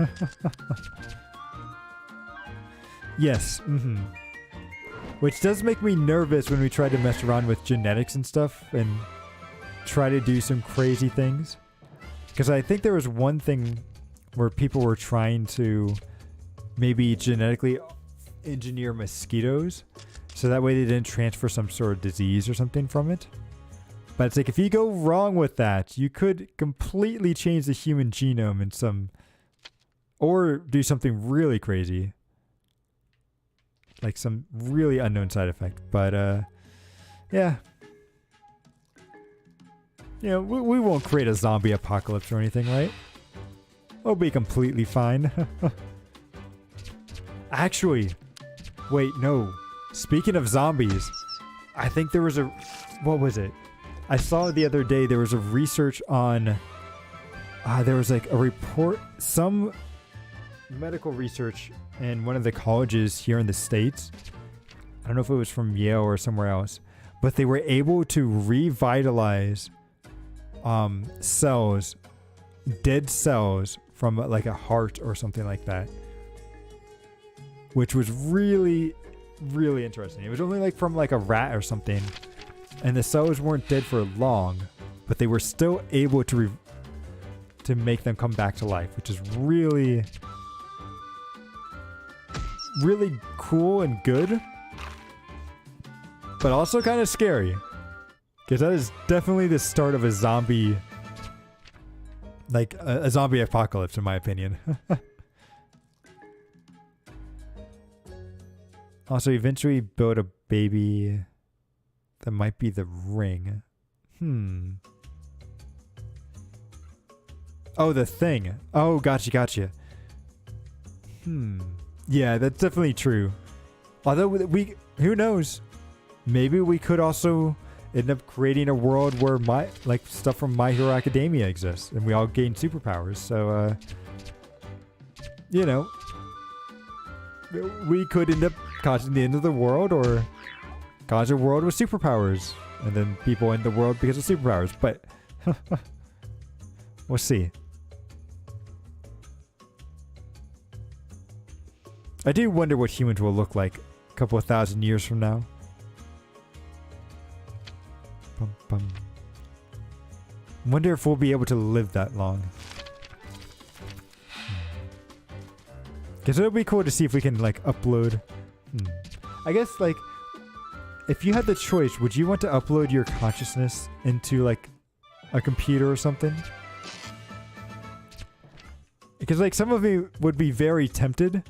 Yes, Which does make me nervous when we try to mess around with genetics and stuff and try to do some crazy things. Because I think there was one thing where people were trying to maybe genetically engineer mosquitoes so that way they didn't transfer some sort of disease or something from it. But it's like, if you go wrong with that, you could completely change the human genome in some... Or do something really crazy. Like some really unknown side effect. But, yeah. You know, we won't create a zombie apocalypse or anything, right? We'll be completely fine. Actually, wait, no. Speaking of zombies, I think there was a... What was it? I saw the other day there was a research on... there was like a report... Some medical research in one of the colleges here in the States. I don't know if it was from Yale or somewhere else. But they were able to revitalize cells, dead cells from like a heart or something like that. Which was really, really interesting. It was only like from like a rat or something. And the cells weren't dead for long, but they were still able to make them come back to life, which is really, really cool and good, but also kind of scary, because that is definitely the start of a zombie, like a zombie apocalypse, in my opinion. Also, eventually build a baby that might be the ring. Oh, the thing. Oh, gotcha. Yeah, that's definitely true. Although who knows? Maybe we could also end up creating a world where stuff from My Hero Academia exists, and we all gain superpowers. So, you know, we could end up causing the end of the world, or cause a world with superpowers, and then people end the world because of superpowers. But we'll see. I do wonder what humans will look like a couple of thousand years from now. Wonder if we'll be able to live that long. Because it'll be cool to see if we can, like, upload. I guess, like, if you had the choice, would you want to upload your consciousness into, like, a computer or something? Because, like, some of me would be very tempted,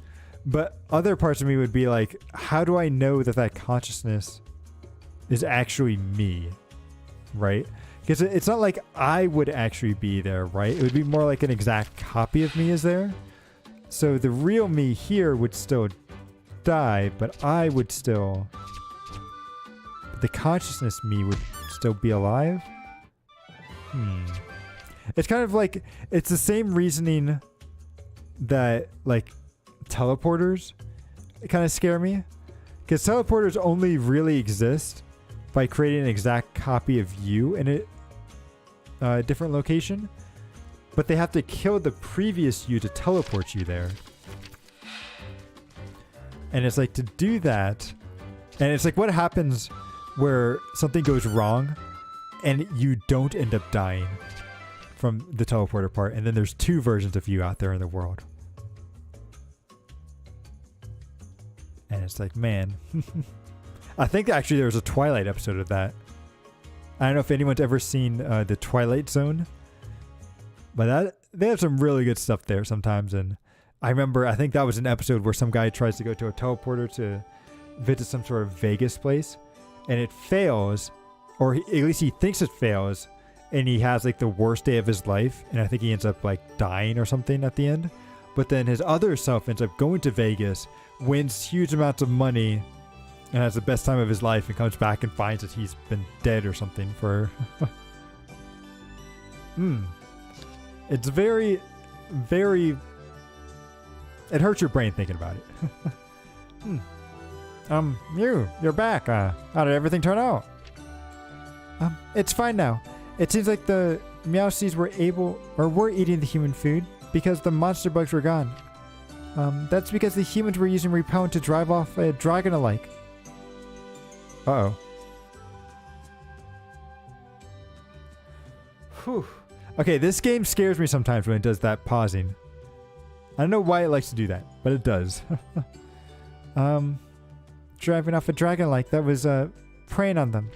but other parts of me would be like, how do I know that that consciousness is actually me? Right? Because it's not like I would actually be there, right? It would be more like an exact copy of me is there. So the real me here would still die, but I would still... the consciousness me would still be alive? It's kind of like... it's the same reasoning that, like, teleporters kind of scare me. Because teleporters only really exist by creating an exact copy of you in a different location. But they have to kill the previous you to teleport you there. And it's like, to do that... and it's like, what happens where something goes wrong and you don't end up dying from the teleporter part, and then there's two versions of you out there in the world. And it's like, man. I think actually there was a Twilight episode of that. I don't know if anyone's ever seen the Twilight Zone, but they have some really good stuff there sometimes. And I remember, I think that was an episode where some guy tries to go to a teleporter to visit some sort of Vegas place, and it fails, or at least he thinks it fails, and he has like the worst day of his life, and I think he ends up like dying or something at the end. But then his other self ends up going to Vegas, wins huge amounts of money, and has the best time of his life, and comes back and finds that he's been dead or something for... It's very, very... it hurts your brain thinking about it. You're back. How did everything turn out? It's fine now. It seems like the Meowsties were eating the human food because the monster bugs were gone. That's because the humans were using repellent to drive off a dragon-alike. Uh-oh. Whew. Okay, this game scares me sometimes when it does that pausing. I don't know why it likes to do that, but it does. Driving off a dragon-alike that was preying on them.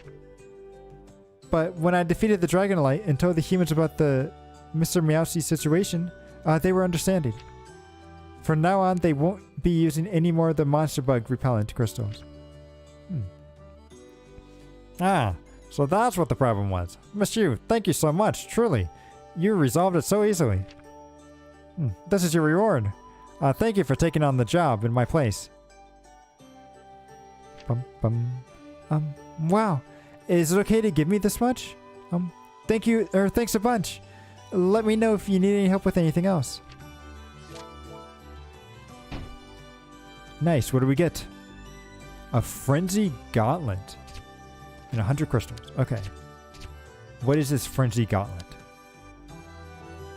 But when I defeated the dragon-alike and told the humans about the Mr. Meowsty situation, they were understanding. From now on, they won't be using any more of the monster bug repellent crystals. So that's what the problem was. Miss you, thank you so much, truly. You resolved it so easily. This is your reward. Thank you for taking on the job in my place. Wow. Is it okay to give me this much? Thank you, or thanks a bunch. Let me know if you need any help with anything else. Nice, what do we get? A Frenzy Gauntlet. And 100 crystals. Okay. What is this Frenzy Gauntlet?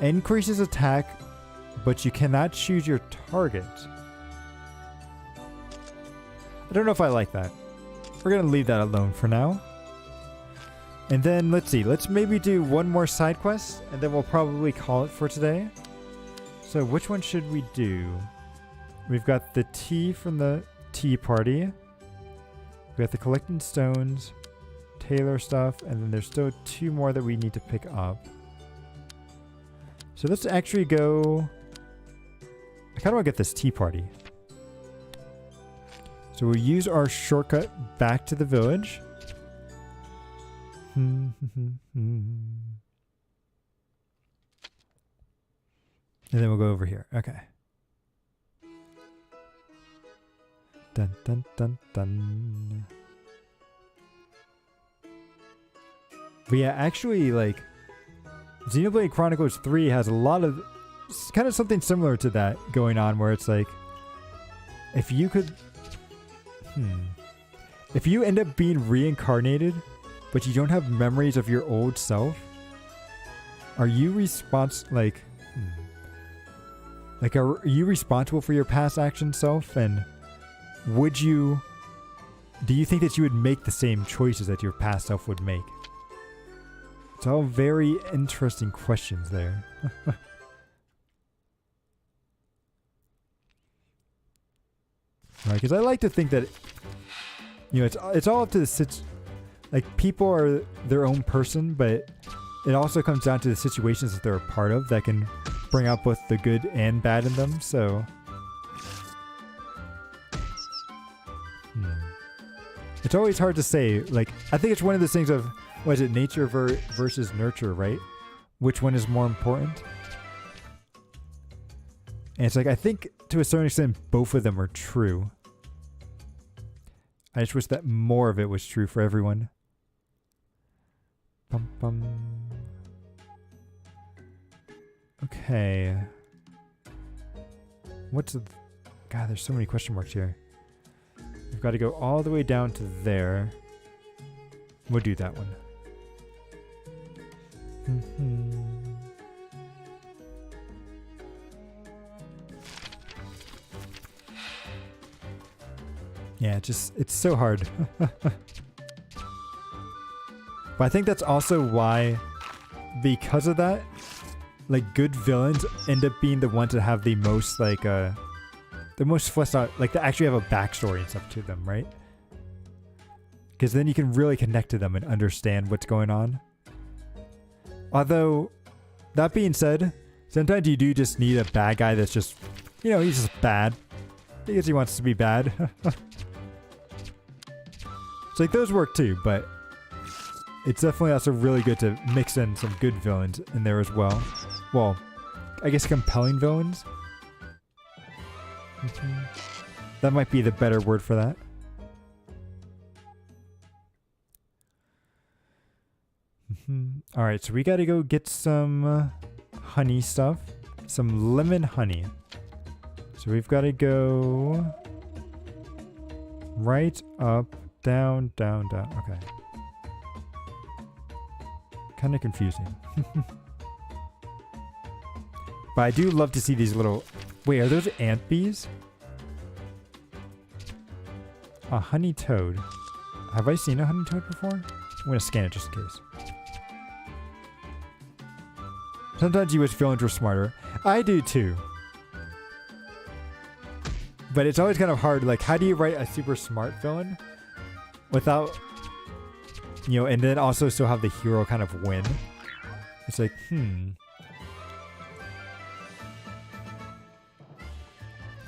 Increases attack, but you cannot choose your target. I don't know if I like that. We're going to leave that alone for now. And then, let's see. Let's maybe do one more side quest, and then we'll probably call it for today. So which one should we do? We've got the tea from the tea party. We got the collecting stones, Taylor stuff, and then there's still 2 more that we need to pick up. So let's actually go... I kind of want to get this tea party. So we'll use our shortcut back to the village. And then we'll go over here. Okay. Dun dun dun dun. But yeah, actually, like, Xenoblade Chronicles 3 has a lot of kind of something similar to that going on, where it's like, if you could, if you end up being reincarnated, but you don't have memories of your old self, are you are you responsible for your past action self? And do you think that you would make the same choices that your past self would make? It's all very interesting questions there. Because I like to think that, it's all up to the like, people are their own person, but it also comes down to the situations that they're a part of that can bring out both the good and bad in them. So it's always hard to say. Like, I think it's one of those things of, what is it, nature versus nurture, right? Which one is more important? And it's like, I think to a certain extent both of them are true. I just wish that more of it was true for everyone. Bum bum. Okay. God, there's so many question marks here. We've got to go all the way down to there. We'll do that one. Yeah, it's so hard. But I think that's also why, because of that, like, good villains end up being the ones that have the most, like, the most fleshed out, like, they actually have a backstory and stuff to them, right? Because then you can really connect to them and understand what's going on. Although, that being said, sometimes you do just need a bad guy that's just, he's just bad. Because he wants to be bad. It's like, those work too, but it's definitely also really good to mix in some good villains in there as well. Well, I guess compelling villains. That might be the better word for that. Alright, so we gotta go get some honey stuff. Some lemon honey. So we've gotta go right up, down, down, down. Okay. Kind of confusing. But I do love to see these little... Wait, are those ant bees? A honey toad. Have I seen a honey toad before? I'm going to scan it just in case. Sometimes you wish villains were smarter. I do too. But it's always kind of hard. Like, how do you write a super smart villain without... and then also still have the hero kind of win? It's like,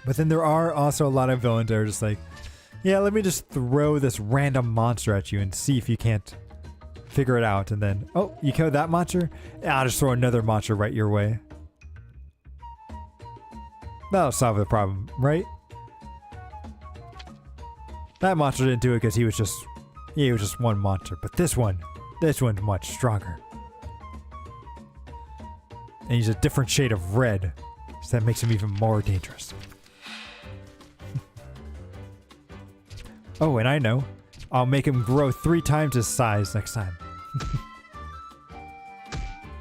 But then there are also a lot of villains that are just like, yeah, let me just throw this random monster at you and see if you can't figure it out. And then, oh, you killed that monster? Yeah, I'll just throw another monster right your way. That'll solve the problem, right? That monster didn't do it because he was just one monster. But this one's much stronger. And he's a different shade of red. So that makes him even more dangerous. Oh, and I know. I'll make him grow 3 times his size next time.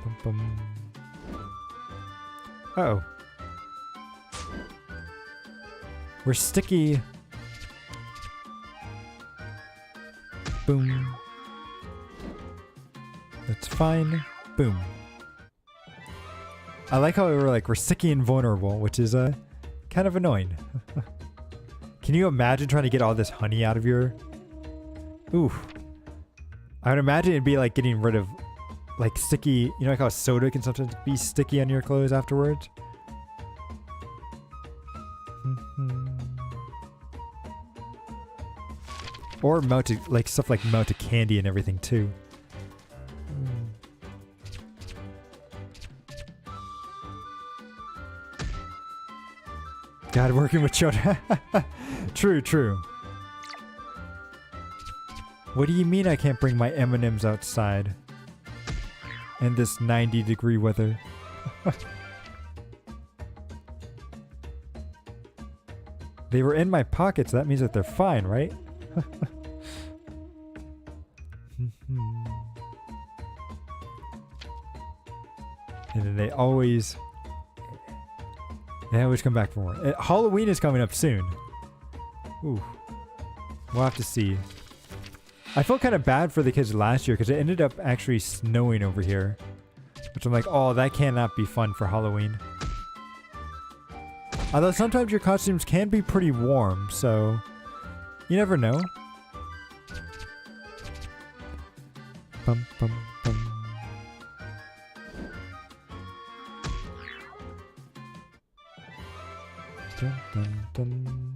Bum, bum. Uh-oh. We're sticky. Boom. That's fine. Boom. I like how we're sticky and vulnerable, which is kind of annoying. Can you imagine trying to get all this honey out of your... Ooh. I would imagine it'd be like getting rid of like sticky... You know, like how soda can sometimes be sticky on your clothes afterwards? Or melted, like stuff like melted candy and everything too. God, working with children. True, true. What do you mean I can't bring my M&Ms outside in this 90-degree weather? They were in my pocket, so that means that they're fine, right? And then they always come back for more. Halloween is coming up soon. Ooh. We'll have to see. I felt kind of bad for the kids last year because it ended up actually snowing over here. Which I'm like, oh, that cannot be fun for Halloween. Although sometimes your costumes can be pretty warm, so you never know. Bum, bum, bum. Dun, dun, dun.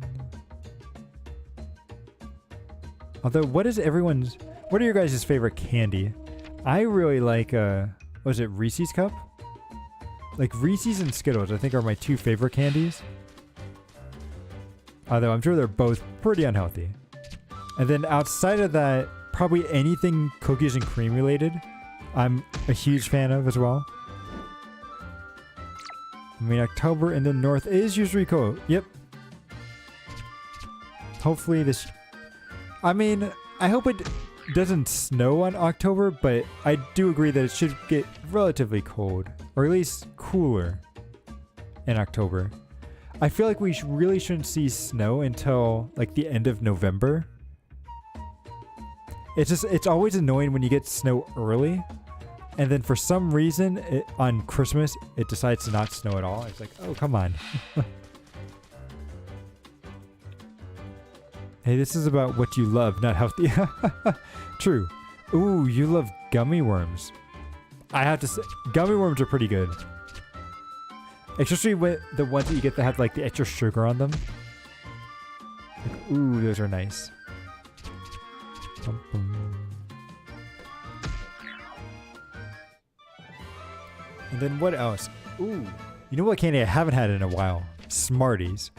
Although, what are your guys' favorite candy? I really like, was it Reese's Cup? Like Reese's and Skittles, I think are my two favorite candies. Although I'm sure they're both pretty unhealthy. And then outside of that, probably anything cookies and cream related, I'm a huge fan of as well. I mean, October in the north is usually cold. Yep. Hopefully this... I mean, I hope it doesn't snow on October, but I do agree that it should get relatively cold. Or at least cooler in October. I feel like we really shouldn't see snow until like the end of November. It's always annoying when you get snow early. And then for some reason, on Christmas, it decides to not snow at all. It's like, oh, come on. Hey, this is about what you love, not healthy. True. Ooh, you love gummy worms. I have to say, gummy worms are pretty good. Especially with the ones that you get that have like the extra sugar on them. Like, ooh, those are nice. Bum, bum. And then what else? Ooh, you know what candy I haven't had in a while? Smarties.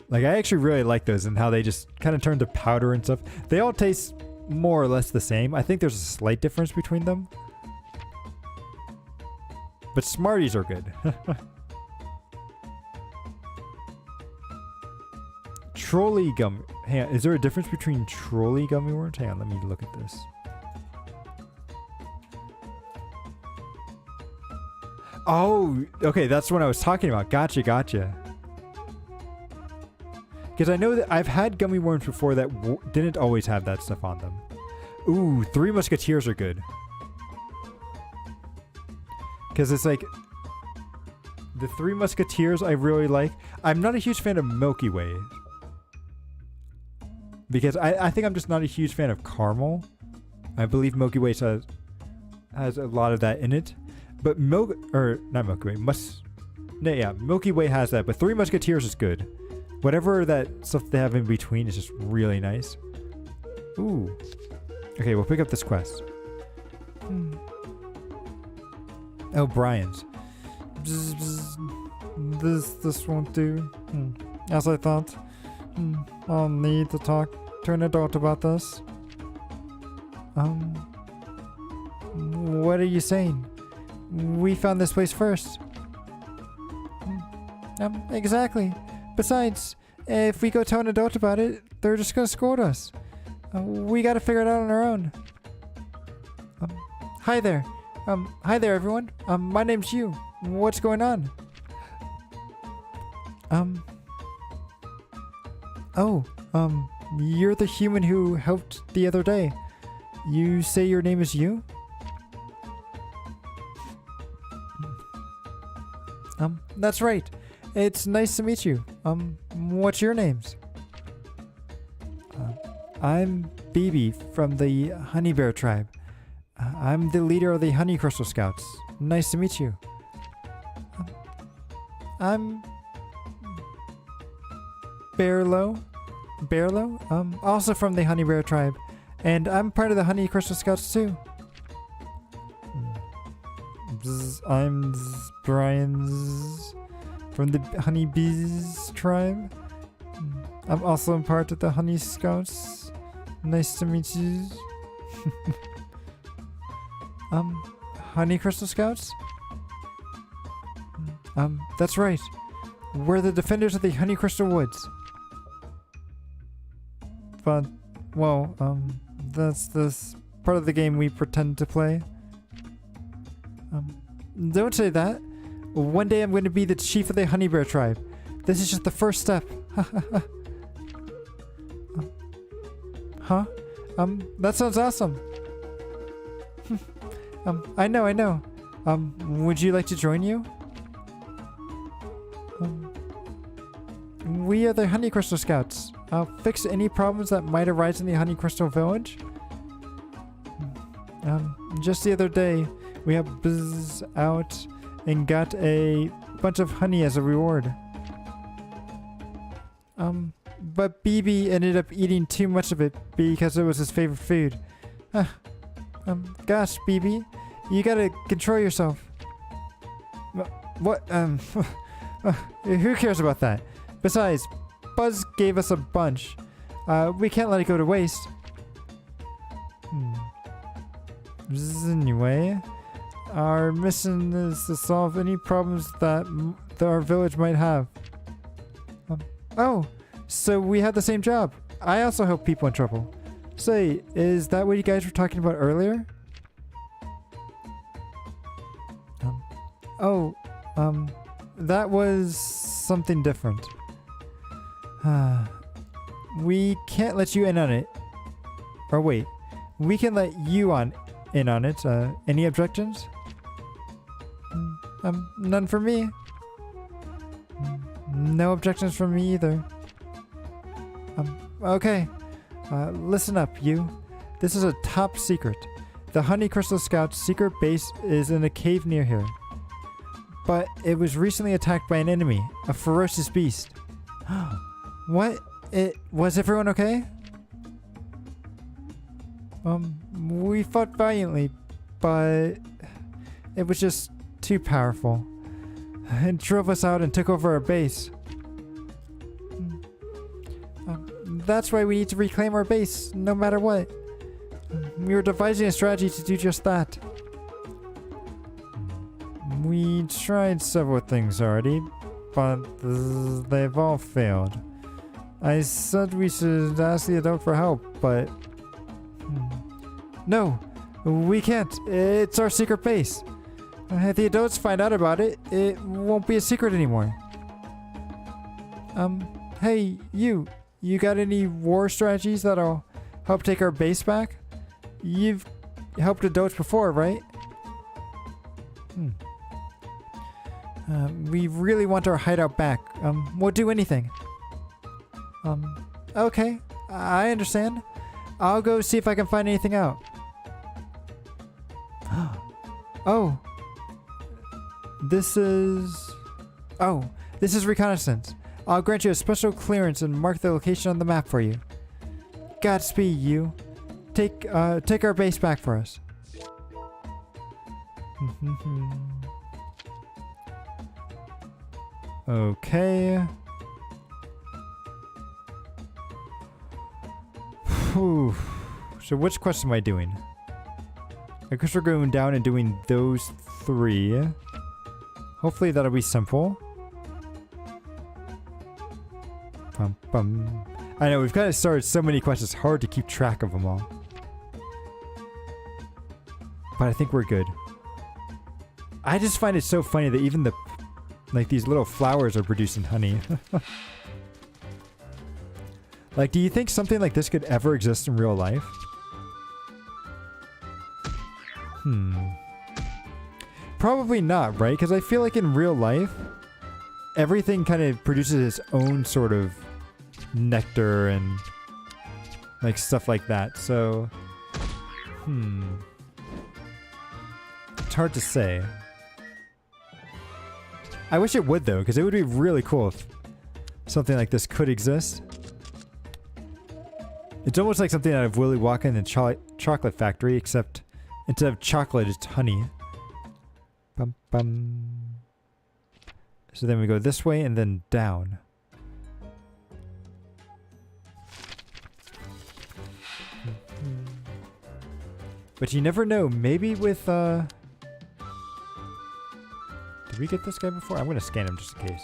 Like, I actually really like those and how they just kind of turn to powder and stuff. They all taste more or less the same. I think there's a slight difference between them. But Smarties are good. Trolley gum. Hang on, is there a difference between trolley gummy worms? Hang on, let me look at this. Oh, okay, that's what I was talking about. Gotcha. Because I know that I've had gummy worms before that didn't always have that stuff on them. Ooh, Three Musketeers are good. Because it's like... The Three Musketeers I really like. I'm not a huge fan of Milky Way. Because I think I'm just not a huge fan of caramel. I believe Milky Way has a lot of that in it. But not Milky Way. Milky Way has that. But Three Musketeers is good. Whatever that stuff they have in between is just really nice. Ooh. Okay, we'll pick up this quest. Oh, Brian's. This won't do. As I thought. I'll need to talk to an adult about this. What are you saying? We found this place first. Exactly. Besides, if we go tell an adult about it, they're just gonna scold us. We gotta figure it out on our own. Hi there. Hi there, everyone. My name's Yu. What's going on? You're the human who helped the other day. You say your name is Yu? That's right. It's nice to meet you. What's your names? I'm Bibi from the Honey Bear tribe. I'm the leader of the Honey Crystal Scouts. Nice to meet you. I'm Bearlo, also from the Honey Bear tribe, and I'm part of the Honey Crystal Scouts too. I'm Brian's. from the Honeybees tribe. I'm also a part of the Honey Scouts. Nice to meet you. Honey Crystal Scouts? That's right. We're the defenders of the Honey Crystal Woods. But, well, that's this part of the game we pretend to play. Don't say that. One day I'm going to be the chief of the Honey Bear tribe. This is just the first step. Huh? That sounds awesome. I know. Would you like to join you? We are the Honey Crystal Scouts. I'll fix any problems that might arise in the Honey Crystal Village. Just the other day, we have Buzz out and got a bunch of honey as a reward. But BB ended up eating too much of it because it was his favorite food. Gosh, BB, you gotta control yourself. What? Who cares about that? Besides, Buzz gave us a bunch. We can't let it go to waste. Anyway, our mission is to solve any problems that our village might have. Oh, so we had the same job. I also help people in trouble. Say, is that what you guys were talking about earlier? That was something different. We can't let you in on it. Or wait, we can let you in on it. Any objections? None for me. No objections from me either. Okay. Listen up, you. This is a top secret. The Honey Crystal Scouts' secret base is in a cave near here. But it was recently attacked by an enemy, a ferocious beast. What? Was everyone okay? We fought valiantly, but it was just too powerful. It drove us out and took over our base. That's why we need to reclaim our base, no matter what. We were devising a strategy to do just that. We tried several things already, but they've all failed. I said we should ask the adult for help, but... No, we can't. It's our secret base. If the adults find out about it, it won't be a secret anymore. Hey, you got any war strategies that'll help take our base back? You've helped adults before, right? We really want our hideout back. We'll do anything. Okay, I understand. I'll go see if I can find anything out. Oh. This is reconnaissance. I'll grant you a special clearance and mark the location on the map for you. Godspeed, you. Take our base back for us. Okay. Whew. So which quest am I doing? I guess we're going down and doing those 3. Hopefully that'll be simple. I know, we've kind of started so many quests, it's hard to keep track of them all. But I think we're good. I just find it so funny that even these little flowers are producing honey. Like, do you think something like this could ever exist in real life? Probably not, right? Because I feel like in real life, everything kind of produces its own sort of nectar and like stuff like that. So, it's hard to say. I wish it would though, because it would be really cool if something like this could exist. It's almost like something out of Willy Wonka and the Chocolate Factory, except instead of chocolate, it's honey. So then we go this way and then down. But you never know. Maybe with, did we get this guy before? I'm going to scan him just in case.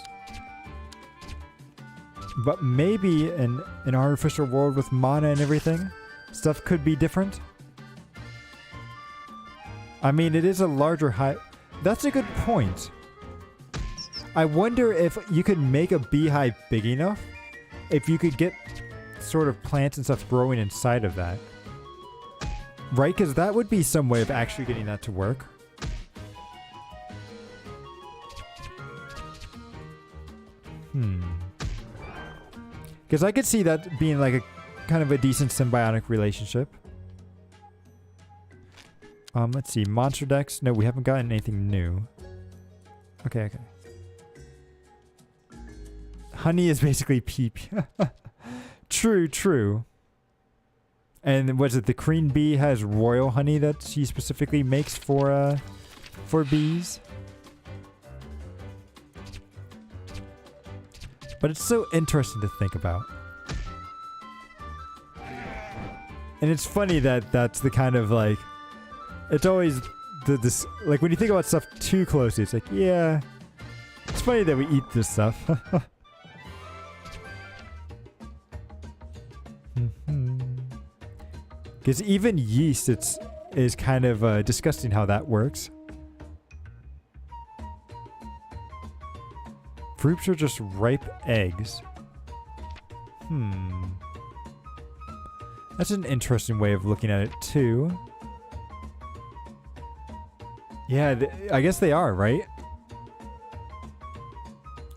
But maybe in an artificial world with mana and everything, stuff could be different. I mean, it is a larger hive. That's a good point. I wonder if you could make a beehive big enough, if you could get sort of plants and stuff growing inside of that. Right? Because that would be some way of actually getting that to work. Because I could see that being like a kind of a decent symbiotic relationship. Let's see. Monster decks. No, we haven't gotten anything new. Okay. Honey is basically peep. True. And was it the queen bee has royal honey that she specifically makes for bees? But it's so interesting to think about. And it's funny that that's the kind of like, it's always this like when you think about stuff too closely, it's like, yeah, it's funny that we eat this stuff. Because even yeast, is kind of disgusting how that works. Fruits are just ripe eggs. That's an interesting way of looking at it too. Yeah, I guess they are, right?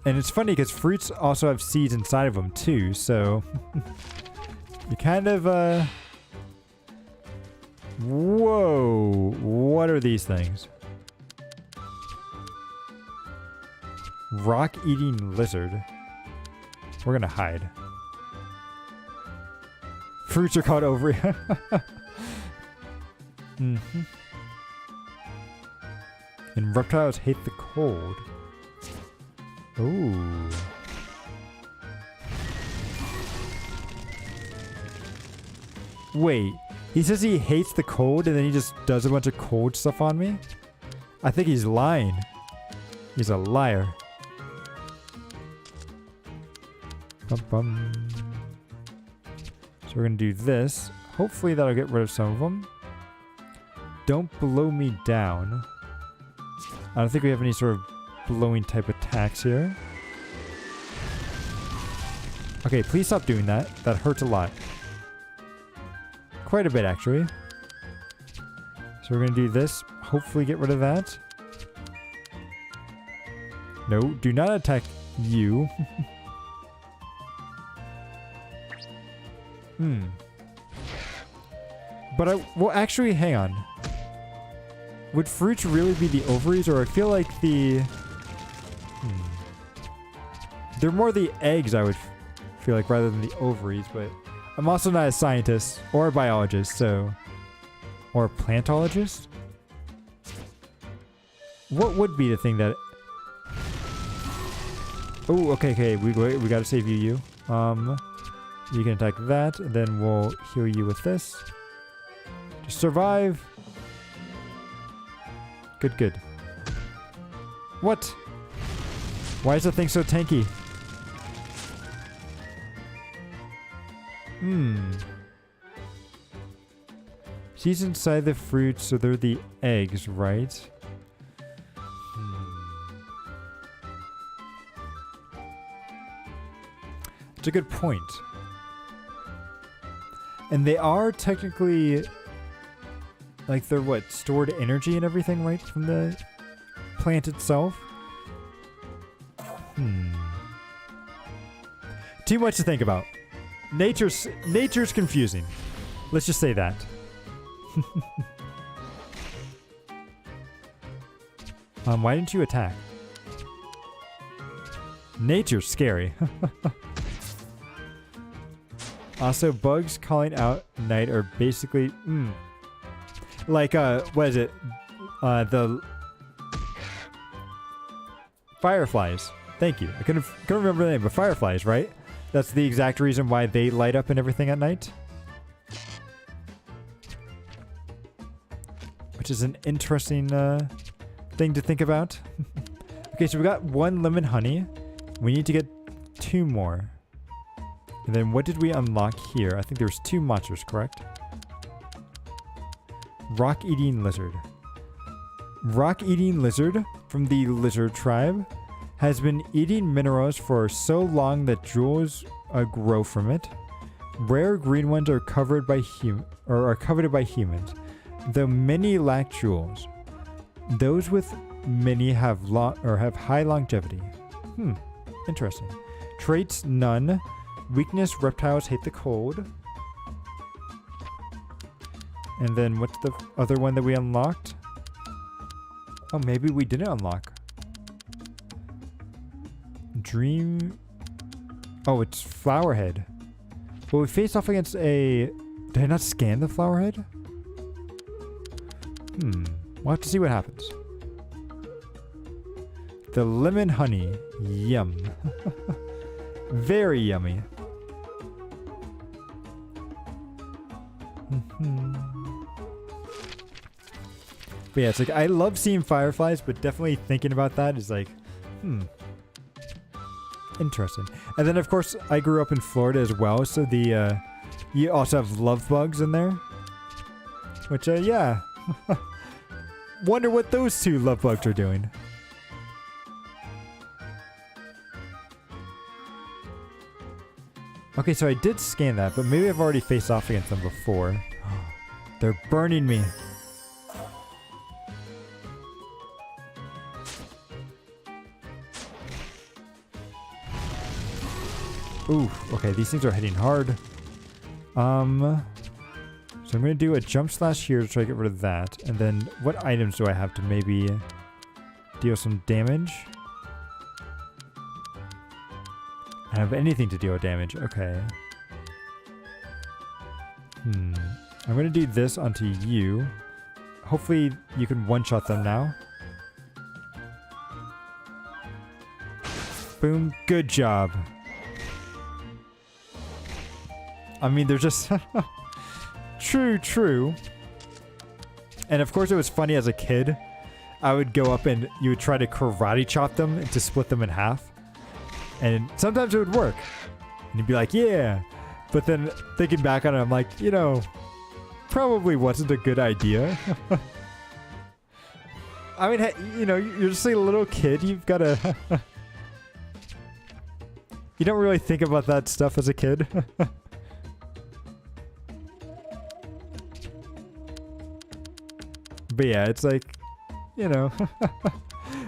And it's funny because fruits also have seeds inside of them too, so you kind of whoa, what are these things? Rock-eating lizard. We're gonna hide. Fruits are caught over here. And reptiles hate the cold. Ooh. Wait, he says he hates the cold and then he just does a bunch of cold stuff on me? I think he's lying. He's a liar. Bum. So we're gonna do this. Hopefully that'll get rid of some of them. Don't blow me down. I don't think we have any sort of blowing type attacks here. Okay, please stop doing that. That hurts a lot. Quite a bit, actually. So we're gonna do this. Hopefully get rid of that. No, do not attack you. But well, actually, hang on. Would fruits really be the ovaries, or I feel like the... They're more the eggs, I would feel like, rather than the ovaries, but I'm also not a scientist or a biologist, so... Or a plantologist? What would be the thing that... Oh, okay, we gotta save you. You can attack that, and then we'll heal you with this. Just survive. Good. What? Why is the thing so tanky? Seeds inside the fruit, so they're the eggs, right? It's a good point. And they are technically... Like they're what? Stored energy and everything, right? From the plant itself? Too much to think about. Nature's confusing. Let's just say that. Why didn't you attack? Nature's scary. Also, bugs calling out night are basically... Like, what is it? The... Fireflies. Thank you. I couldn't remember the name, but fireflies, right? That's the exact reason why they light up and everything at night. Which is an interesting thing to think about. Okay, so we got 1 lemon honey. We need to get 2 more. And then what did we unlock here? I think there was 2 monsters, correct? Rock-eating lizard. Rock-eating lizard from the lizard tribe has been eating minerals for so long that jewels grow from it. Rare green ones are covered by coveted by humans, though many lack jewels. Those with many have high longevity. Interesting. Traits: none. Weakness: reptiles hate the cold. And then what's the other one that we unlocked? Oh, maybe we didn't unlock. Dream. Oh, it's Flowerhead. Well, we face off against a... Did I not scan the Flowerhead? We'll have to see what happens. The lemon honey. Yum. Very yummy. But yeah, it's like, I love seeing fireflies, but definitely thinking about that is like, interesting. And then, of course, I grew up in Florida as well, so the, you also have love bugs in there. Which, yeah. Wonder what those 2 love bugs are doing. Okay, so I did scan that, but maybe I've already faced off against them before. They're burning me. Ooh, okay, these things are hitting hard. So I'm gonna do a jump slash here to try to get rid of that. And then what items do I have to maybe deal some damage? I don't have anything to deal damage. Okay. I'm gonna do this onto you. Hopefully you can one-shot them now. Boom. Good job. I mean, they're just... True. And of course it was funny as a kid. I would go up and you would try to karate chop them and to split them in half. And sometimes it would work. And you'd be like, yeah. But then thinking back on it, I'm like, you know, probably wasn't a good idea. I mean, hey, you know, you're just a little kid. You've got to... You don't really think about that stuff as a kid. But yeah, it's like, you know,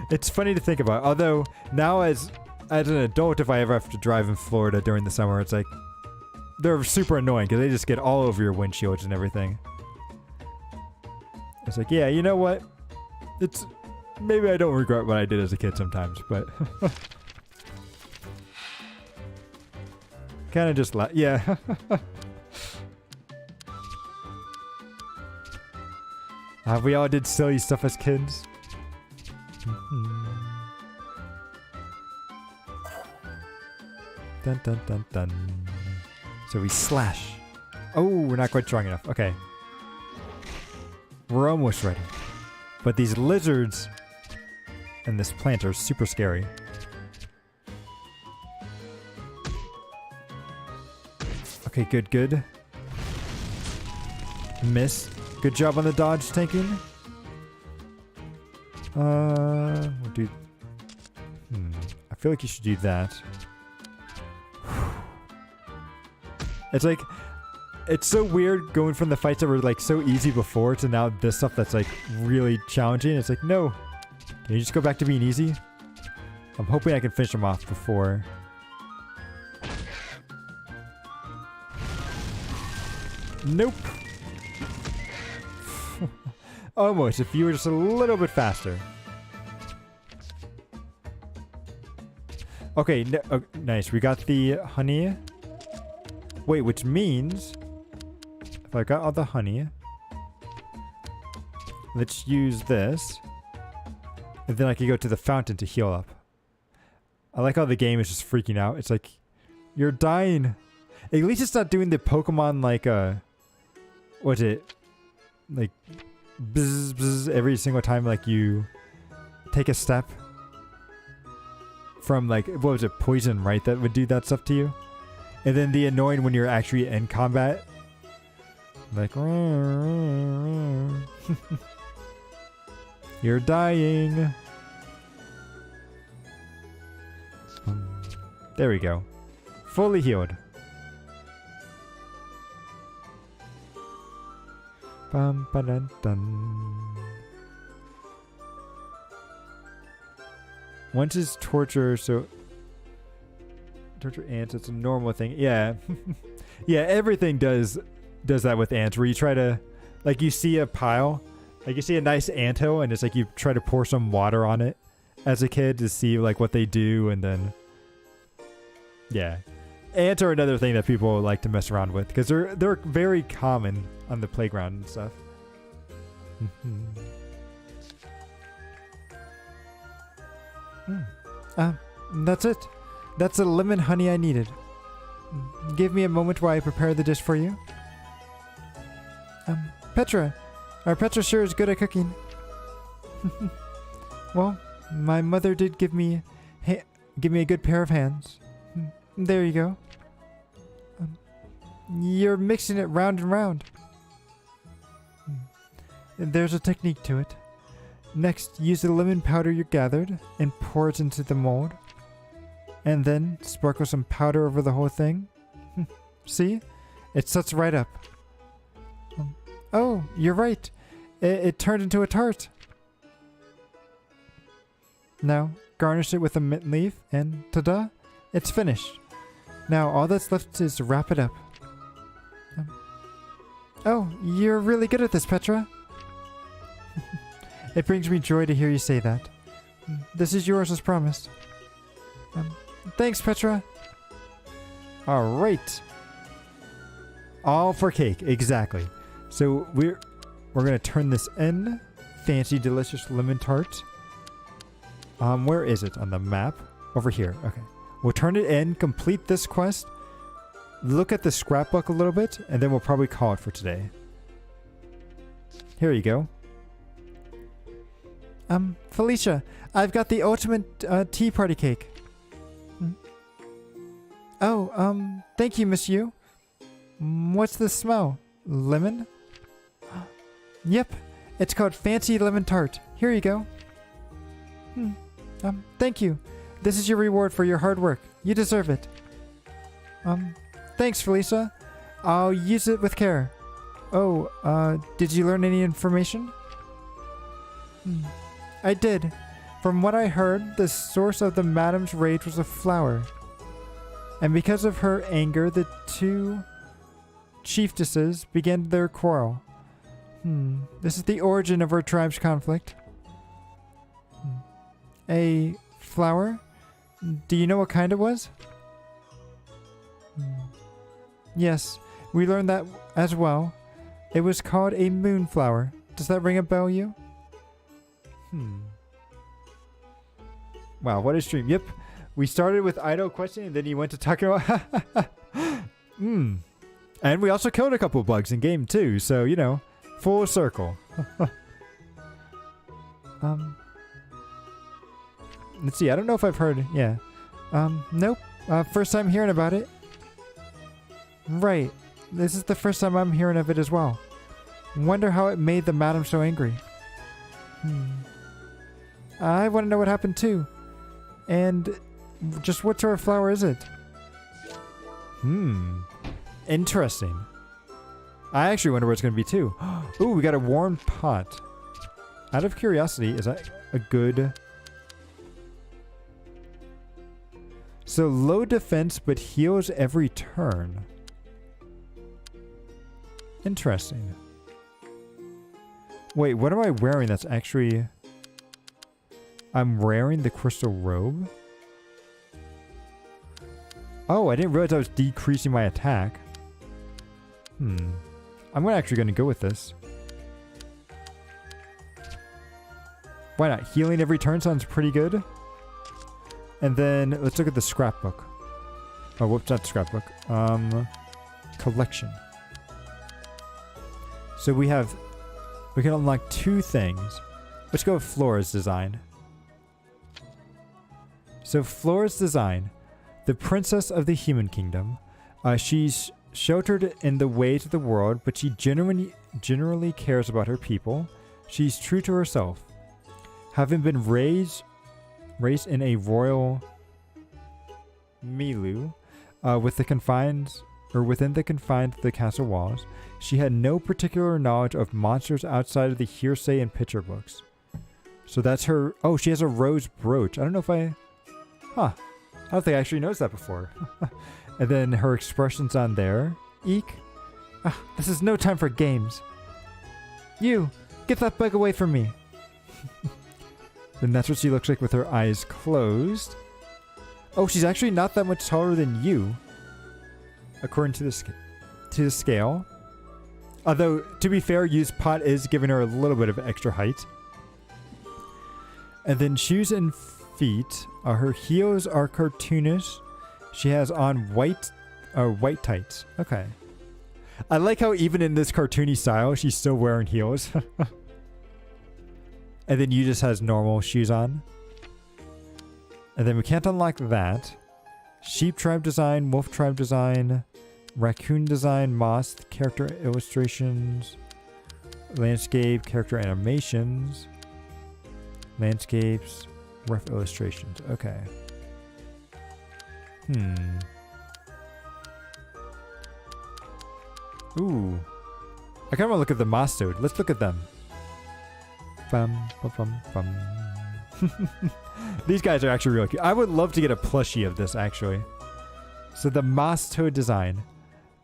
it's funny to think about. Although now as an adult, if I ever have to drive in Florida during the summer, it's like, they're super annoying because they just get all over your windshields and everything. It's like, yeah, you know what? It's, maybe I don't regret what I did as a kid sometimes, but kind of just yeah. We all did silly stuff as kids. Dun dun dun dun. So we slash. Oh, we're not quite strong enough. Okay. We're almost ready. But these lizards and this plant are super scary. Okay, good. Miss. Good job on the dodge tanking. We'll do... I feel like you should do that. It's like... It's so weird going from the fights that were like so easy before to now this stuff that's like really challenging. It's like, no. Can you just go back to being easy? I'm hoping I can finish them off before... Nope. Almost, if you were just a little bit faster. Okay, nice. We got the honey. Wait, which means... If I got all the honey... Let's use this. And then I can go to the fountain to heal up. I like how the game is just freaking out. It's like, you're dying. At least it's not doing the Pokemon like, what's it? Like, bzz, bzz, every single time like you take a step from like, what was it, poison, right? That would do that stuff to you. And then the annoying when you're actually in combat. Like, you're dying. There we go. Fully healed. Bum, ba-dun, dun. Once is torture, so torture ants, it's a normal thing. Yeah. Yeah, everything does that with ants, where you try to, like, you see a pile, like you see a nice anthill, and it's like you try to pour some water on it as a kid to see like what they do, and then yeah, ants are another thing that people like to mess around with because they're very common on the playground and stuff. That's it. That's the lemon honey I needed. Give me a moment while I prepare the dish for you. Petra. Petra sure is good at cooking. Well, my mother did give me a good pair of hands. There you go. You're mixing it round and round. There's a technique to it. Next, use the lemon powder you gathered and pour it into the mold. And then sprinkle some powder over the whole thing. See? It sets right up. Oh, you're right. It turned into a tart. Now, garnish it with a mint leaf and ta-da! It's finished. Now, all that's left is to wrap it up. Oh, you're really good at this, Petra. It brings me joy to hear you say that. This is yours as promised. Thanks, Petra. All right. All for cake, exactly. So we're gonna turn this in. Fancy, delicious lemon tart. Where is it on the map? Over here. Okay. We'll turn it in, complete this quest, look at the scrapbook a little bit, and then we'll probably call it for today. Here you go. Felicia, I've got the ultimate tea party cake. Oh, thank you, Miss Yu. What's the smell? Lemon? Yep, it's called Fancy Lemon Tart. Here you go. Thank you. This is your reward for your hard work. You deserve it. Thanks, Felicia. I'll use it with care. Oh, did you learn any information? I did. From what I heard, the source of the madam's rage was a flower. And because of her anger, the two chieftesses began their quarrel. This is the origin of our tribe's conflict. A flower? Do you know what kind it was? Yes, we learned that as well. It was called a moonflower. Does that ring a bell, you? Wow, what a stream. Yep. We started with idle question and then you went to talking about And we also killed a couple of bugs in game too, so you know, full circle. Let's see, I don't know if I've heard, yeah. Nope. First time hearing about it. Right. This is the first time I'm hearing of it as well. Wonder how it made the madam so angry. I want to know what happened too. And just what sort of flower is it? Interesting. I actually wonder what it's going to be too. Ooh, we got a warm pot. Out of curiosity, is that a good... So low defense, but heals every turn. Interesting. Wait, what am I wearing that's actually... I'm wearing the crystal robe? Oh, I didn't realize I was decreasing my attack. I'm actually going to go with this. Why not? Healing every turn sounds pretty good. And then let's look at the scrapbook. Oh, whoops, not scrapbook. Collection. So we can unlock 2 things. Let's go with Flora's design. So Flora's design, the princess of the human kingdom. She's sheltered in the ways of the world, but she generally cares about her people. She's true to herself. Having been raised in a royal milieu, within the confines of the castle walls, she had no particular knowledge of monsters outside of the hearsay and picture books. So that's her. Oh, she has a rose brooch. I don't know if I don't think I actually noticed that before. And then her expressions on there. Eek. This is no time for games. You, get that bug away from me. Then that's what she looks like with her eyes closed. Oh, she's actually not that much taller than you, according to the scale. Although, to be fair, used pot is giving her a little bit of extra height. And then shoes and feet. Her heels are cartoonish. She has on white tights. Okay. I like how even in this cartoony style, she's still wearing heels. And then you just has normal shoes on. And then we can't unlock that. Sheep tribe design, wolf tribe design, raccoon design, moss, character illustrations, landscape, character animations, landscapes, rough illustrations. Okay. Ooh. I kind of want to look at the moss toad. Let's look at them. Bum, bum, bum, bum. These guys are actually really cute. I would love to get a plushie of this, actually. So the moss toad design.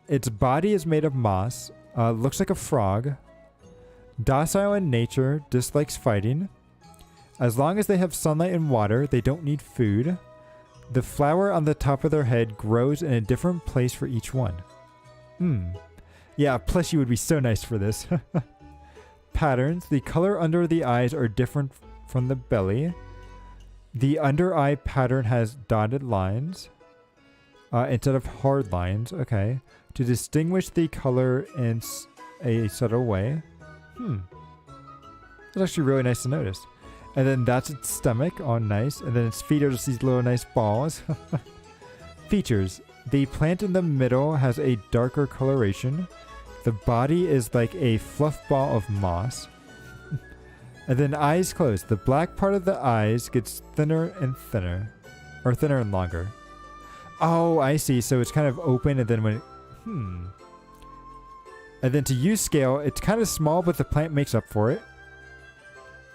Its body is made of moss. Looks like a frog. Docile in nature. Dislikes fighting. As long as they have sunlight and water, they don't need food. The flower on the top of their head grows in a different place for each one. Yeah, a plushie would be so nice for this. Patterns. The color under the eyes are different from the belly. The under eye pattern has dotted lines instead of hard lines. Okay. To distinguish the color in a subtle way. That's actually really nice to notice. And then that's its stomach. Oh, nice. And then its feet are just these little nice balls. Features. The plant in the middle has a darker coloration. The body is like a fluff ball of moss. And then eyes closed. The black part of the eyes gets thinner and thinner. Or thinner and longer. Oh, I see. So it's kind of open and then when it... And then to use scale, it's kind of small, but the plant makes up for it.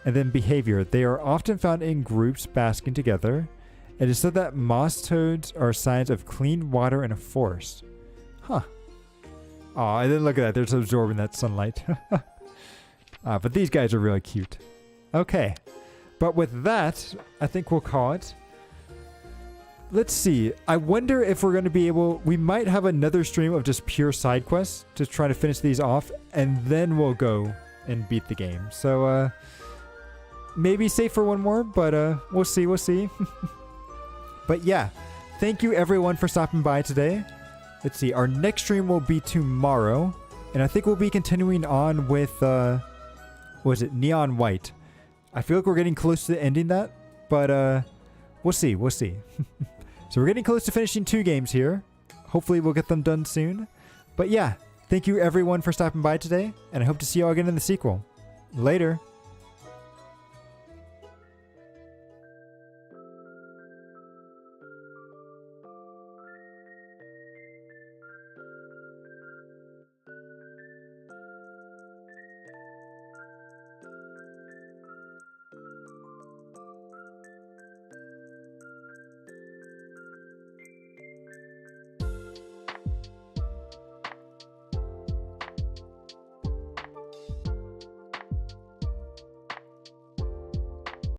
And then behavior. They are often found in groups basking together. It is said that moss toads are signs of clean water in a forest. Huh. Oh, and then look at that. They're just absorbing that sunlight. But these guys are really cute. Okay. But with that, I think we'll call it. Let's see. I wonder if we're going to be able... We might have another stream of just pure side quests to try to finish these off. And then we'll go and beat the game. So, maybe save for one more. But we'll see. We'll see. But yeah. Thank you everyone for stopping by today. Let's see. Our next stream will be tomorrow. And I think we'll be continuing on with... what is it? Neon White. I feel like we're getting close to ending that. But we'll see. We'll see. So we're getting close to finishing 2 games here. Hopefully we'll get them done soon. But yeah. Thank you everyone for stopping by today. And I hope to see you all again in the sequel. Later.